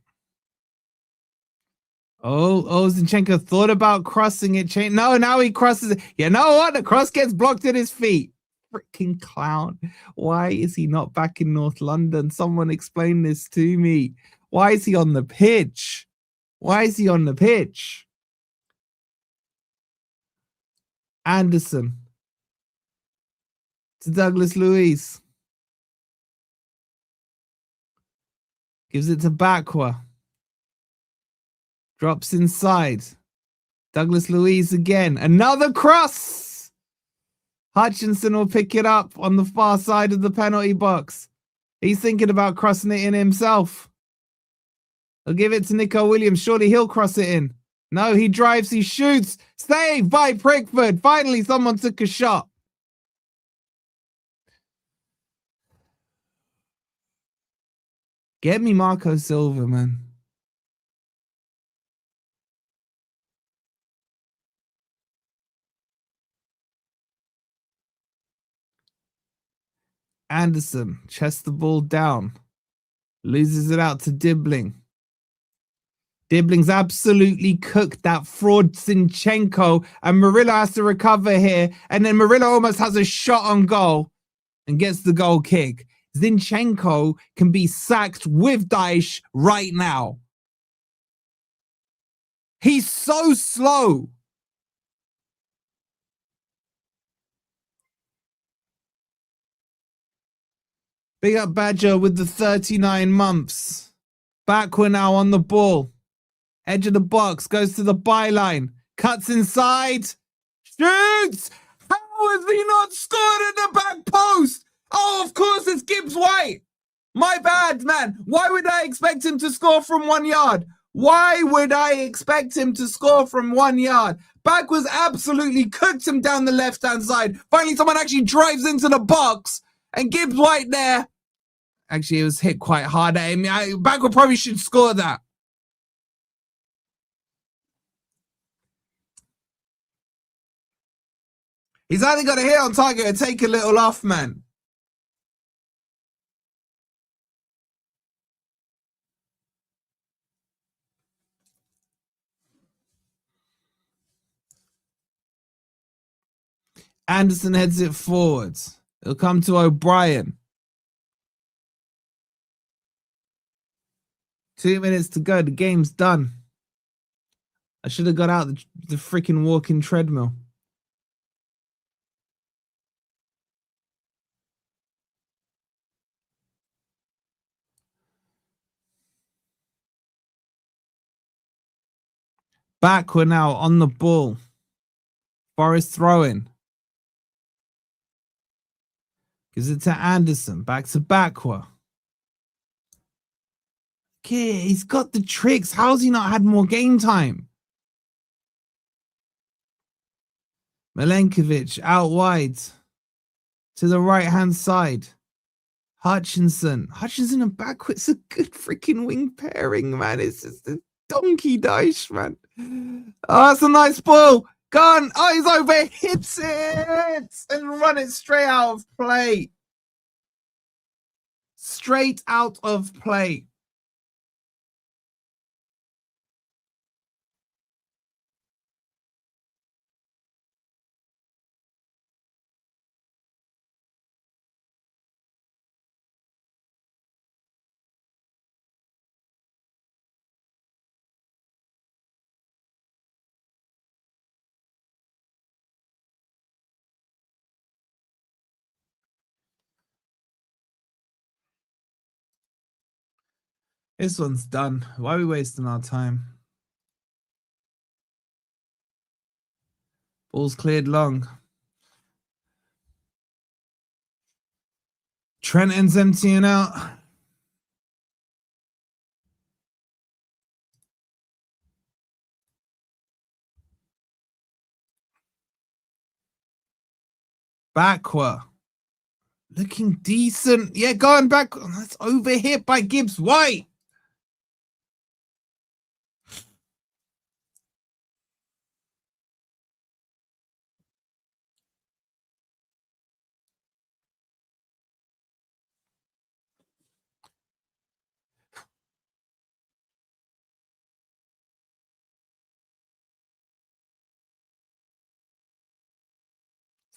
Oh, Zinchenko thought about crossing it. No, now he crosses it. You know what? The cross gets blocked at his feet. Freaking clown. Why is he not back in North London? Someone explain this to me. Why is he on the pitch? Why is he on the pitch? Anderson. To Douglas Luiz. Gives it to Bakwa. Drops inside. Douglas Luiz again. Another cross. Hutchinson will pick it up on the far side of the penalty box. He's thinking about crossing it in himself. He'll give it to Nico Williams. Surely he'll cross it in. No, he drives, he shoots. Saved by Pickford. Finally, someone took a shot. Get me Marco Silva, man. Anderson chests the ball down. Loses it out to Dibbling. Dibbling's absolutely cooked that fraud Zinchenko, and Murillo has to recover here. And then Murillo almost has a shot on goal and gets the goal kick. Zinchenko can be sacked with Dyche right now. He's so slow. Big up Badger with the 39 months. Backward now on the ball. Edge of the box, goes to the byline. Cuts inside. Shoots! How has he not scored at the back post? Oh, of course, it's Gibbs White. My bad, man. Why would I expect him to score from 1 yard? Why would I expect him to score from 1 yard? Back was absolutely cooked him down the left-hand side. Finally, someone actually drives into the box. And Gibbs White there. Actually, it was hit quite hard at him. Backward probably should score that. He's either got a hit on target or take a little off, man. Anderson heads it forwards. It'll come to O'Brien. 2 minutes to go. The game's done. I should have got out the freaking walking treadmill. Back, we're now on the ball. Forest throwing. Gives it to Anderson. Back to Bakwa. Okay, he's got the tricks. How's he not had more game time? Milenkovic out wide. To the right-hand side. Hutchinson. Hutchinson and Bakwa. It's a good freaking wing pairing, man. It's just a donkey Dyche, man. Oh, that's a nice ball. Gone. Oh, he's over. Hits it. And run it straight out of play. Straight out of play. This one's done. Why are we wasting our time? Ball's cleared long. Trent ends emptying out. Bakwa. Looking decent. Yeah, going back. That's overhit by Gibbs White.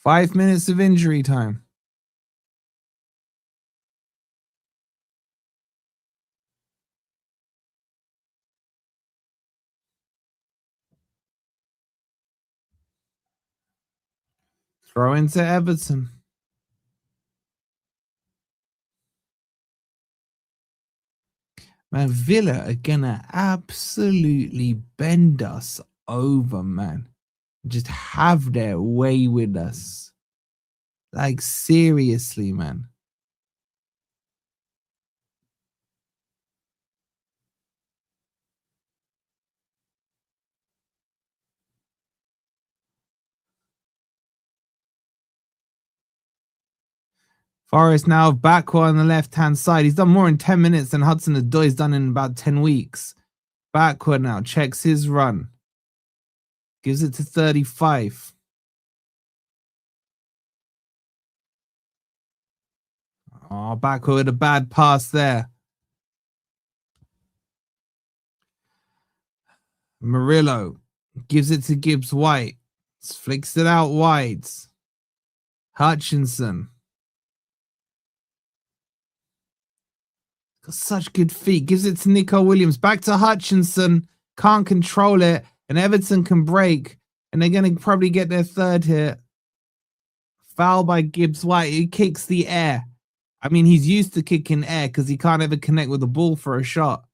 Five minutes of injury time. Throw into Everton. Man, Villa are gonna absolutely bend us over, man. Just have their way with us. Like, seriously, man. Forest now Bakwa on the left-hand side. He's done more in 10 minutes than Hudson-Odoi's done in about 10 weeks. Bakwa now checks his run. Gives it to 35. Oh, Bakwa with a bad pass there. Murillo gives it to Gibbs White. Flicks it out wide. Hutchinson. Got such good feet. Gives it to Nico Williams. Back to Hutchinson. Can't control it. And Everton can break. And they're going to probably get their third hit. Foul by Gibbs White. He kicks the air. I mean, he's used to kicking air because he can't ever connect with the ball for a shot.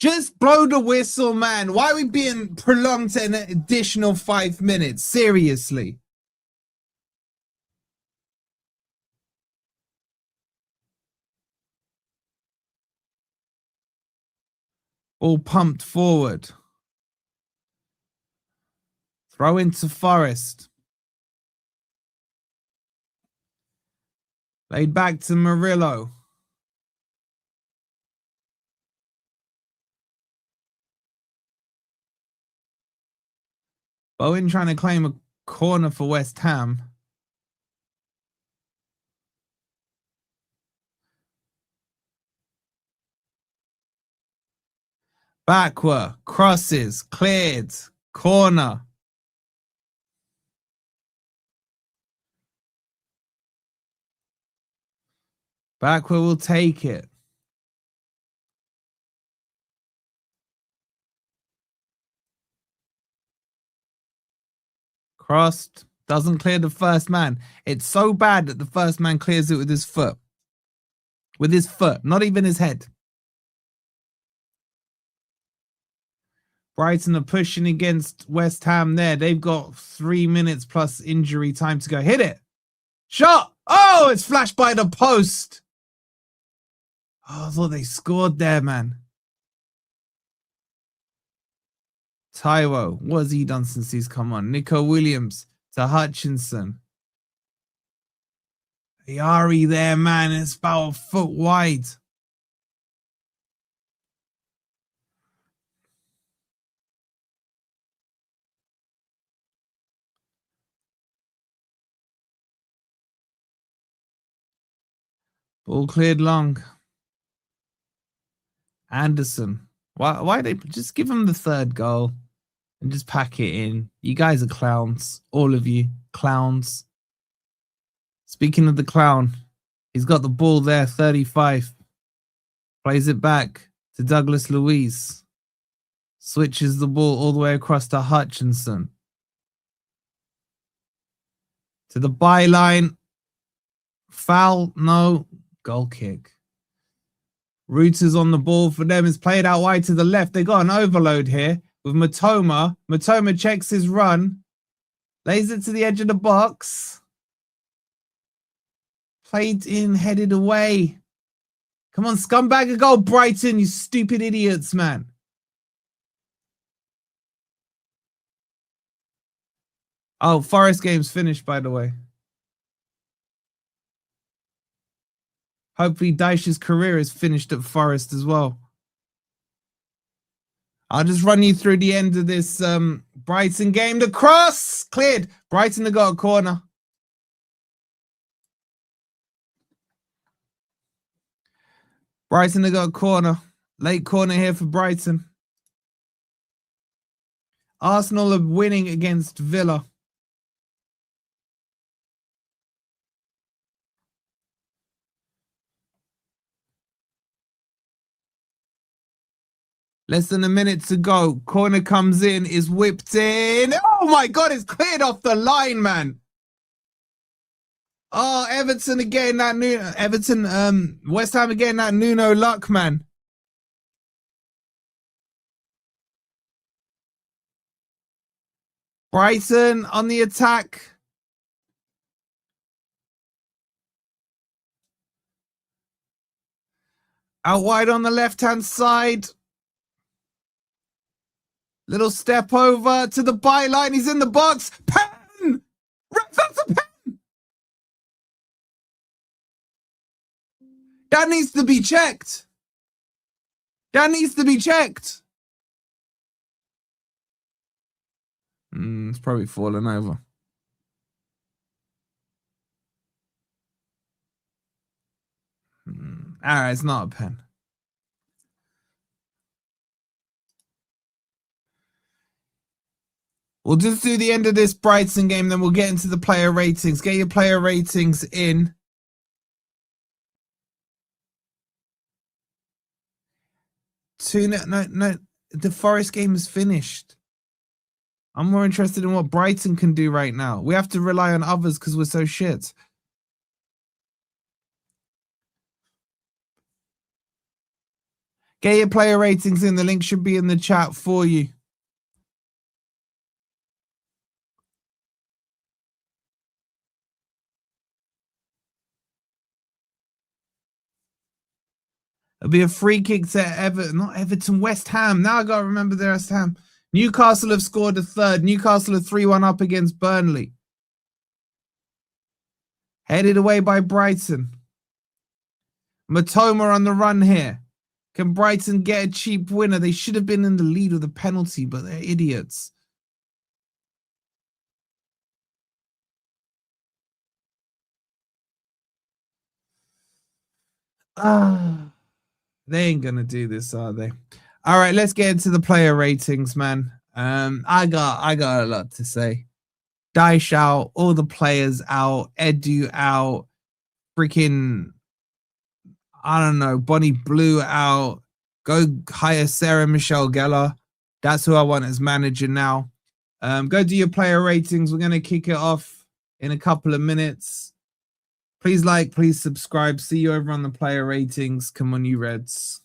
Just blow the whistle, man. Why are we being prolonged to an additional 5 minutes? Seriously. All pumped forward. Throw into Forest. Laid back to Murillo. Bowen trying to claim a corner for West Ham. Backward, crosses, cleared, corner. Backward will take it. Crossed, doesn't clear the first man. It's so bad that the first man clears it with his foot. With his foot, not even his head. Brighton are pushing against West Ham there. They've got 3 minutes plus injury time to go. Hit it. Shot. Oh, it's flashed by the post. Oh, I thought they scored there, man. Taiwo, what has he done since he's come on? Nico Williams to Hutchinson. Yari there, man. It's about a foot wide. Ball cleared long. Anderson. Why they just give him the third goal and just pack it in? You guys are clowns. All of you. Clowns. Speaking of the clown, he's got the ball there, 35. Plays it back to Douglas Luiz. Switches the ball all the way across to Hutchinson. To the byline. Foul, no. Goal kick. Reuters on the ball for them. It's played out wide to the left. They got an overload here with Matoma. Matoma checks his run. Lays it to the edge of the box. Played in, headed away. Come on, scumbag a goal, Brighton, you stupid idiots, man. Oh, Forest game's finished, by the way. Hopefully Dyche's career is finished at Forest as well. I'll just run you through the end of this Brighton game. The cross cleared. Brighton have got a corner. Brighton have got a corner. Late corner here for Brighton. Arsenal are winning against Villa. Less than a minute to go. Corner comes in, is whipped in. Oh my God, it's cleared off the line, man. Oh, Everton again, that new West Ham again, that Nuno luck, man. Brighton on the attack. Out wide on the left-hand side. Little step over to the byline. He's in the box. Pen! That's a pen! That needs to be checked. That needs to be checked. It's probably fallen over. All right, it's not a pen. We'll just do the end of this Brighton game, then we'll get into the player ratings. Get your player ratings in. No, the Forest game is finished. I'm more interested in what Brighton can do right now. We have to rely on others because we're so shit. Get your player ratings in. The link should be in the chat for you. It'll be a free kick to Everton, not Everton, West Ham. Now I got to remember the West Ham. Newcastle have scored a third. Newcastle are 3-1 up against Burnley. Headed away by Brighton. Matoma on the run here. Can Brighton get a cheap winner? They should have been in the lead with a penalty, but they're idiots. They ain't gonna do this, are they? All right, let's get into the player ratings, man. I got a lot to say. Dyche out, all the players out, Edu out, freaking, I don't know, Bonnie Blue out. Go hire Sarah Michelle Gellar. That's who I want as manager now. Go do your player ratings. We're gonna kick it off in a couple of minutes. Please like, please subscribe. See you over on the player ratings. Come on, you Reds.